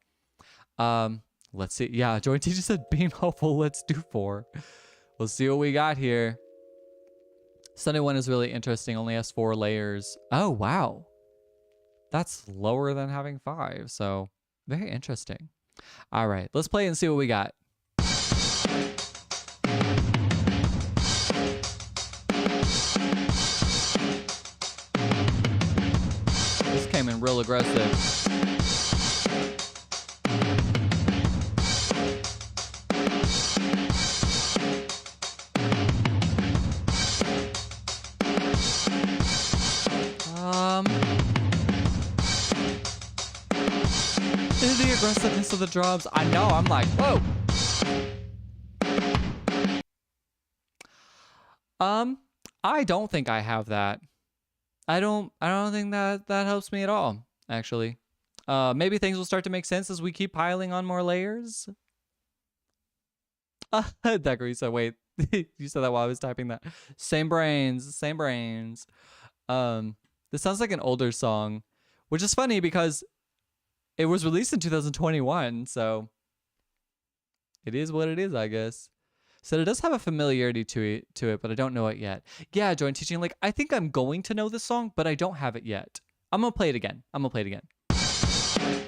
let's see. Yeah, Jordan T just said beam hopeful. Let's do 4. We'll see what we got here. Sunday one is really interesting. Only has 4 layers. Oh, wow. That's lower than having 5. So very interesting. All right, let's play and see what we got. This came in real aggressive. The aggressiveness of the drums. I know, I'm like, whoa. I don't think I have that. I don't think that helps me at all, actually. Maybe things will start to make sense as we keep piling on more layers. Decker, you said, wait, you said that while I was typing that. Same brains, same brains. This sounds like an older song, which is funny because it was released in 2021, so it is what it is, I guess. So it does have a familiarity to it, but I don't know it yet. Yeah, Join Teaching, like, I think I'm going to know this song, but I don't have it yet. I'm going to play it again.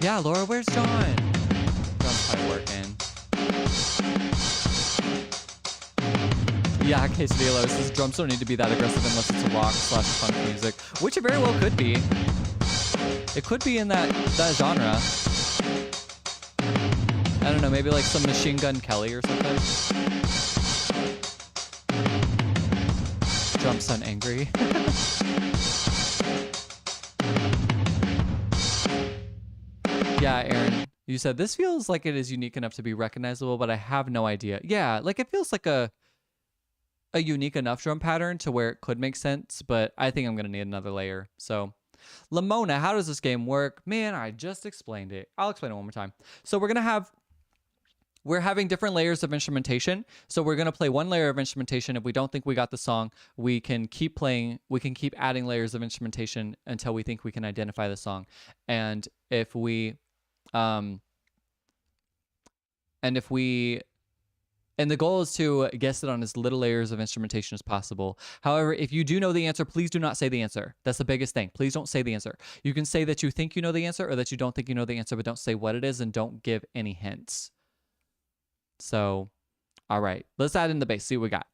Yeah, Laura, where's John? John's probably working. Yeah, Quesadillo says drums don't need to be that aggressive unless it's a rock/punk music, which it very well could be. It could be in that genre. I don't know, maybe like some Machine Gun Kelly or something. Drum sound angry. Yeah, Aaron, you said this feels like it is unique enough to be recognizable, but I have no idea. Yeah, like it feels like a unique enough drum pattern to where it could make sense, but I think I'm gonna need another layer. So Lamona, how does this game work? Man, I just explained it. I'll explain it one more time. So we're having different layers of instrumentation. So we're going to play one layer of instrumentation. If we don't think we got the song, we can keep playing. We can keep adding layers of instrumentation until we think we can identify the song. And if we, and the goal is to guess it on as little layers of instrumentation as possible. However, if you do know the answer, please do not say the answer. That's the biggest thing. Please don't say the answer. You can say that you think you know the answer or that you don't think you know the answer, but don't say what it is and don't give any hints. So, all right, let's add in the bass, see what we got.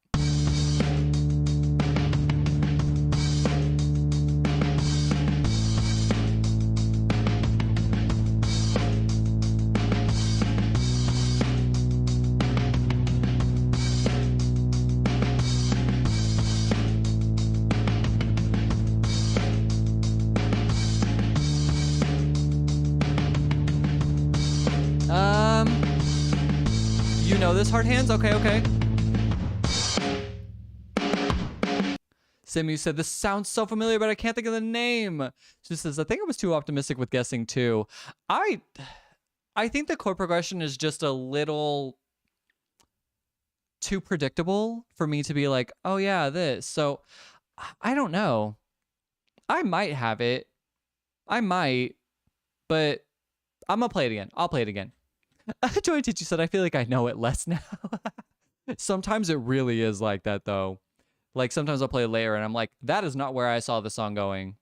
You know this, Hard Hands? Okay. Simu said, this sounds so familiar, but I can't think of the name. She says, I think I was too optimistic with guessing too. I think the chord progression is just a little too predictable for me to be like, oh yeah, this. So I don't know. I might have it. I might, but I'm gonna play it again. I'll play it again. Joy Teacher said, I feel like I know it less now. Sometimes it really is like that, though. Like, sometimes I'll play a layer, and I'm like, that is not where I saw the song going.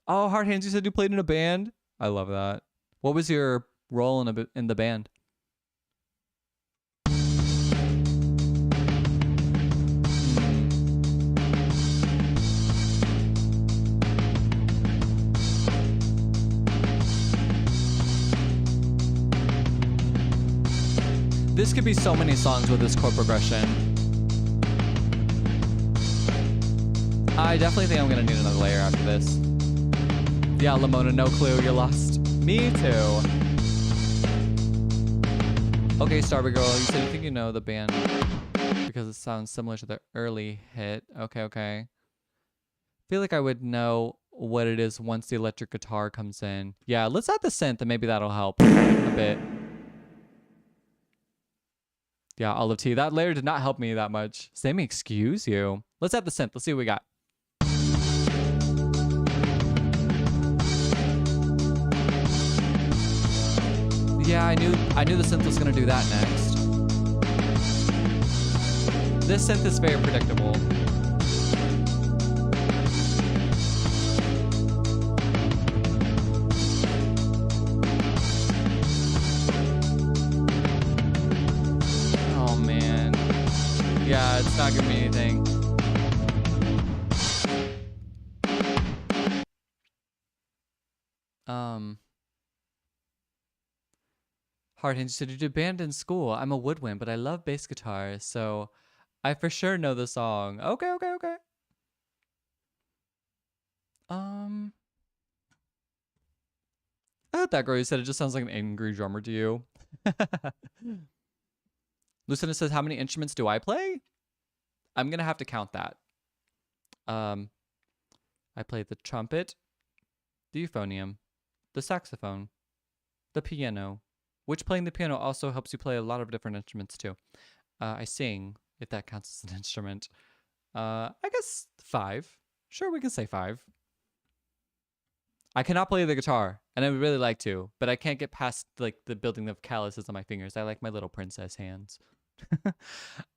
Oh, Hard Hands, you said you played in a band? I love that. What was your role in the band? This could be so many songs with this chord progression. I definitely think I'm gonna need another layer after this. Yeah, Lamona, no clue, you're lost. Me too. Okay, Starboy Girl, you said you think you know the band because it sounds similar to the early hit. Okay. I feel like I would know what it is once the electric guitar comes in. Yeah, let's add the synth and maybe that'll help a bit. Yeah, Olive Tea. That layer did not help me that much. Sammy, excuse you. Let's add the synth. Let's see what we got. Yeah, I knew the synth was gonna do that next. This synth is very predictable. Yeah, it's not giving me anything. Hard Hinge said, you did band in school. I'm a woodwind, but I love bass guitar, so I for sure know the song. Okay. I heard that girl you said it just sounds like an angry drummer to you. Lucinda says, how many instruments do I play? I'm going to have to count that. I play the trumpet, the euphonium, the saxophone, the piano, which playing the piano also helps you play a lot of different instruments too. I sing, if that counts as an instrument. I guess 5. Sure, we can say 5. I cannot play the guitar, and I would really like to, but I can't get past like the building of calluses on my fingers. I like my little princess hands.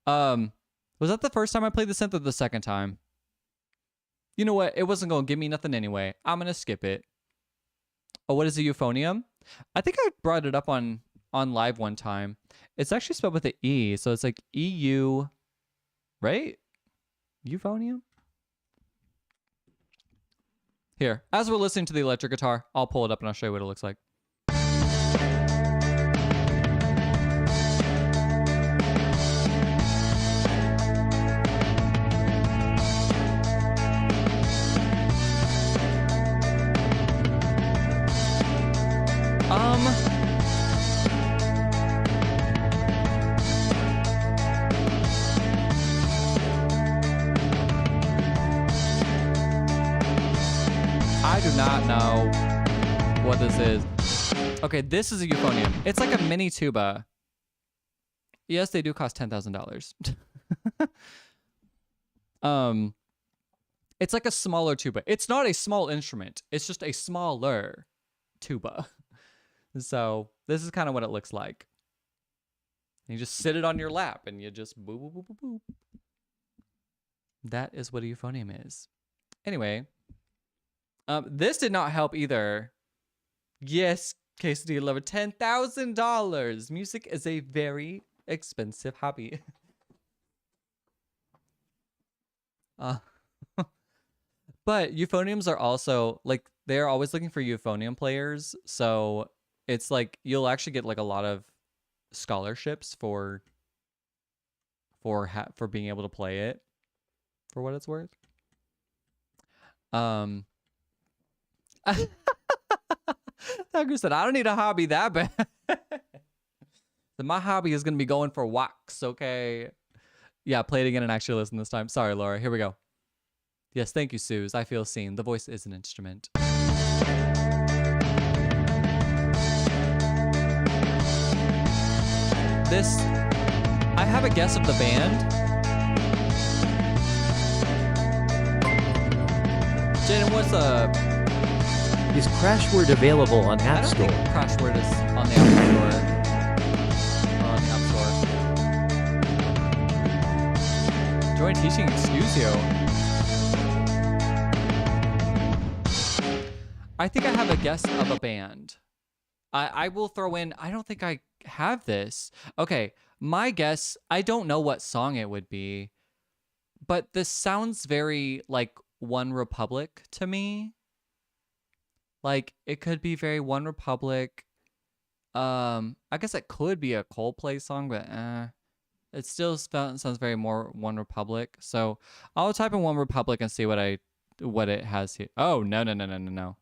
Was that the first time I played the synth or the second time? You know what? It wasn't going to give me nothing anyway. I'm going to skip it. Oh, what is a euphonium? I think I brought it up on live one time. It's actually spelled with an E, so it's like EU, right? Euphonium? Here, as we're listening to the electric guitar, I'll pull it up and I'll show you what it looks like. I do not know what this is. Okay, this is a euphonium. It's like a mini tuba. Yes, they do cost $10,000. It's like a smaller tuba. It's not a small instrument. It's just a smaller tuba. So this is kind of what it looks like. You just sit it on your lap and you just boop, boop, boop, boop, boop. That is what a euphonium is. Anyway, this did not help either. Yes, Quesadilla Lover, $10,000. Music is a very expensive hobby. But euphoniums are also like, they're always looking for euphonium players. So it's like you'll actually get like a lot of scholarships for being able to play it, for what it's worth. Tiger said, I don't need a hobby that bad. So my hobby is gonna be going for walks, okay? Yeah, play it again and actually listen this time. Sorry, Laura. Here we go. Yes, thank you, Suze. I feel seen. The voice is an instrument. This, I have a guess of the band. Jaden, what's Is Crashword available on App I don't Store? think Crashword is on the App Store. Or on the App Store. Join teaching, excuse you. I think I have a guess of a band. I will throw in, I don't think I have this. Okay, my guess, I don't know what song it would be, but this sounds very like One Republic to me. Like, it could be very One Republic. I guess it could be a Coldplay song, but it still sounds very more One Republic. So I'll type in One Republic and see what it has here. Oh, no.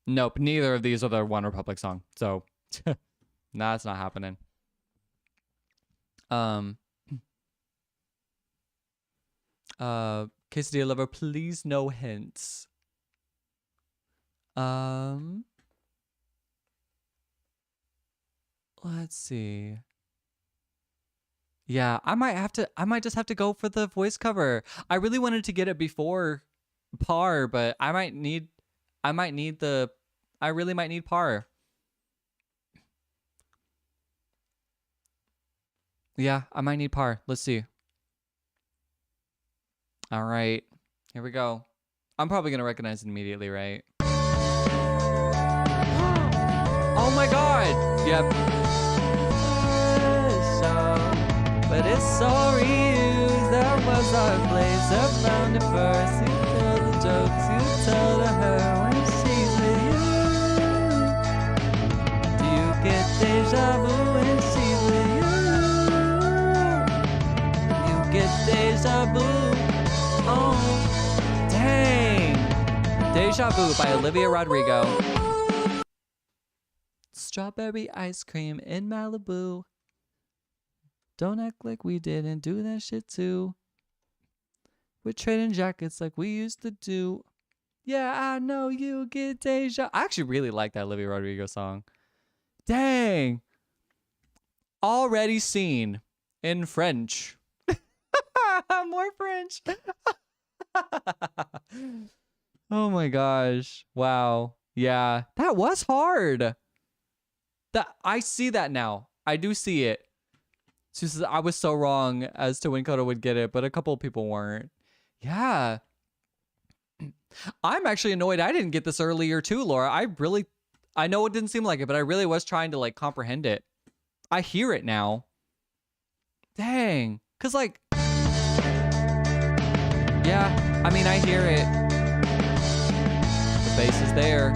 Nope, neither of these are the One Republic song. So, nah, it's not happening. Quesadilla Lover, please no hints. Let's see. Yeah, I might just have to go for the voice cover. I really wanted to get it before par, but I really might need par. Yeah, I might need par. Let's see. All right, here we go. I'm probably gonna recognize it immediately, right? Oh my God! Yep. But it's so reused. That was our place. I found it first. You tell the jokes. You tell to her when she's with you. Do you get deja vu when she's with you? You get deja vu. Oh, dang. Deja Vu by Olivia Rodrigo. Strawberry ice cream in Malibu. Don't act like we didn't do that shit too. We're trading jackets like we used to do. Yeah, I know you get deja. I actually really like that Olivia Rodrigo song. Dang. Already seen in French. More French. Oh my gosh. Wow. Yeah, that was hard. I see that now. I do see it. She says, I was so wrong as to when Koda would get it, but a couple of people weren't. Yeah. I'm actually annoyed I didn't get this earlier too, Laura. I know it didn't seem like it, but I really was trying to like comprehend it. I hear it now. Dang. Cause like, yeah, I mean, I hear it. The bass is there.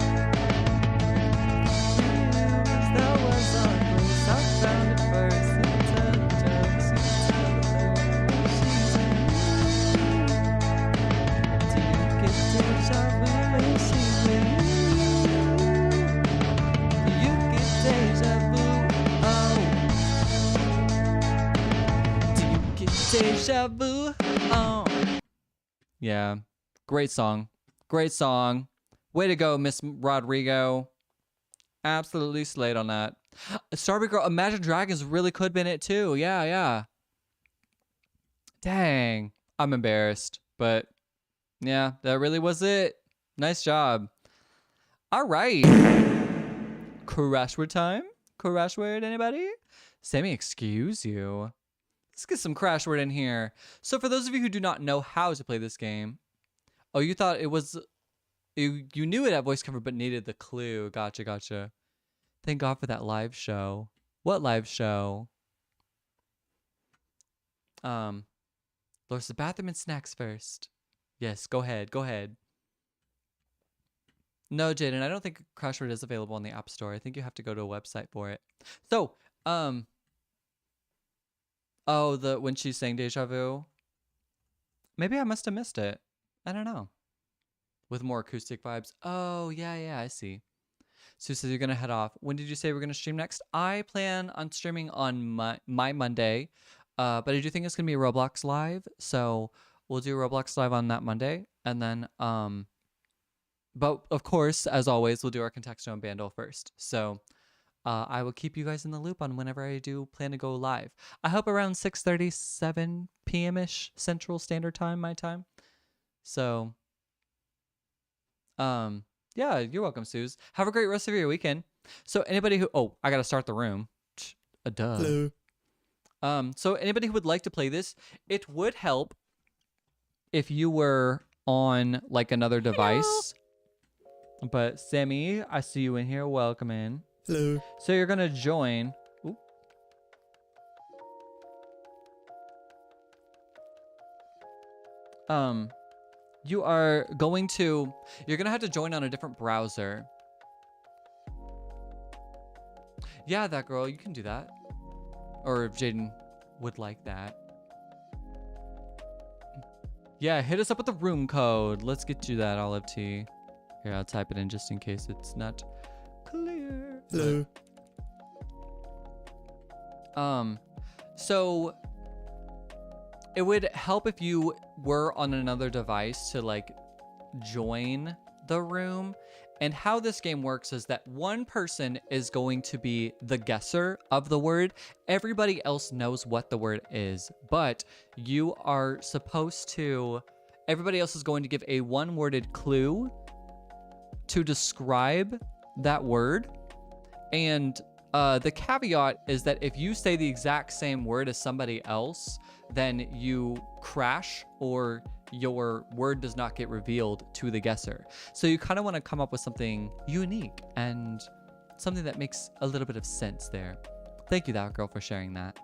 Deja vu. Oh. Yeah. Great song. Great song. Way to go, Miss Rodrigo. Absolutely slayed on that. Strawberry Girl, Imagine Dragons really could have been it too. Yeah, yeah. Dang. I'm embarrassed, but yeah, that really was it. Nice job. All right. Crashword time? Crashword, anybody? Sammy, excuse you. Let's get some Crashword in here. So for those of you who do not know how to play this game, oh, you thought it was, you knew it at voice cover but needed the clue. Gotcha, gotcha. Thank God for that live show. What live show? There's the bathroom and snacks first. Yes, go ahead, go ahead. No, Jaden, I don't think Crashword is available on the App Store. I think you have to go to a website for it. So, oh, when she's saying deja vu. Maybe I must have missed it. I don't know. With more acoustic vibes. Oh, yeah, I see. Sue says you're going to head off. When did you say we're going to stream next? I plan on streaming on my Monday, but I do think it's going to be a Roblox Live. So we'll do Roblox Live on that Monday. And then, but of course, as always, we'll do our Contexto and Bandle first. So I will keep you guys in the loop on whenever I do plan to go live. I hope around 6:37 p.m.-ish Central Standard Time, my time. So, yeah, you're welcome, Suze. Have a great rest of your weekend. So anybody who, oh, I got to start the room. Duh. Hello. So anybody who would like to play this, it would help if you were on like another device. Hello. But Sammy, I see you in here. Welcome in. Hello. So you're going to join. Ooh. You are going to, you're going to have to join on a different browser. Yeah, that girl, you can do that. Or if Jaden would like that. Yeah, hit us up with the room code. Let's get you that, Olive T. Here, I'll type it in just in case it's not clear. Hello. So it would help if you were on another device to like join the room. And how this game works is that one person is going to be the guesser of the word. Everybody else knows what the word is, but you are supposed to, everybody else is going to give a one-worded clue to describe that word. And the caveat is that if you say the exact same word as somebody else, then you crash or your word does not get revealed to the guesser. So you kind of want to come up with something unique and something that makes a little bit of sense there. Thank you, that girl, for sharing that.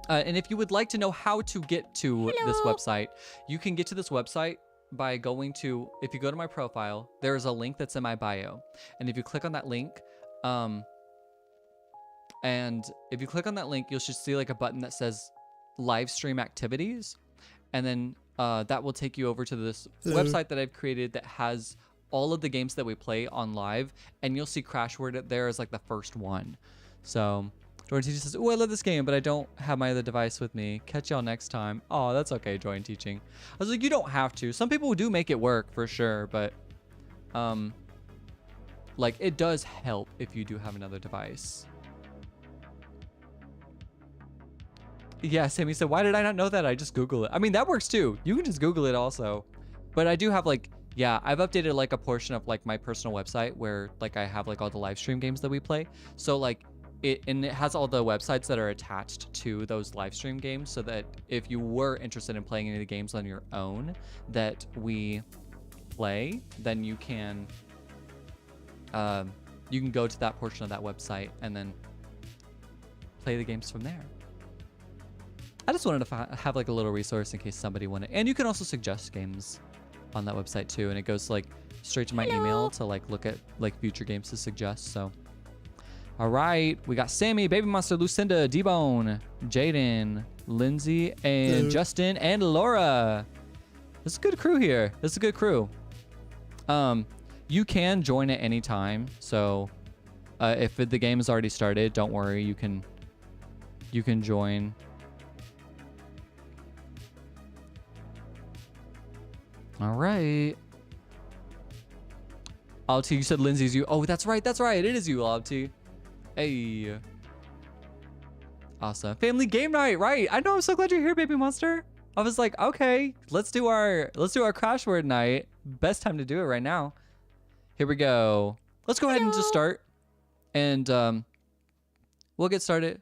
And if you would like to know how to get to this website, you can get to this website by going to, if you go to my profile, there's a link that's in my bio. And if you click on that link, you'll should see like a button that says live stream activities. And then that will take you over to this website that I've created that has all of the games that we play on live. And you'll see Crashword there as like the first one. So Jordan Teaching says, oh, I love this game, but I don't have my other device with me. Catch y'all next time. Oh, that's okay, Jordan Teaching. I was like, you don't have to. Some people do make it work for sure, but like it does help if you do have another device. Yeah, Sammy said, why did I not know that? I just Google it. I mean, that works too. You can just Google it also. But I do have like, yeah, I've updated like a portion of like my personal website where like I have like all the live stream games that we play. So like it has all the websites that are attached to those live stream games so that if you were interested in playing any of the games on your own that we play, then you can go to that portion of that website and then play the games from there. I just wanted to have like a little resource in case somebody wanted, and you can also suggest games on that website too, and it goes like straight to my email to like look at like future games to suggest. So, all right, we got Sammy, Baby Monster, Lucinda, D-Bone, Jaden, Lindsay, and Justin, and Laura. This is a good crew here. This is a good crew. You can join at any time. So, if the game has already started, don't worry. You can join. All right. Alti, you said Lindsay's you. Oh, that's right. That's right. It is you, Alti. Hey. Awesome. Family game night, right? I know. I'm so glad you're here, baby monster. I was like, okay, let's do our Crashword night. Best time to do it right now. Here we go. Let's go ahead and just start, and we'll get started.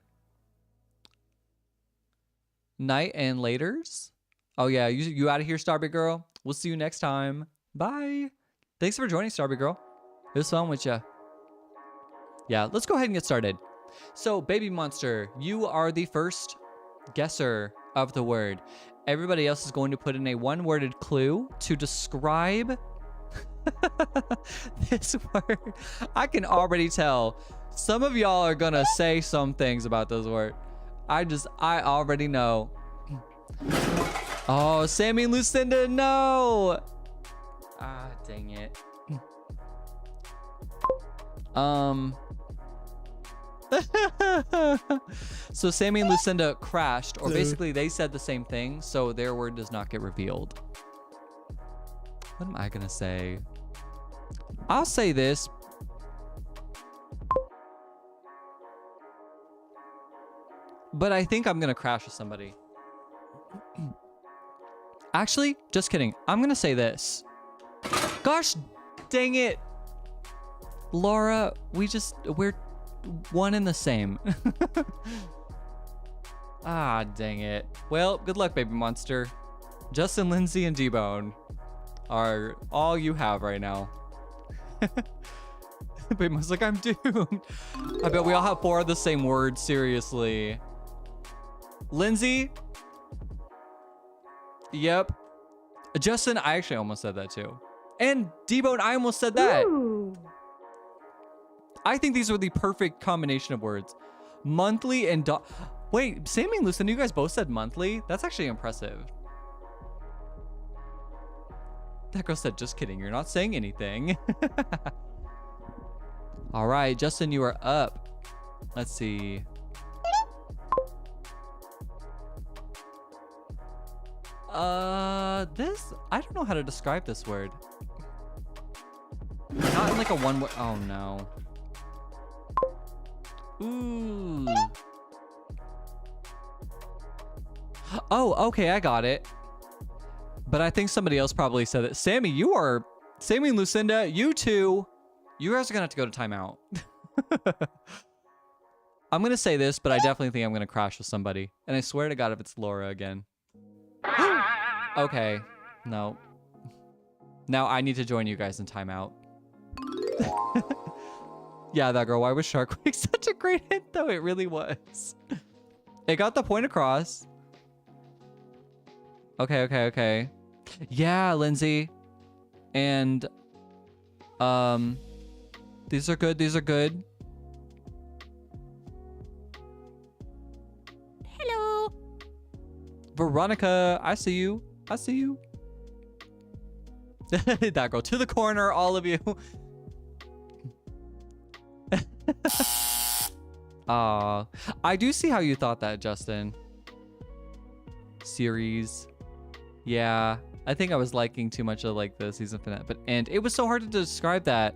Night and laters. Oh yeah, you out of here, Starby girl. We'll see you next time. Bye. Thanks for joining, Starby girl. It was fun with ya. Yeah, let's go ahead and get started. So, baby monster, you are the first guesser of the word. Everybody else is going to put in a one-worded clue to describe this word. I can already tell some of y'all are gonna say some things about this word. I already know. Oh, Sammy and Lucinda, no. Ah, dang it. So Sammy and Lucinda crashed, or basically they said the same thing, so their word does not get revealed. What am I gonna say? I'll say this. But I think I'm gonna crash with somebody. Actually, just kidding. I'm gonna say this. Gosh, dang it. Laura, we're one and the same. Ah, dang it. Well, good luck, baby monster. Justin, Lindsay, and D-Bone are all you have right now. Baby monster's like, I'm doomed. I bet we all have 4 of the same words, seriously. Lindsay? Yep. Justin, I actually almost said that too. And D-Bone, I almost said that. Ooh. I think these are the perfect combination of words. Monthly and wait, Sammy and Lucinda, you guys both said monthly? That's actually impressive. That girl said, just kidding, you're not saying anything. All right, Justin, you are up. Let's see. I don't know how to describe this word. Not in like a one word. Oh no. Ooh. Oh, okay, I got it. But I think somebody else probably said it. Sammy and Lucinda, you two, you guys are gonna have to go to timeout. I'm gonna say this, but I definitely think I'm gonna crash with somebody. And I swear to God, if it's Laura again. Okay, no. Now I need to join you guys in timeout. Yeah, that girl, why was Shark Week such a great hint though? It really was. It got the point across. Okay. Yeah, Lindsay. And these are good. Hello. Veronica, I see you. That girl, to the corner, all of you. I do see how you thought that, Justin. Series. Yeah, I think I was liking too much of like the season finale, and it was so hard to describe that.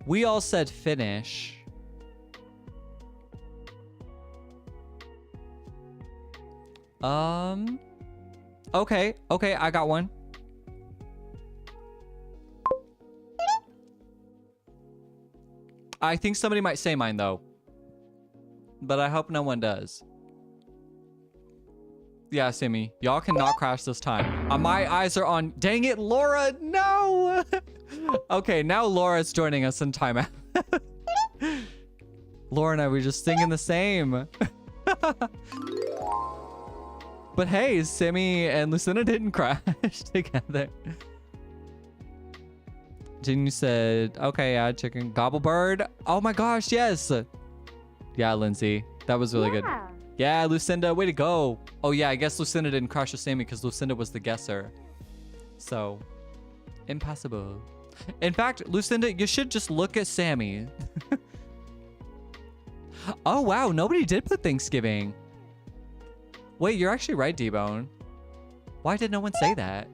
We all said finish. Okay, I got one. I think somebody might say mine though, but I hope no one does. Yeah, Sammy, y'all cannot crash this time. My eyes are on. Dang it, Laura, no. Okay, now Laura's joining us in timeout. Laura and I were just singing the same. But hey, Sammy and Lucinda didn't crash together. Jen said, okay, yeah, chicken. Gobblebird. Oh my gosh, yes. Yeah, Lindsay, that was really good. Yeah, Lucinda, way to go. Oh yeah, I guess Lucinda didn't crash with Sammy because Lucinda was the guesser. So, impossible. In fact, Lucinda, you should just look at Sammy. Oh wow, nobody did put Thanksgiving. Wait, you're actually right, D-Bone. Why did no one say that?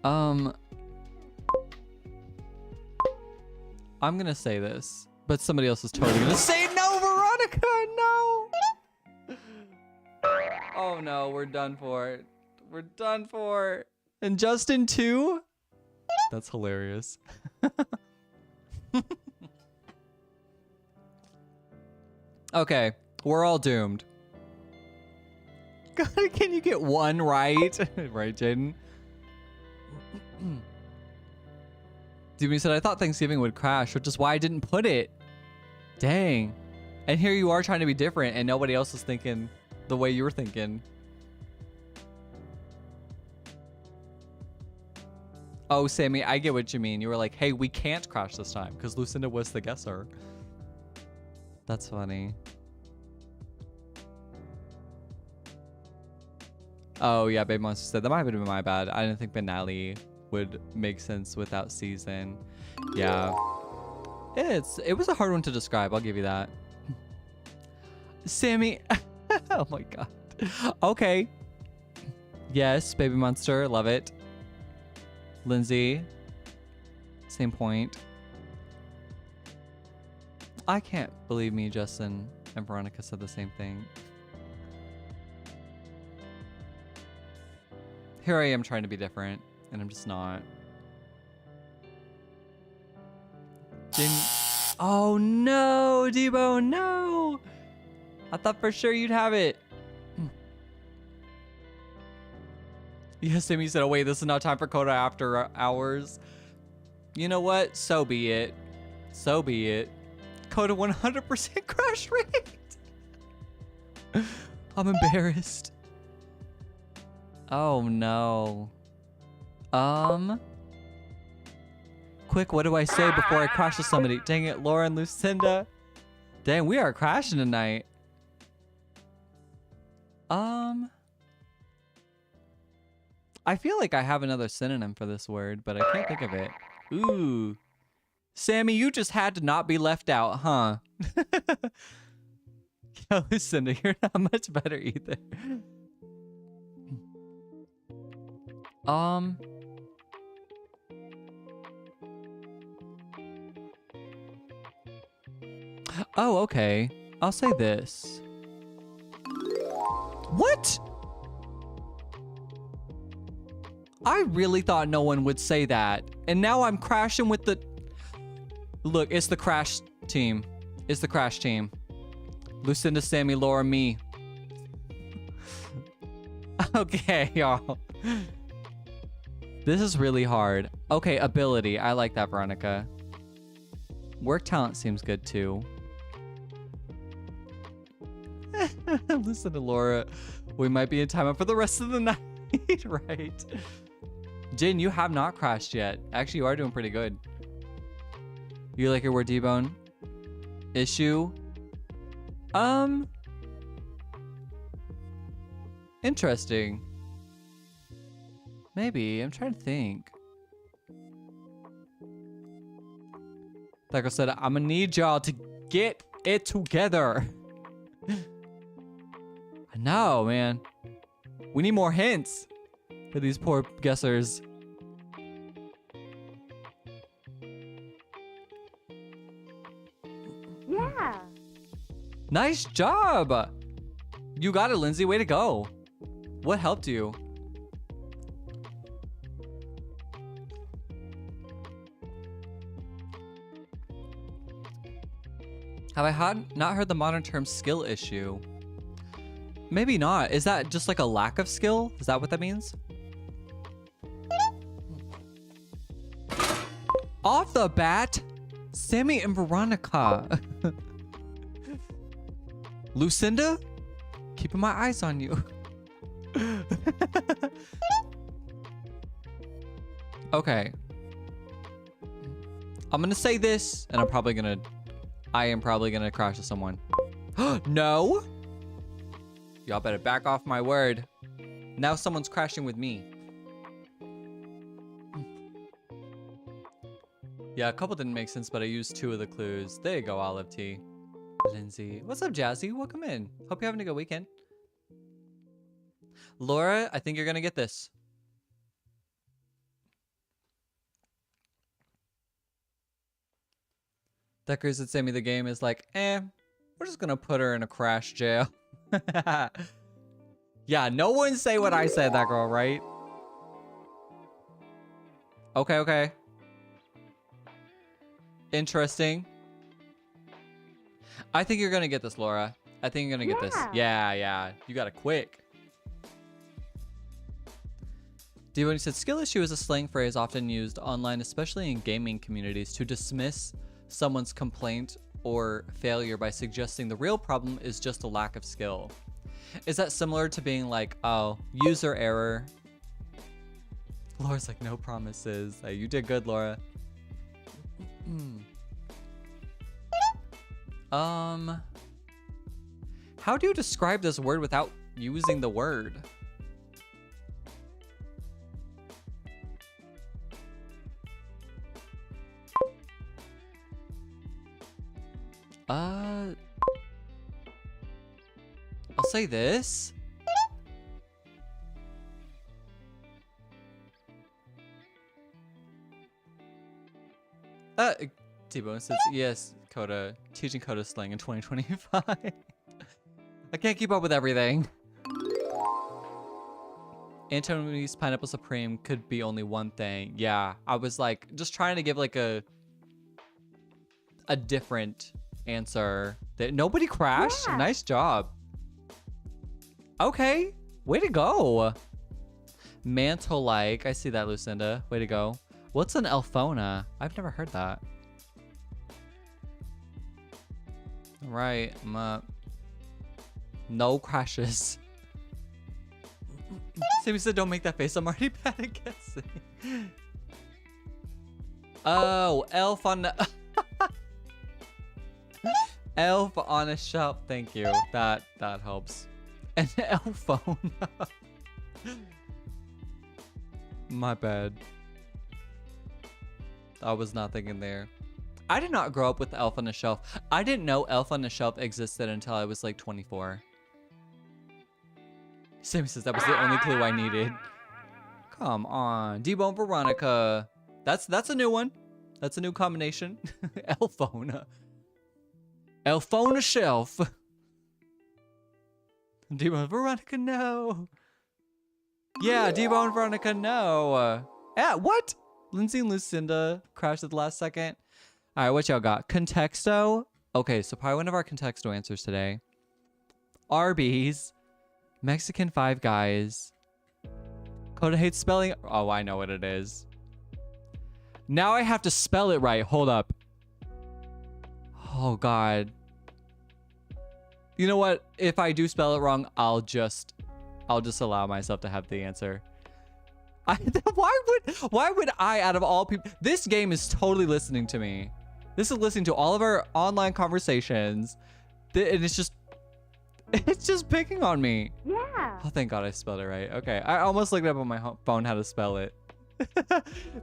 I'm gonna say this, but somebody else is totally gonna say no, Veronica, no! Oh no, we're done for. We're done for. And Justin too? That's hilarious. Okay, we're all doomed. God, can you get one right? Right, Jaden? Jimmy said, I thought Thanksgiving would crash, which is why I didn't put it. Dang. And here you are trying to be different and nobody else is thinking the way you were thinking. Oh, Sammy, I get what you mean. You were like, hey, we can't crash this time because Lucinda was the guesser. That's funny. Oh, yeah, Baby Monster said that might have been my bad. I didn't think Benali would make sense without season. Yeah. It was a hard one to describe. I'll give you that. Sammy. Oh, my God. Okay. Yes, Baby Monster. Love it. Lindsay. Same point. I can't believe me, Justin and Veronica said the same thing. Here I am trying to be different, and I'm just not. Oh no, Debo, no! I thought for sure you'd have it. Yes, Sammy said, oh wait, this is not time for Coda after hours. You know what? So be it. So be it. Coda 100% crash rate. I'm embarrassed. Oh no. Quick, what do I say before I crash with somebody? Dang it, Laura and Lucinda. Dang, we are crashing tonight. I feel like I have another synonym for this word, but I can't think of it. Ooh. Sammy, you just had to not be left out, huh? Yeah, Lucinda, you're not much better either. Oh, okay. I'll say this. What? I really thought no one would say that. And now I'm crashing with the... Look, it's the crash team. It's the crash team. Lucinda, Sammy, Laura, me. Okay, y'all. This is really hard. Okay, ability. I like that, Veronica. Work talent seems good, too. Lucinda, Laura. We might be in timeout for the rest of the night, right? Jin, you have not crashed yet. Actually, you are doing pretty good. You like your word, D-Bone? Issue? Interesting. Maybe. I'm trying to think. Like I said, I'm gonna need y'all to get it together. I know, man. We need more hints for these poor guessers. Yeah. Nice job. You got it, Lindsay. Way to go. What helped you? Have I not heard the modern term skill issue? Maybe not. Is that just like a lack of skill? Is that what that means? Off the bat, Sammy and Veronica. Lucinda? Keeping my eyes on you. Okay. I'm gonna say this, and I am probably gonna crash with someone. No! Y'all better back off my word. Now someone's crashing with me. Yeah, a couple didn't make sense, but I used 2 of the clues. There you go, Olive Tea. Lindsay. What's up, Jazzy? Welcome in. Hope you're having a good weekend. Laura, I think you're gonna get this. Deckers that sent me the game is like, we're just gonna put her in a crash jail. Yeah, no one say what I said, that girl, right? Okay, okay. Interesting. I think you're gonna get this, Laura. I think you're gonna get this. Yeah. You got it quick. D1 said, skill issue is a slang phrase often used online, especially in gaming communities, to dismiss someone's complaint or failure by suggesting the real problem is just a lack of skill. Is that similar to being like, oh, user error? Laura's like, no promises. Hey, you did good, Laura. How do you describe this word without using the word? I'll say this. T-Bone says, yes, Coda. Teaching Coda slang in 2025. I can't keep up with everything. Anthony's Pineapple Supreme could be only one thing. Yeah, I was like, just trying to give like a different answer. That nobody crashed? Yeah. Nice job. Okay, way to go. Mantle-like, I see that, Lucinda. Way to go. What's an Elphona? I've never heard that. All right, I'm up. No crashes. Sammy said, don't make that face. I'm already bad at guessing. Oh, elf on the... Elf on a shelf. Thank you. That helps. An Elphone. My bad. I was not thinking there. I did not grow up with Elf on a Shelf. I didn't know Elf on a Shelf existed until I was like 24. Sammy says that was the only clue I needed. Come on. D-Bone Veronica. That's a new one. That's a new combination. Elphona. Elphona Shelf. D-Bone Veronica, no. Yeah, D-Bone Veronica, no. What? Lindsay and Lucinda crashed at the last second. All right, what y'all got? Contexto. Okay, so probably one of our Contexto answers today. Arby's. Mexican Five Guys. Coda hates spelling. Oh, I know what it is. Now I have to spell it right. Hold up. Oh, God. You know what? If I do spell it wrong, I'll just allow myself to have the answer. Why would I, out of all people, this game is totally listening to me. This is listening to all of our online conversations. And it's just picking on me. Yeah. Oh, thank God I spelled it right. Okay. I almost looked up on my phone how to spell it.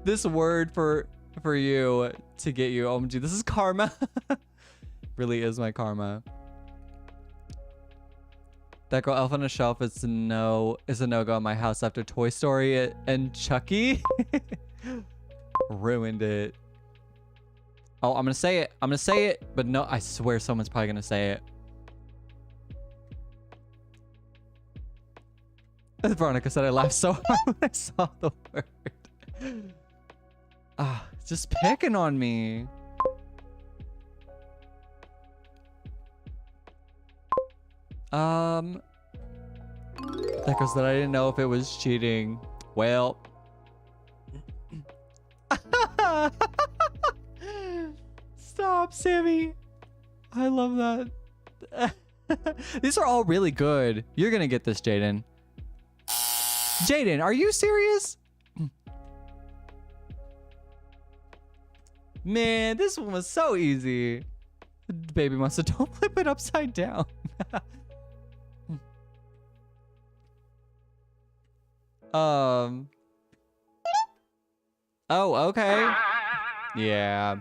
This word for you to get you. OMG, this is karma. Really is my karma. That girl Elf on a Shelf is a no-go in my house after Toy Story and Chucky. Ruined it. Oh, I'm gonna say it. But no, I swear someone's probably gonna say it. Veronica said I laughed so hard when I saw the word. Just picking on me. That goes that I didn't know if it was cheating. Well. Stop, Sammy. I love that. These are all really good. You're gonna get this, Jaden. Jaden, are you serious? Man, this one was so easy. Baby monster, don't flip it upside down. Oh, okay. Yeah.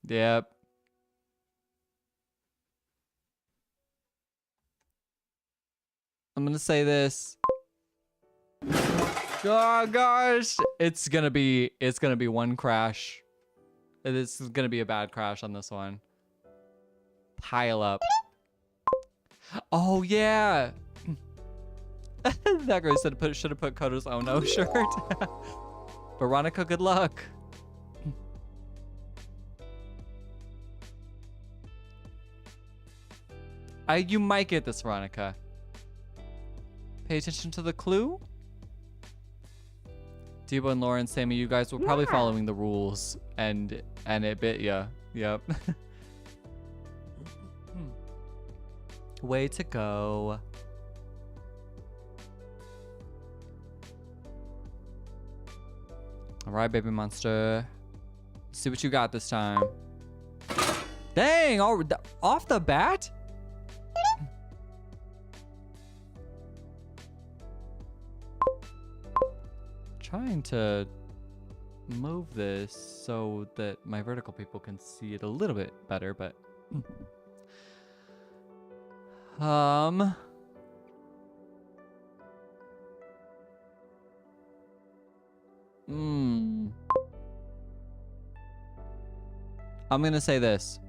Yep. I'm gonna say this. Oh gosh, it's gonna be one crash. This is gonna be a bad crash on this one. Pile up. Oh yeah. That girl said should have put Koto's "Oh no" shirt. Veronica, good luck. You might get this, Veronica. Pay attention to the clue. Debo and Lauren, Sammy, you guys were probably following the rules, and it bit ya. Yep. Way to go. All right, baby monster. Let's see what you got this time. Dang! Off the bat? Trying to move this so that my vertical people can see it a little bit better, but I'm gonna say this.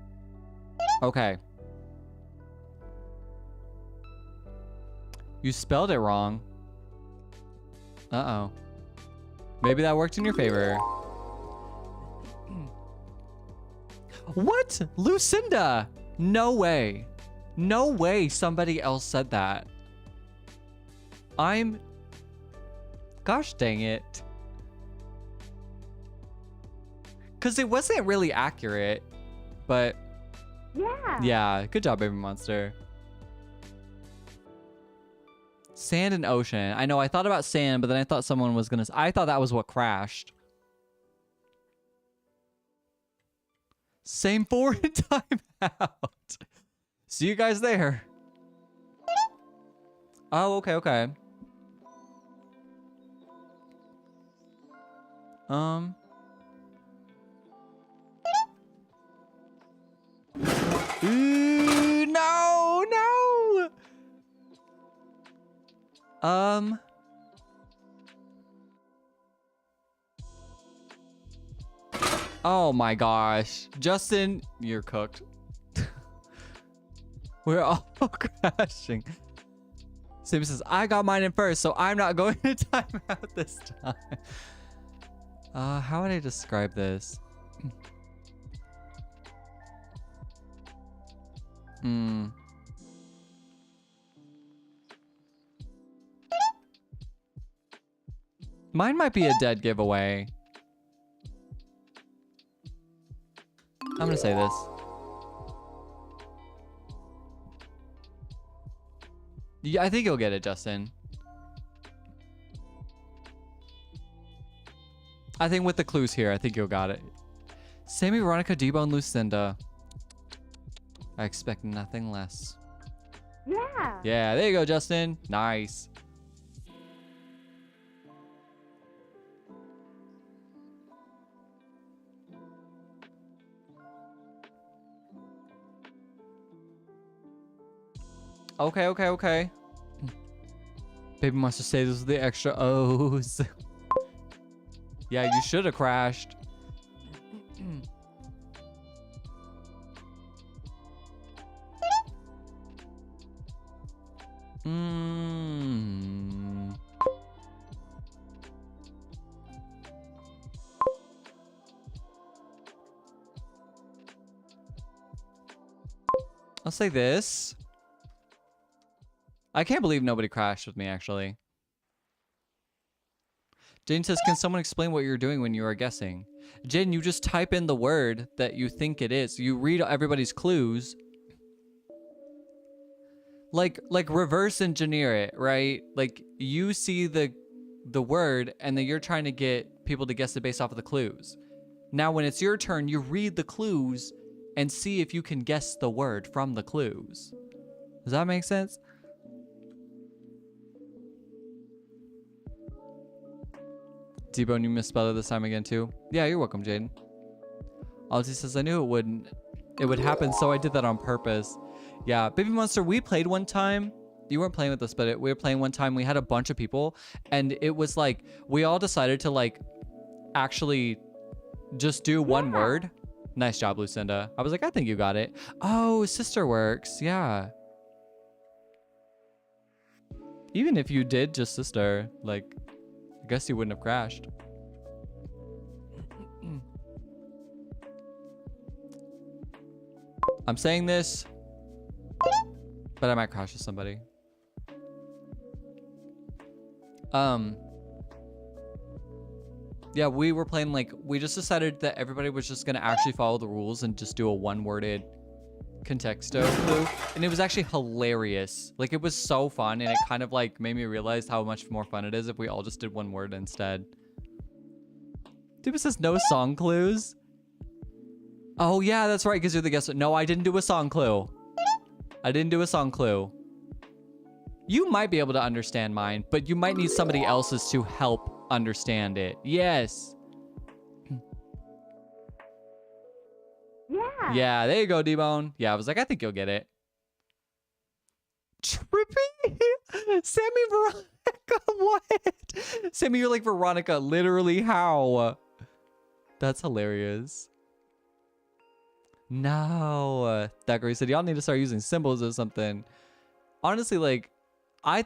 Okay. You spelled it wrong. Uh-oh. Maybe that worked in your favor. What? Lucinda! No way. No way somebody else said that. Gosh dang it. Because it wasn't really accurate, but... Yeah, good job, baby monster. Sand and ocean. I know, I thought about sand, but then I thought someone was gonna... I thought that was what crashed. Same forward timeout. See you guys there. Oh, okay, okay. Ooh, no, no. Oh my gosh. Justin, you're cooked. We're all crashing. Sim says, I got mine in first, so I'm not going to time out this time. How would I describe this? Mine might be a dead giveaway. I'm gonna say this. Yeah, I think you'll get it, Justin. I think with the clues here, I think you'll got it. Sammy, Veronica, Debo, and Lucinda. I expect nothing less. Yeah. Yeah, there you go, Justin. Nice. Okay, okay, okay. Baby Monster saves the extra O's. Yeah, you should have crashed. I'll say this. I can't believe nobody crashed with me, actually. Jaden says, can someone explain what you're doing when you are guessing? Jaden, you just type in the word that you think it is. You read everybody's clues. Like reverse engineer it, right? Like you see the word and then you're trying to get people to guess it based off of the clues. Now, when it's your turn, you read the clues and see if you can guess the word from the clues. Does that make sense? T-Bone, you misspelled it this time again too. Yeah, you're welcome, Jaden. Ozzy says, I knew it would happen, so I did that on purpose. Yeah, Baby Monster, we played one time. You weren't playing with us, but we were playing one time. We had a bunch of people, and it was like, we all decided to like actually just do one word. Nice job, Lucinda. I was like, I think you got it. Oh, sister works. Yeah. Even if you did just sister, like, I guess you wouldn't have crashed. I'm saying this, but I might crash with somebody. Yeah, we were playing, like, we just decided that everybody was just gonna actually follow the rules and just do a one-worded contexto clue, and it was actually hilarious. Like, it was so fun, and it kind of like made me realize how much more fun it is if we all just did one word instead. Dude, says no song clues. Oh yeah, that's right, because you're the guest. No, I didn't do a song clue. I didn't do a song clue. You might be able to understand mine, but you might need somebody else's to help understand it. Yes. Yeah. Yeah, there you go, D-Bone. Yeah, I was like, I think you'll get it. Trippy? Sammy Veronica, what? Sammy, you're like Veronica. Literally, how? That's hilarious. No. Thackeray said, y'all need to start using symbols or something. Honestly, like, I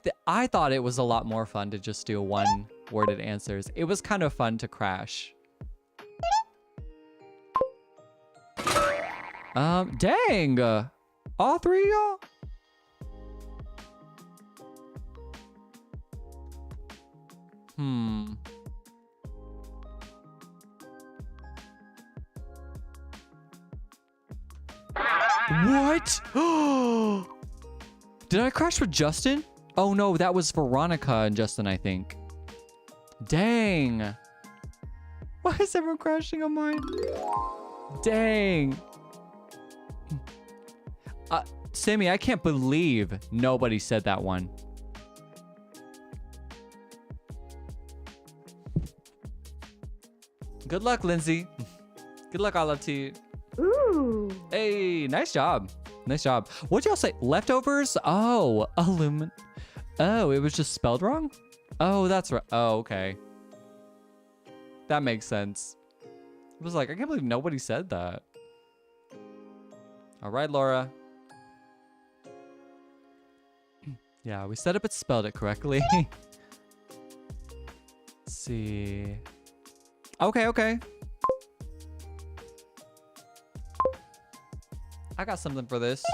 thought it was a lot more fun to just do one-worded answers. It was kind of fun to crash. Dang. All three of y'all? What? Did I crash with Justin? Oh no, that was Veronica and Justin, I think. Dang. Why is everyone crashing on mine? Dang. Sammy, I can't believe nobody said that one. Good luck, Lindsay. Good luck, all to you. Ooh. Hey, nice job. Nice job. What'd y'all say? Leftovers? Oh, Oh, it was just spelled wrong? Oh, that's right. Oh, okay. That makes sense. I was like, I can't believe nobody said that. All right, Laura. Yeah, we said it but spelled it correctly. Let's see. Okay, okay. I got something for this.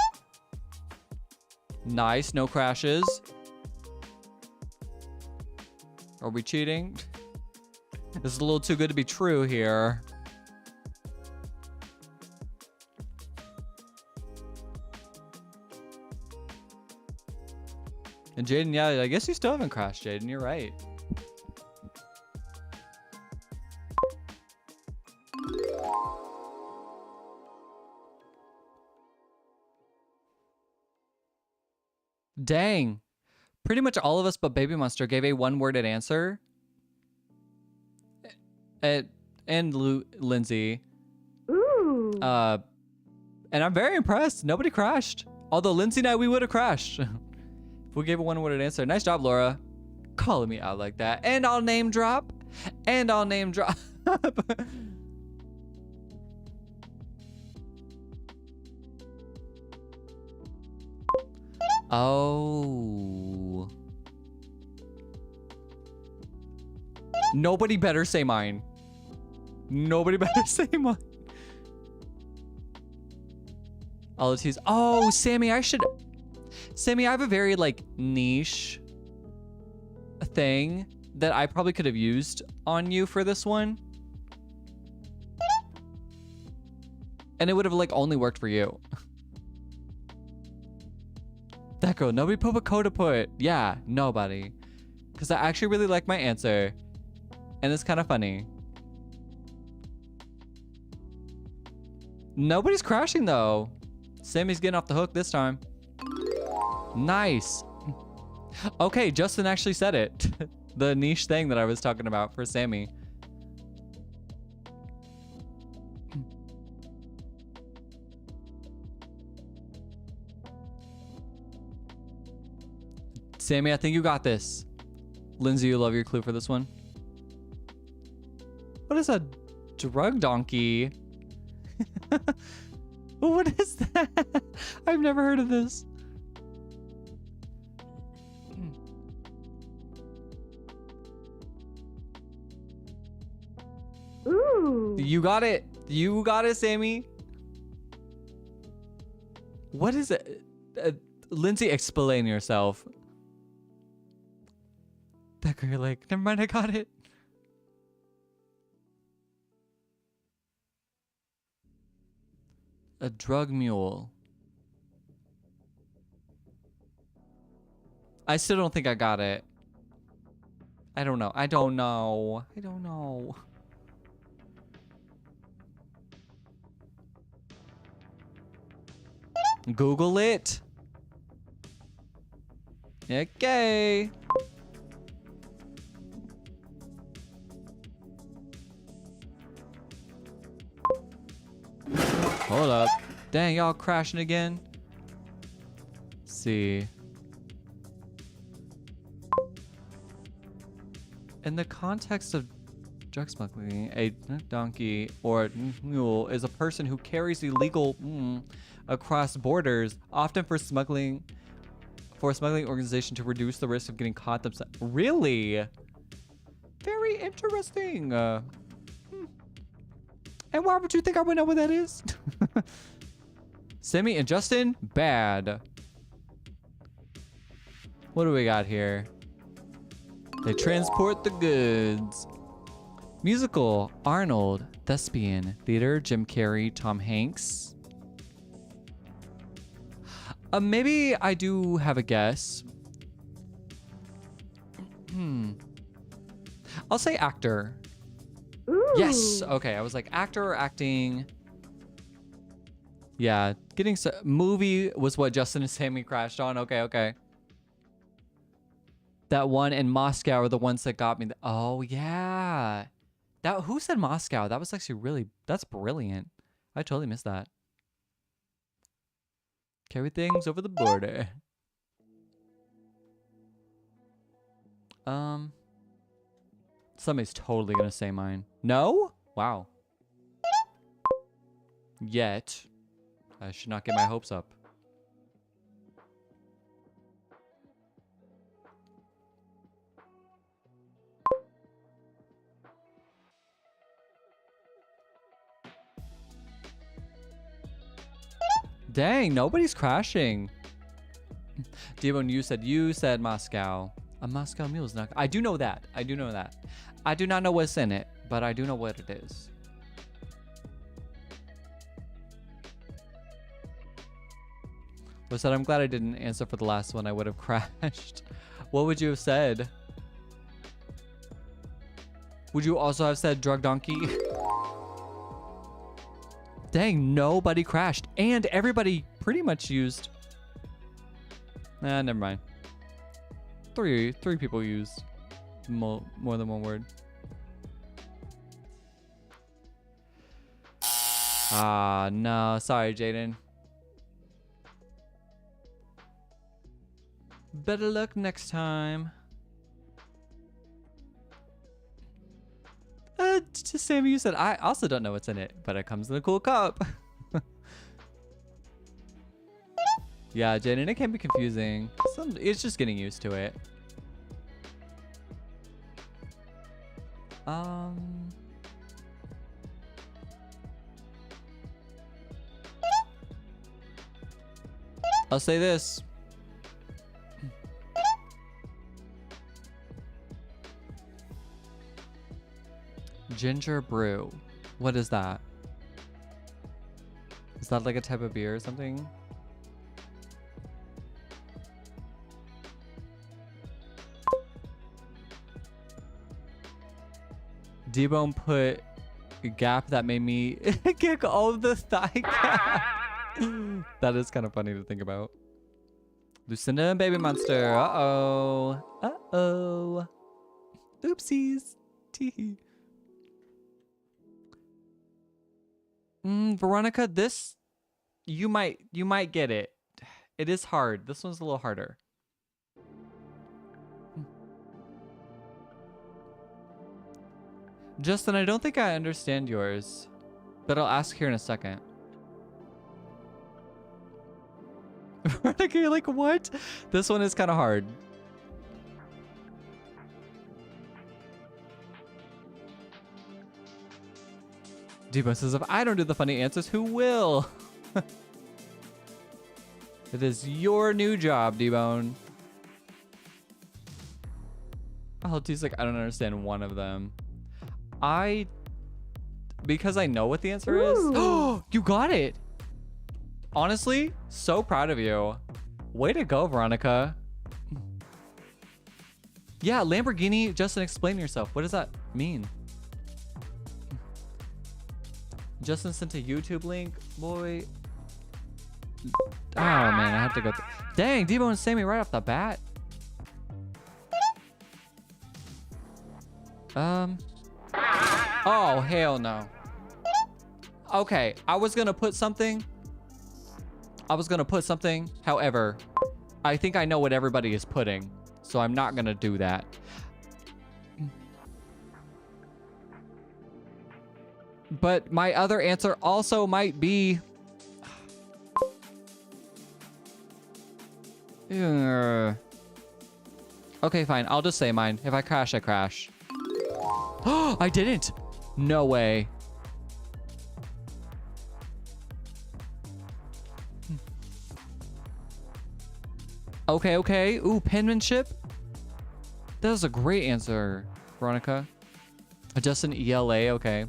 Nice, no crashes. Are we cheating? This is a little too good to be true here. And Jaden, yeah, I guess you still haven't crashed, Jaden. You're right. Dang. Pretty much all of us but Baby Monster gave a one-worded answer. And Lindsay. Ooh. And I'm very impressed. Nobody crashed. Although Lindsay and I, we would have crashed. If we gave a one-worded answer. Nice job, Laura. Calling me out like that. And I'll name drop. And I'll name drop. Oh. Nobody better say mine. Nobody better say mine. All the T's. Oh, Sammy, Sammy, I have a very, like, niche thing that I probably could have used on you for this one. And it would have, like, only worked for you. That girl, nobody put what Coda put. Yeah, nobody. Because I actually really like my answer. And it's kind of funny. Nobody's crashing, though. Sammy's getting off the hook this time. Nice. Okay, Justin actually said it. The niche thing that I was talking about for Sammy. Sammy, I think you got this. Lindsay, you love your clue for this one. What is a drug donkey? What is that? I've never heard of this. Ooh. You got it. You got it, Sammy. What is it? Lindsay, explain yourself. That girl, you're like, never mind, I got it. A drug mule. I still don't think I got it. I don't know. I don't know. I don't know. Google it. Okay. Hold up. Dang, y'all crashing again. Let's see. In the context of drug smuggling, a donkey or mule is a person who carries illegal across borders, often for a smuggling organization to reduce the risk of getting caught themselves. Really? Very interesting. And why would you think I would know what that is? Sammy and Justin, bad. What do we got here? They transport the goods. Musical, Arnold, thespian, theater, Jim Carrey, Tom Hanks. Maybe I do have a guess. I'll say actor. Ooh. Yes. Okay. I was like actor or acting. Yeah. Movie was what Justin and Sammy crashed on. Okay. Okay. That one in Moscow are the ones that got me. Oh yeah. Who said Moscow? That was actually that's brilliant. I totally missed that. Carry things over the border. Somebody's totally gonna say mine. No? Wow. Yet. I should not get my hopes up. Dang, nobody's crashing. Devon, you said Moscow. A Moscow mule is not. I do know that. I do know that. I do not know what's in it, but I do know what it is. Was that I'm glad I didn't answer for the last one. I would have crashed. What would you have said? Would you also have said drug donkey? Dang, nobody crashed. And everybody pretty much used... Nah, never mind. Three people used more than one word. Ah, no. Sorry, Jaden. Better luck next time. Just Sammy, you said I also don't know what's in it, but it comes in a cool cup. Yeah, Jaden, it can be confusing. It's just getting used to it. I'll say this. Ginger brew. What is that? Is that like a type of beer or something? D-Bone put a gap that made me kick all of the thigh gap. That is kind of funny to think about. Lucinda and Baby Monster. Uh-oh. Uh-oh. Oopsies. Tee. Veronica, this you might get it. It is hard. This one's a little harder. Justin, I don't think I understand yours. But I'll ask here in a second. Okay, like what? This one is kind of hard. Debo says, if I don't do the funny answers, who will? It is your new job, D-Bone. Oh, he's like, I don't understand one of them. Because I know what the answer is. Oh, you got it. Honestly, so proud of you. Way to go, Veronica. Yeah, Lamborghini, Justin, explain yourself. What does that mean? Justin sent a YouTube link, boy. Oh man, I have to go. Dang, Debo and Sammy right off the bat. Oh hell no. Okay, I was gonna put something. However, I think I know what everybody is putting, so I'm not gonna do that. But my other answer also might be... Okay, fine. I'll just say mine. If I crash, I crash. Oh, I didn't. No way. Okay, okay. Ooh, penmanship. That was a great answer, Veronica. Just an ELA, okay.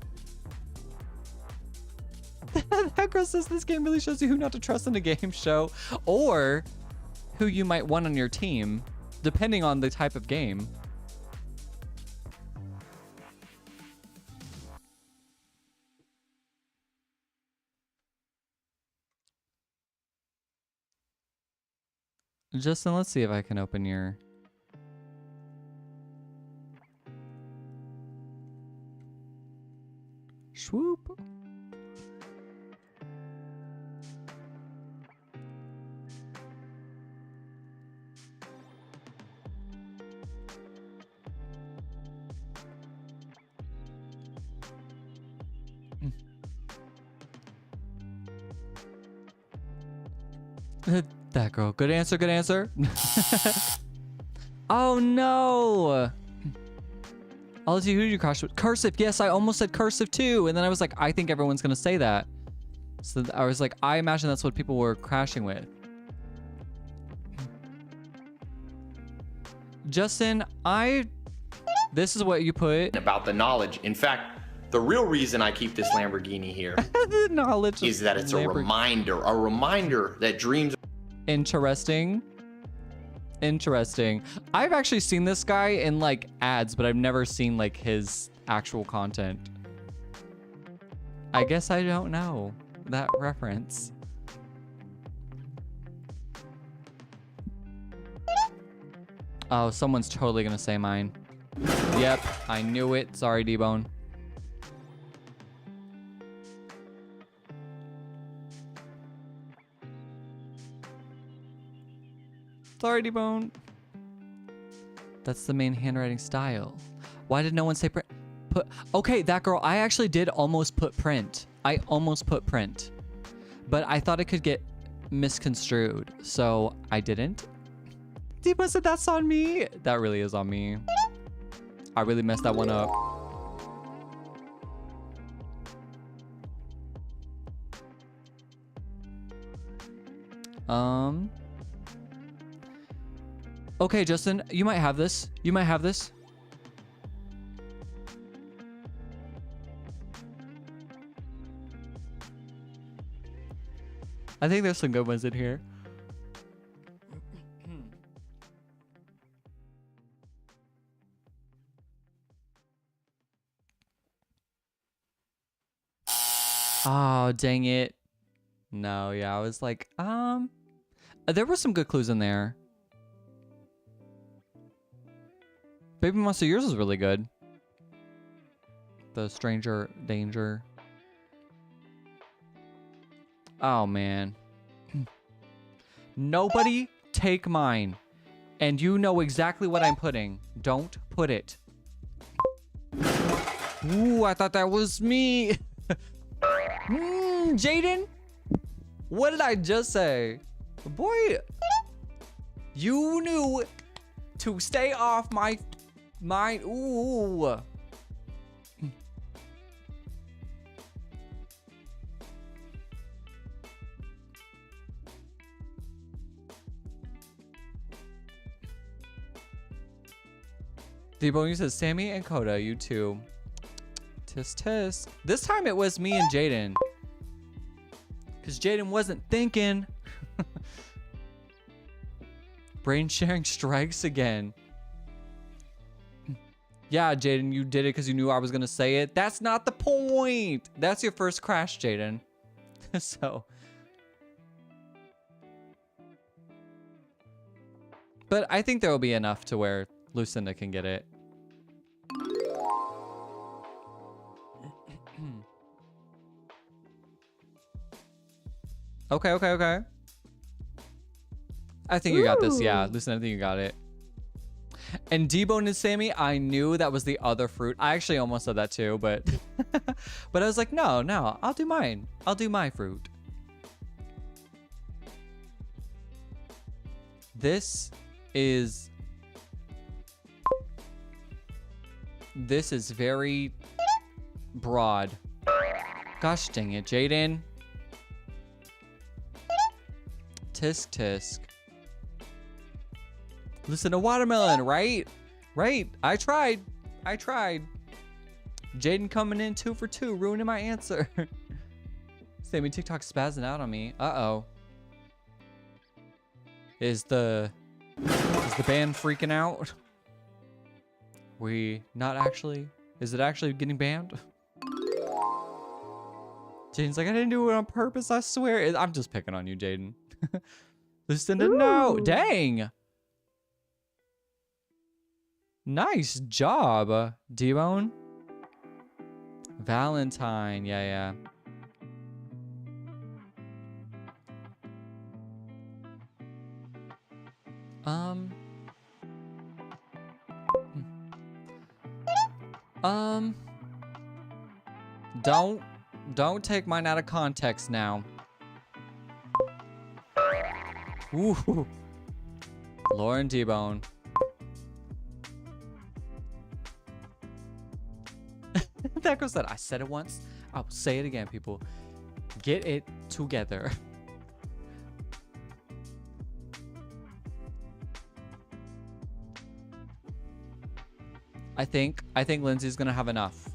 That girl says this game really shows you who not to trust in a game show, or who you might want on your team, depending on the type of game. Justin, let's see if I can open your... Swoop. That girl. Good answer, good answer. Oh no. I'll see who you crash with. Cursive. Yes, I almost said cursive too. And then I was like, I think everyone's going to say that. So I was like, I imagine that's what people were crashing with. Justin, this is what you put. About the knowledge. In fact, the real reason I keep this Lamborghini here The knowledge is that it's a reminder that dreams. Interesting. Interesting. I've actually seen this guy in like ads, but I've never seen like his actual content. I guess I don't know that reference. Oh, someone's totally gonna say mine. Yep, I knew it. Sorry, D-Bone. Sorry, D-Bone. That's the main handwriting style. Why did no one say print? Okay, that girl, I actually did almost put print. I almost put print. But I thought it could get misconstrued, so I didn't. D-Bone said that's on me. That really is on me. I really messed that one up. Okay, Justin, you might have this. You might have this. I think there's some good ones in here. Oh, dang it. No, yeah, I was like, there were some good clues in there. Baby Monster, yours is really good. The stranger danger. Oh, man. Nobody take mine. And you know exactly what I'm putting. Don't put it. Ooh, I thought that was me. Jaden? What did I just say? Boy, you knew to stay off my mind. Ooh. Debo, you said Sammy and Coda, you two. Tisk tisk. This time it was me and Jaden. Because Jaden wasn't thinking. Brain sharing strikes again. Yeah, Jaden, you did it because you knew I was going to say it. That's not the point. That's your first crash, Jaden. So. But I think there will be enough to where Lucinda can get it. Okay, okay, okay. I think you got this. Yeah, Lucinda, I think you got it. And Debone and Sammy, I knew that was the other fruit. I actually almost said that too, but but I was like, no, I'll do mine. I'll do my fruit. This is very broad. Gosh dang it, Jaden. Tisk tisk. Listen to watermelon, right? Right. I tried. Jaden coming in 2 for 2, ruining my answer. Sammy TikTok spazzing out on me. Uh-oh. Is the band freaking out? Is it actually getting banned? Jaden's like, I didn't do it on purpose, I swear. I'm just picking on you, Jaden. Lucinda, no. Dang. Nice job, D-Bone. Valentine. Yeah. Don't take mine out of context now. Ooh. Lauren D-Bone. That girl said, I said it once, I will say it again, people. Get it together. I think Lindsay's gonna have enough.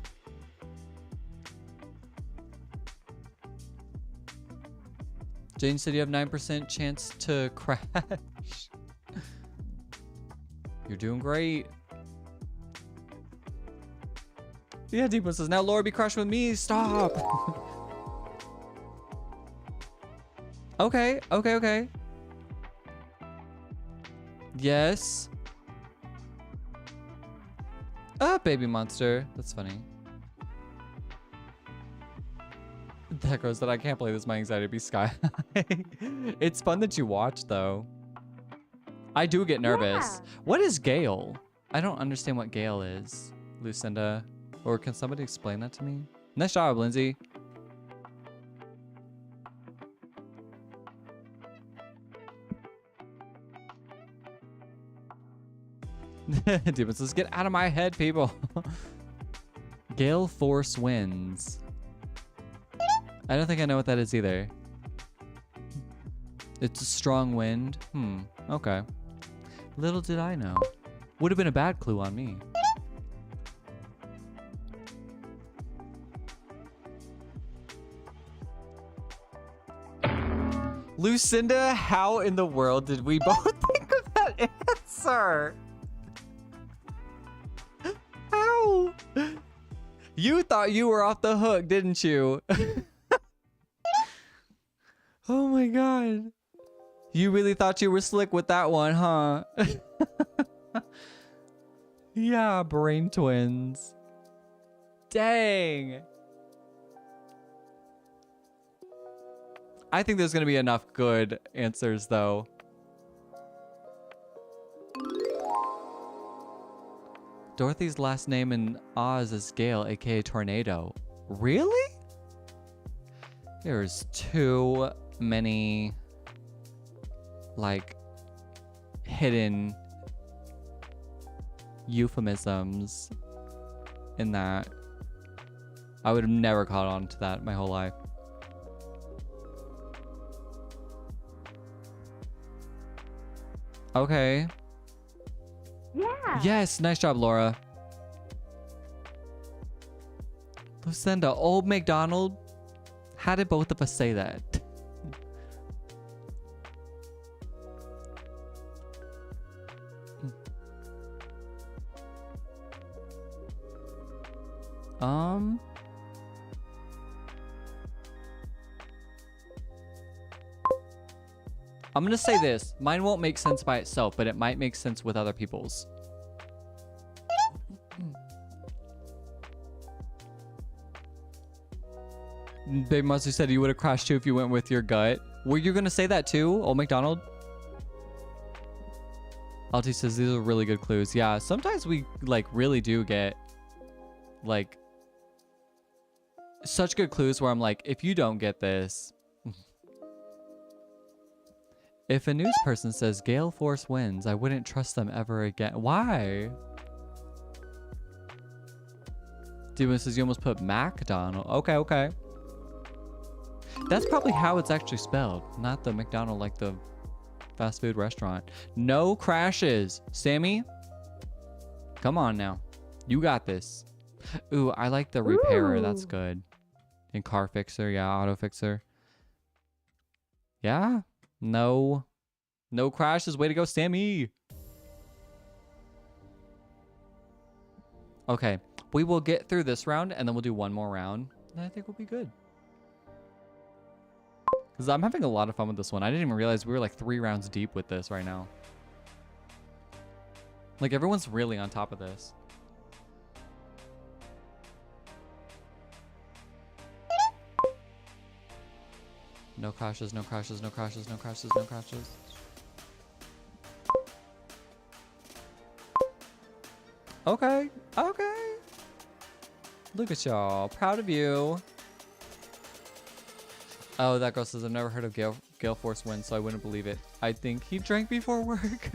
Jane said you have 9% chance to crash. You're doing great. Yeah, Deepa says, now Laura be crashing with me. Stop. Okay. Yes. Baby monster. That's funny. That girl said, I can't believe this. My anxiety be sky high. It's fun that you watch, though. I do get nervous. Yeah. What is Gale? I don't understand what Gale is, Lucinda. Or can somebody explain that to me? Nice job, Lindsay. Demons, let's get out of my head, people. Gale Force Winds. I don't think I know what that is either. It's a strong wind. Okay. Little did I know. Would have been a bad clue on me. Lucinda, how in the world did we both think of that answer? How? You thought you were off the hook, didn't you? Oh my god. You really thought you were slick with that one, huh? Yeah, brain twins. Dang. I think there's gonna be enough good answers though. Dorothy's last name in Oz is Gale, aka Tornado. Really? There's too many like hidden euphemisms in that. I would have never caught on to that my whole life. Okay. Yeah. Yes, nice job, Laura. Lucinda, Old MacDonald. How did both of us say that? I'm gonna say this. Mine won't make sense by itself, but it might make sense with other people's. They must have said you would have crashed too if you went with your gut. Were you gonna say that too, Old MacDonald? Alti says these are really good clues. Yeah, sometimes we like really do get like such good clues where I'm like, if you don't get this. If a news person says gale force winds, I wouldn't trust them ever again. Why? Demon says you almost put MacDonald. Okay, okay. That's probably how it's actually spelled, not the McDonald like the fast food restaurant. No crashes. Sammy, come on now. You got this. Ooh, I like the repairer. That's good. And car fixer. Yeah, auto fixer. Yeah. No crashes. Way to go, Sammy. Okay. We will get through this round and then we'll do one more round. And I think we'll be good. Because I'm having a lot of fun with this one. I didn't even realize we were like 3 rounds deep with this right now. Like everyone's really on top of this. No crashes, no crashes, no crashes, no crashes, no crashes. Okay, okay. Look at y'all. Proud of you. Oh, that girl says, I've never heard of Gale Force Wind, so I wouldn't believe it. I think he drank before work.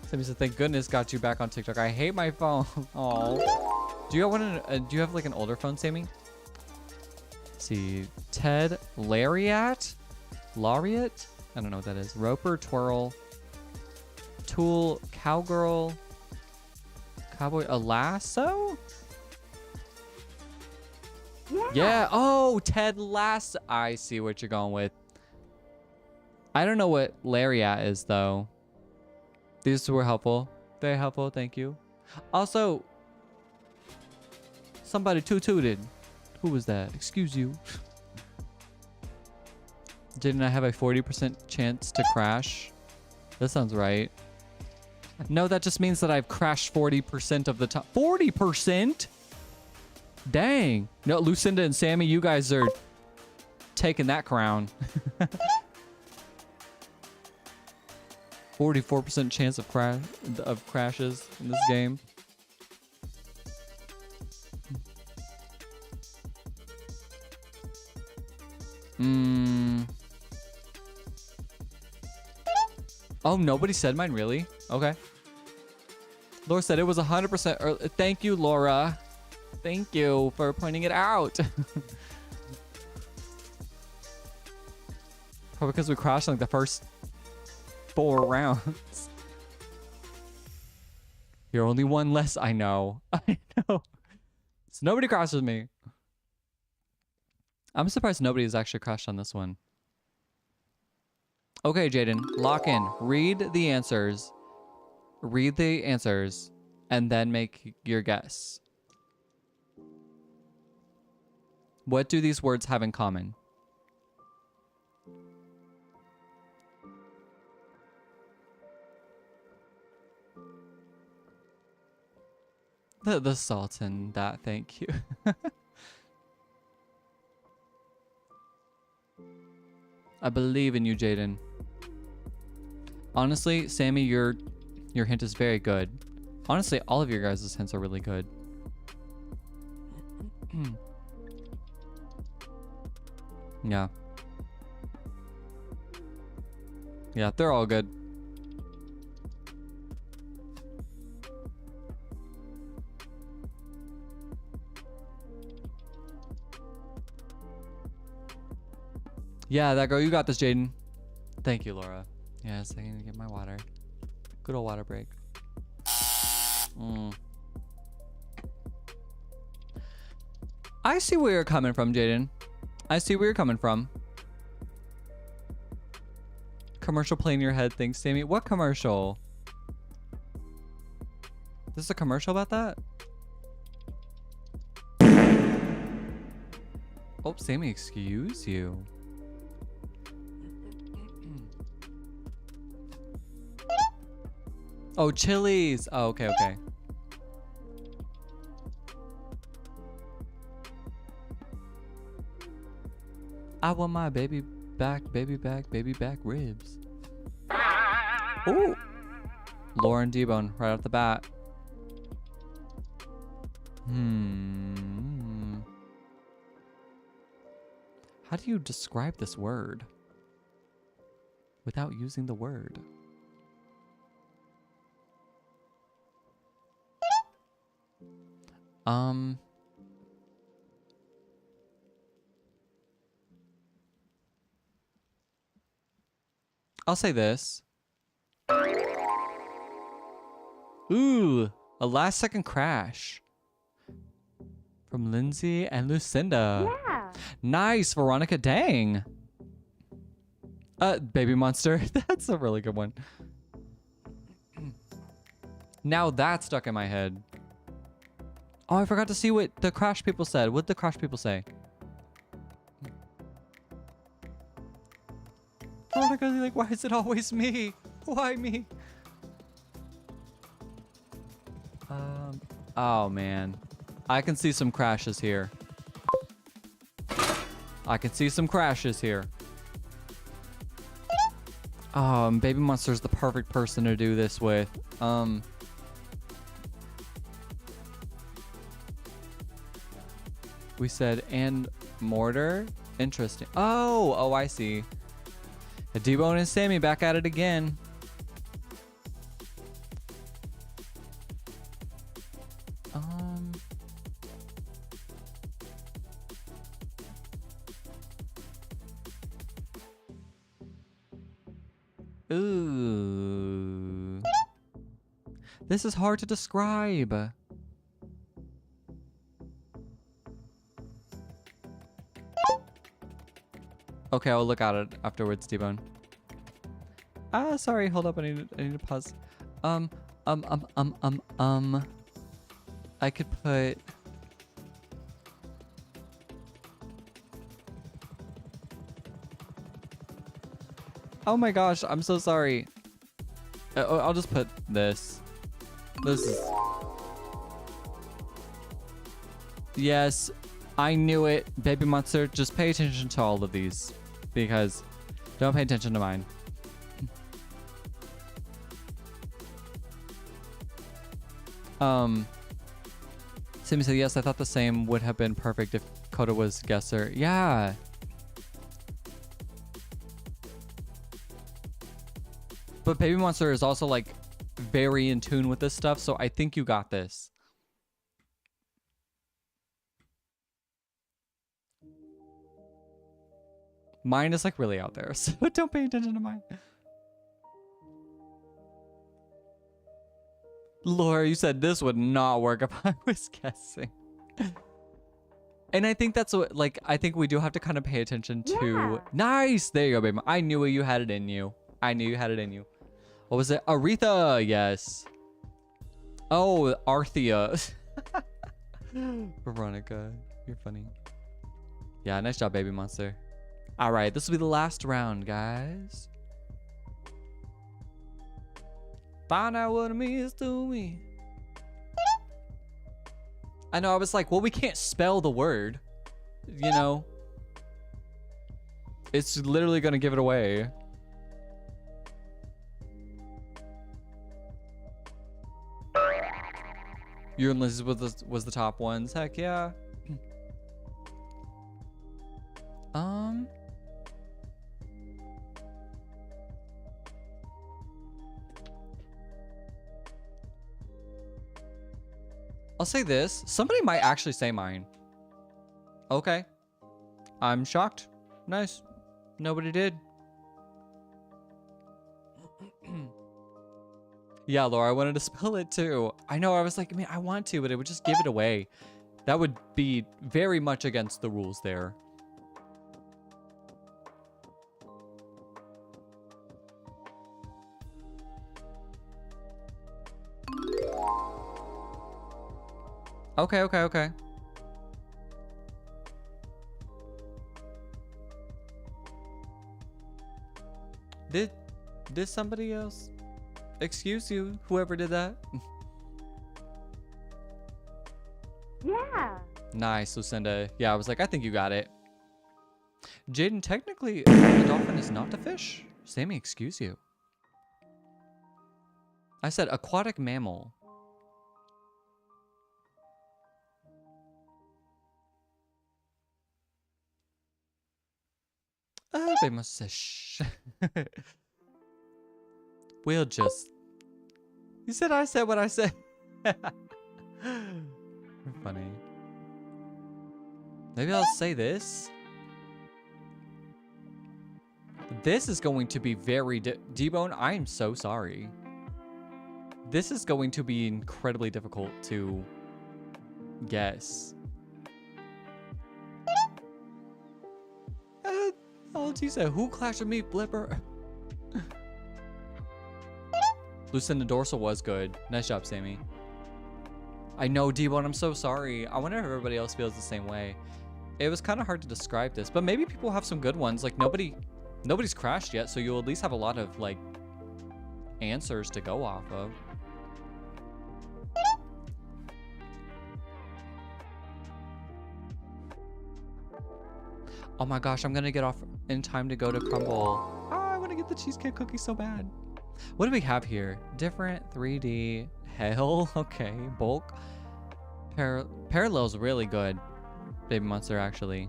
Sammy said, thank goodness got you back on TikTok. I hate my phone. Oh. Do you have like an older phone, Sammy? Let's see. Ted Lariat? Laureate? I don't know what that is. Roper, Twirl, Tool, Cowgirl, Cowboy, a Lasso? Yeah. Oh, Ted Lasso. I see what you're going with. I don't know what Lariat is, though. These were helpful. Very helpful. Thank you. Also, somebody tooted. Who was that? Excuse you. Didn't I have a 40% chance to crash? That sounds right. No, that just means that I've crashed 40% of the time. 40%? Dang. No, Lucinda and Sammy, you guys are taking that crown. 44% chance of crashes in this game. Oh, nobody said mine, really? Okay. Laura said it was 100%. Thank you, Laura. Thank you for pointing it out. Probably because we crashed like the first 4 rounds. You're only one less. I know. I know. So nobody crashes me. I'm surprised nobody has actually crashed on this one. Okay, Jaden, lock in. Read the answers. Read the answers and then make your guess. What do these words have in common? The Sultan, that, thank you. I believe in you, Jaden. Honestly, Sammy, your hint is very good. Honestly, all of your guys' hints are really good. Yeah. Yeah, they're all good. Yeah, that girl, you got this, Jaden. Thank you, Laura. Yes, I can get my water. Good old water break. I see where you're coming from, Jaden. I see where you're coming from. Commercial play in your head thing, Sammy. What commercial? This is a commercial about that? Oh, Sammy, excuse you. Oh, Chili's. Oh, okay, okay. I want my baby back ribs. Ooh. Lauren D-Bone right off the bat. How do you describe this word without using the word? I'll say this. Ooh, a last second crash. From Lindsay and Lucinda. Yeah. Nice, Veronica, dang. Baby Monster, that's a really good one. Now that's stuck in my head. Oh, I forgot to see what the Crash people said. What did the Crash people say? Veronica's like, why is it always me? Why me? Oh man. I can see some crashes here. I can see some crashes here. Baby Monster's the perfect person to do this with. We said, and mortar? Interesting. Oh, I see. D-Bone and Sammy back at it again. Ooh. This is hard to describe. Okay, I'll look at it afterwards, D-Bone. Sorry, hold up, I need to pause. I could put... Oh my gosh, I'm so sorry. I'll just put this. This is... Yes, I knew it. Baby Monster, just pay attention to all of these. Because don't pay attention to mine. Sammy said, yes, I thought the same would have been perfect if Coda was guesser. Yeah. But Baby Monster is also like very in tune with this stuff, so I think you got this. Mine is like really out there, so don't pay attention to mine. Laura, you said this would not work if I was guessing. And I think that's what, like, I think we do have to kind of pay attention to. Yeah. Nice! There you go, baby. I knew you had it in you. I knew you had it in you. What was it? Aretha, yes. Oh, Arthea. Veronica, you're funny. Yeah, nice job, Baby Monster. All right, this will be the last round, guys. Find out what it means to me. I know, I was like, well, we can't spell the word. You know? It's literally gonna give it away. You and Liz was the top ones. Heck yeah. I'll say this. Somebody might actually say mine. Okay. I'm shocked. Nice. Nobody did. Yeah, Laura, I wanted to spell it too. I know, I was like, I mean, I want to, but it would just give it away. That would be very much against the rules there. Okay, okay, okay. Did somebody else? Excuse you, whoever did that. Yeah. Nice, Lucinda. Yeah, I was like, I think you got it. Jaden, technically, the dolphin is not a fish. Sammy, excuse you. I said aquatic mammal. They must say shh. We'll just... You said I said what I said. Funny. Maybe I'll say this. This is going to be very... D-Bone, I am so sorry. This is going to be incredibly difficult to guess. He said, who clashed with me, Blipper? Lucinda Dorsal was good. Nice job, Sammy. I know, D-Bone, I'm so sorry. I wonder if everybody else feels the same way. It was kind of hard to describe this, but maybe people have some good ones. Like, nobody's crashed yet, so you'll at least have a lot of, like, answers to go off of. Oh my gosh, I'm gonna get off in time to go to Crumble. Oh, I want to get the cheesecake cookie so bad. What do we have here? Different 3D. Hell, okay. Bulk. Parallel's really good. Baby Monster, actually.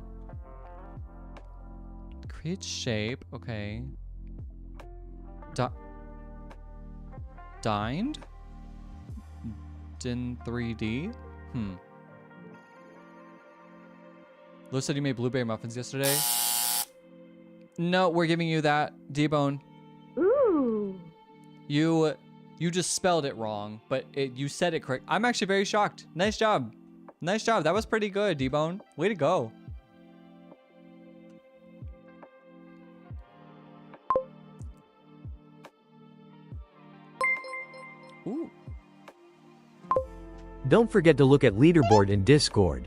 Create shape. Okay. Dined? In 3D? Lou said you made blueberry muffins yesterday. No, we're giving you that, D-Bone. Ooh. You just spelled it wrong, but you said it correct. I'm actually very shocked. Nice job. Nice job. That was pretty good, D-Bone. Way to go. Ooh. Don't forget to look at leaderboard in Discord.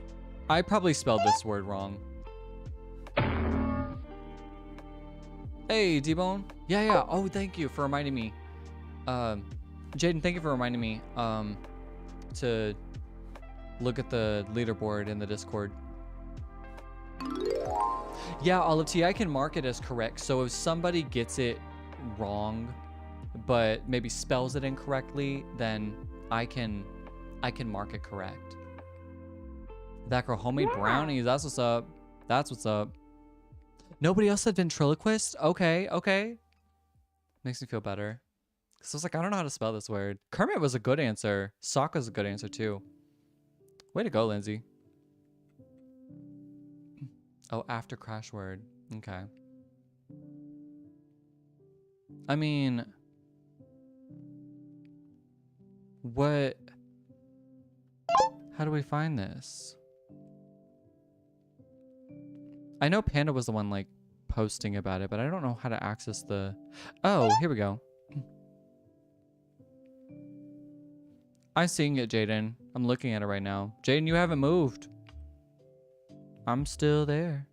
I probably spelled this word wrong. Hey, D-Bone. Yeah. Oh, thank you for reminding me. Jaden, thank you for reminding me to look at the leaderboard in the Discord. Yeah, Olive T, I can mark it as correct. So if somebody gets it wrong, but maybe spells it incorrectly, then I can mark it correct. That girl, homemade brownies. That's what's up. That's what's up. Nobody else said ventriloquist? Okay. Makes me feel better. Because I was like, I don't know how to spell this word. Kermit was a good answer. Sokka's a good answer too. Way to go, Lindsay. Oh, after Crashword. Okay. I mean... What... How do we find this? I know Panda was the one, like, posting about it, but I don't know how to access the... Oh, here we go. I'm seeing it, Jaden. I'm looking at it right now. Jaden, you haven't moved. I'm still there.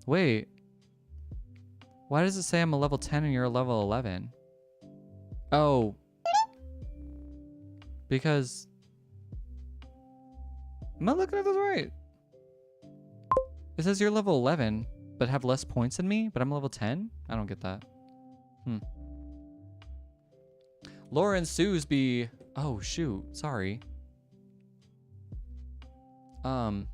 Wait. Why does it say I'm a level 10 and you're a level 11? Oh. Because... Am I looking at this right? It says you're level 11, but have less points than me, but I'm level 10? I don't get that. Lauren Suesby. Oh, shoot. Sorry. Oh,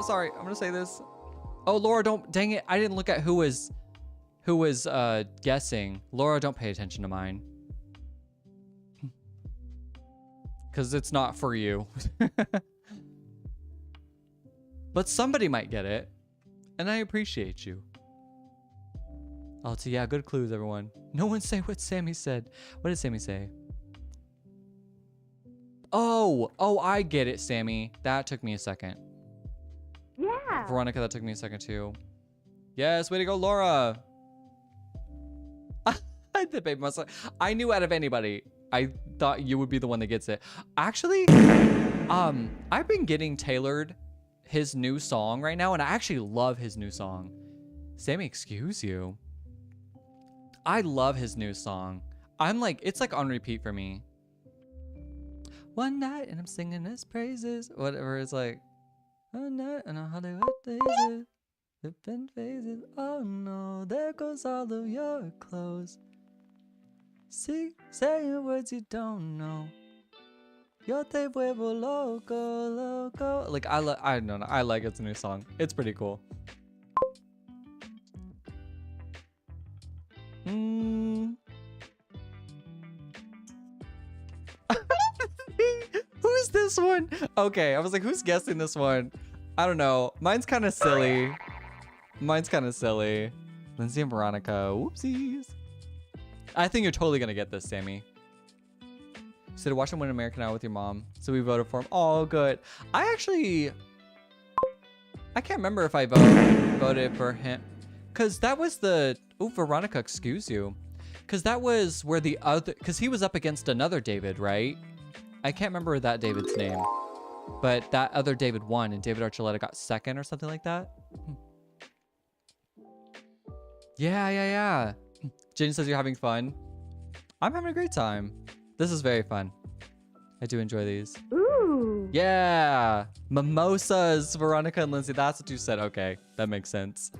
sorry. I'm gonna say this. Oh, Laura, don't. Dang it. I didn't look at who who was guessing. Laura, don't pay attention to mine. Because it's not for you. But somebody might get it. And I appreciate you. Oh, so yeah, good clues, everyone. No one say what Sammy said. What did Sammy say? Oh, I get it, Sammy. That took me a second. Yeah. Veronica, that took me a second too. Yes, way to go, Laura. The baby muscle. I knew out of anybody, I thought you would be the one that gets it. Actually, I've been getting tailored his new song right now, and I actually love his new song. Sammy, excuse you. I love his new song. I'm like, it's like on repeat for me. One night and I'm singing his praises. Whatever, it's like, one night and a Hollywood days. Different phases. Oh no, there goes all of your clothes. See, saying words you don't know. Yo te vuelvo loco, loco. Like, I don't know. I like it's a new song. It's pretty cool. Who's this one? Okay, I was like, who's guessing this one? I don't know. Mine's kind of silly. Lindsay and Veronica. Whoopsies. I think you're totally gonna get this, Sammy. So to watch him win American Idol with your mom. So we voted for him. Oh, good. I can't remember if I voted for him. Cause that was the, oh, Veronica, excuse you. Cause that was where the other, cause he was up against another David, right? I can't remember that David's name. But that other David won and David Archuleta got second or something like that. Yeah. Jane says you're having fun. I'm having a great time. This is very fun. I do enjoy these. Ooh. Yeah. Mimosas, Veronica and Lindsay. That's what you said. Okay, that makes sense.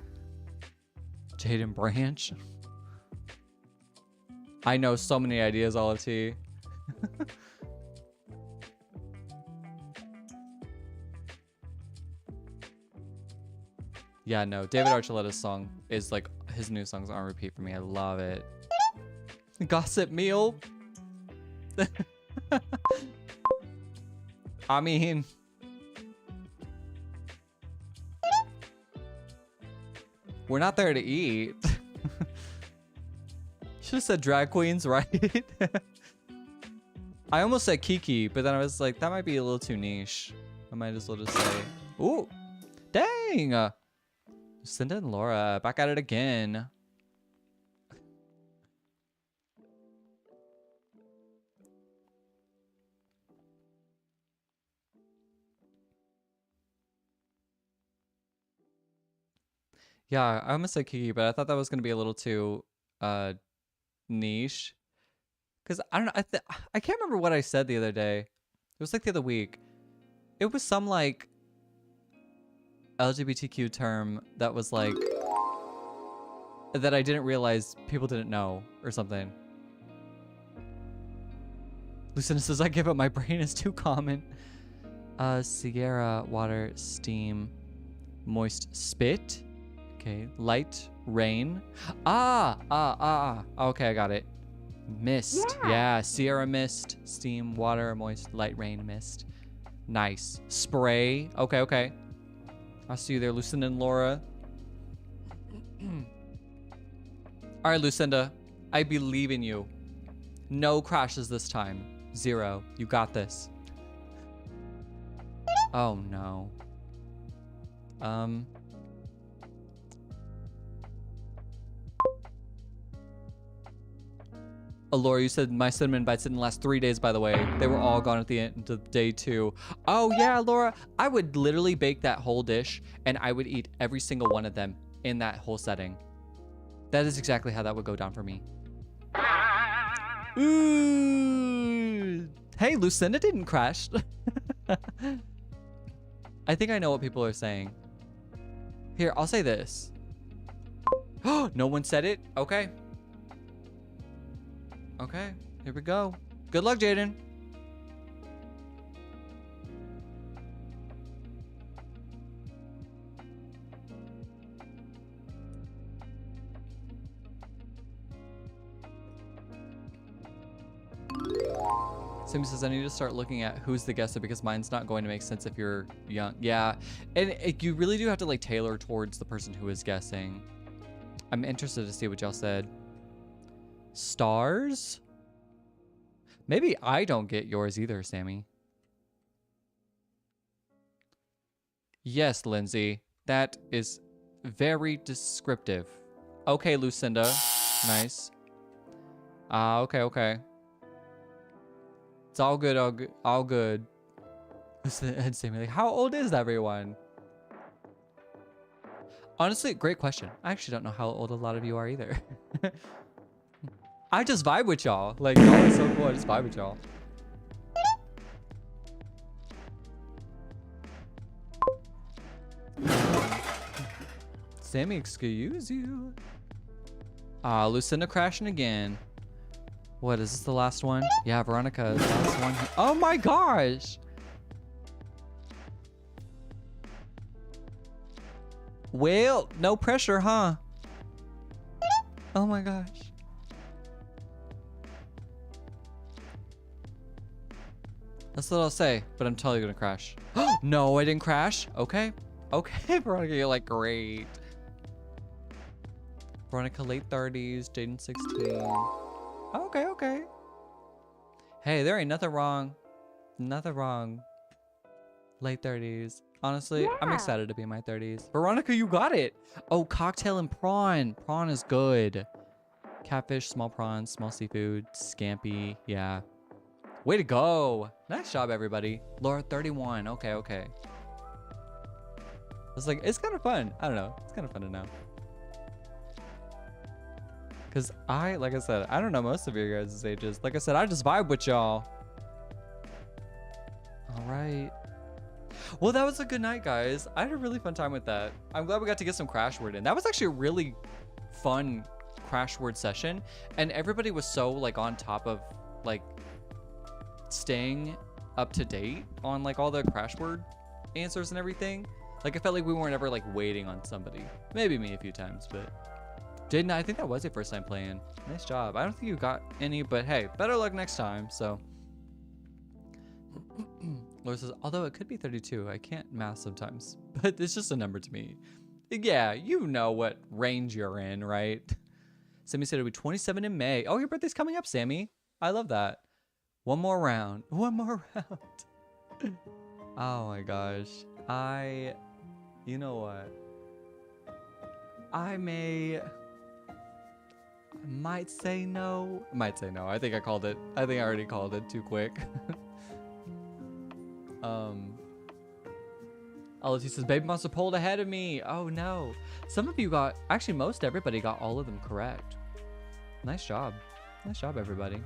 Jaden Branch. I know so many ideas, Olive T. Yeah, no. David Archuleta's song is like his new songs on repeat for me. I love it. Gossip meal. I mean, we're not there to eat. Should have said drag queens, right? I almost said Kiki, but then I was like, that might be a little too niche. I might as well just say, ooh, dang. Lucinda and Laura, back at it again. Yeah, I almost said Kiki, but I thought that was going to be a little too niche. Because I don't know, I can't remember what I said the other day. It was like the other week. It was some like LGBTQ term that was like, that I didn't realize people didn't know or something. Lucinda says, I give up, my brain is too common. Sierra, water, steam, moist spit. Okay, light, rain. Okay, I got it. Mist. Yeah, Sierra mist, steam, water, moist, light, rain, mist. Nice. Spray. Okay. I'll see you there, Lucinda and Laura. All right, Lucinda, I believe in you. No crashes this time. 0. You got this. Oh no. Laura, you said my cinnamon bites didn't last 3 days, by the way. They were all gone at the end of day 2. Oh yeah, Laura, I would literally bake that whole dish and I would eat every single one of them in that whole setting. That is exactly how that would go down for me. Ooh. Hey, Lucinda didn't crash. I think I know what people are saying. Here, I'll say this. No one said it? Okay. Okay, here we go. Good luck, Jaden. Sammy says, I need to start looking at who's the guesser because mine's not going to make sense if you're young. Yeah, and you really do have to like tailor towards the person who is guessing. I'm interested to see what y'all said. Stars? Maybe I don't get yours either, Sammy. Yes, Lindsay. That is very descriptive. Okay, Lucinda. Nice. Okay. It's all good, all good. And Sammy, like, how old is everyone? Honestly, great question. I actually don't know how old a lot of you are either. I just vibe with y'all. Like, y'all are so cool. I just vibe with y'all. Sammy, excuse you. Lucinda crashing again. What, is this the last one? Yeah, Veronica, the last one. Oh my gosh! Well, no pressure, huh? Oh my gosh. That's what I'll say, but I'm totally gonna crash. No, I didn't crash. Okay. Okay, Veronica, you're like, great. Veronica, late 30s, Jaden 16. Okay. Hey, there ain't nothing wrong. Nothing wrong. Late 30s. Honestly, Yeah. I'm excited to be in my 30s. Veronica, you got it. Oh, cocktail and prawn. Prawn is good. Catfish, small prawns, small seafood, scampi. Yeah. Way to go. Nice job, everybody. Laura, 31. Okay. It's like, it's kind of fun. I don't know. It's kind of fun to know. Because like I said, I don't know most of your guys' ages. Like I said, I just vibe with y'all. All right. Well, that was a good night, guys. I had a really fun time with that. I'm glad we got to get some Crashword in. That was actually a really fun Crashword session. And everybody was so like on top of like staying up to date on like all the Crashword answers and everything. Like I felt like we weren't ever like waiting on somebody. Maybe me a few times, but Jaden, I think that was your first time playing. Nice job. I don't think you got any, but hey, better luck next time. So Laura says, although it could be 32, I can't math sometimes, but it's just a number to me. Yeah, you know what range you're in, right? Sammy said it'll be 27 in May. Oh, your birthday's coming up, Sammy. I love that. One more round. Oh my gosh. You know what? I might say no. I think I called it. I think I already called it too quick. Alice says, Baby Monster pulled ahead of me. Oh no. Some of you actually most everybody got all of them correct. Nice job. Nice job, everybody.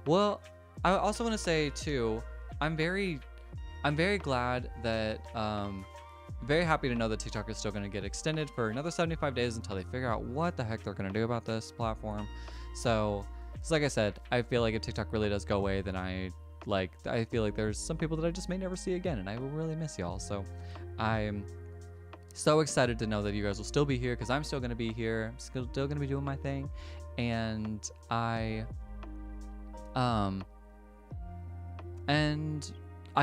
Well, I also want to say too, I'm very glad that, very happy to know that TikTok is still going to get extended for another 75 days until they figure out what the heck they're going to do about this platform. So like I said, I feel like if TikTok really does go away, then I feel like there's some people that I just may never see again, and I will really miss y'all. So I'm so excited to know that you guys will still be here, because I'm still going to be here. I'm still going to be doing my thing. And I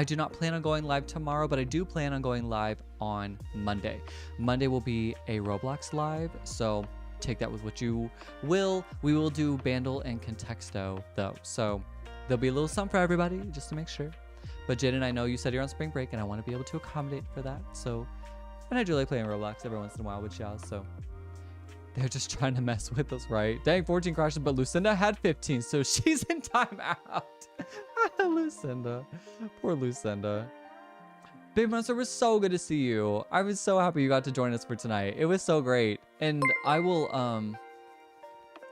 do not plan on going live tomorrow, but I do plan on going live on Monday. Monday will be a Roblox live, so take that with what you will. We will do Bandle and Contexto though, so there'll be a little something for everybody just to make sure. But Jaden, I know you said you're on spring break, and I want to be able to accommodate for that. So, and I do like playing Roblox every once in a while with y'all, so they're just trying to mess with us, right? Dang, 14 crashes, but Lucinda had 15, so she's in timeout. Lucinda. Poor Lucinda. Big Monster, was so good to see you. I was so happy you got to join us for tonight. It was so great. And I will,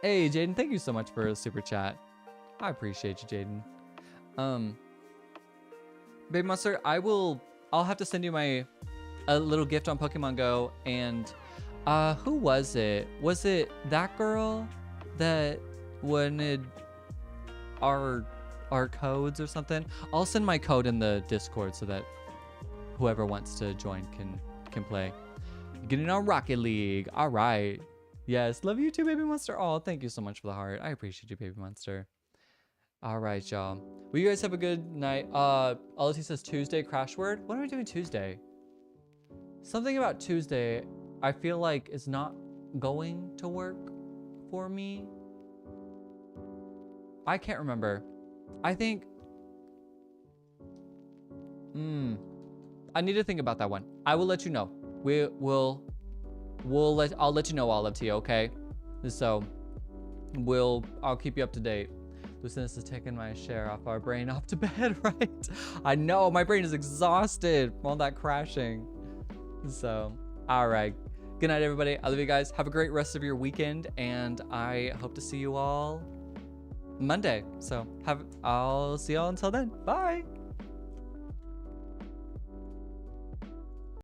hey, Jaden, thank you so much for a super chat. I appreciate you, Jaden. Big Monster, I'll have to send you a little gift on Pokemon Go. And who was it? Was it that girl that wanted our codes or something? I'll send my code in the Discord so that whoever wants to join can play. Getting on Rocket League. All right. Yes, love you too, Baby Monster. Oh, thank you so much for the heart. I appreciate you, Baby Monster. All right, y'all. Well, you guys have a good night. Aleti says Tuesday Crashword. What am I doing Tuesday? Something about Tuesday I feel like is not going to work for me. I can't remember. I think I need to think about that one. I will let you know. I'll let you know, Aleti, okay? So I'll keep you up to date. Lucinus is taking my share off our brain off to bed, right? I know, my brain is exhausted from all that crashing. So, all right. Good night, everybody. I love you guys. Have a great rest of your weekend, and I hope to see you all Monday. So, I'll see y'all until then. Bye.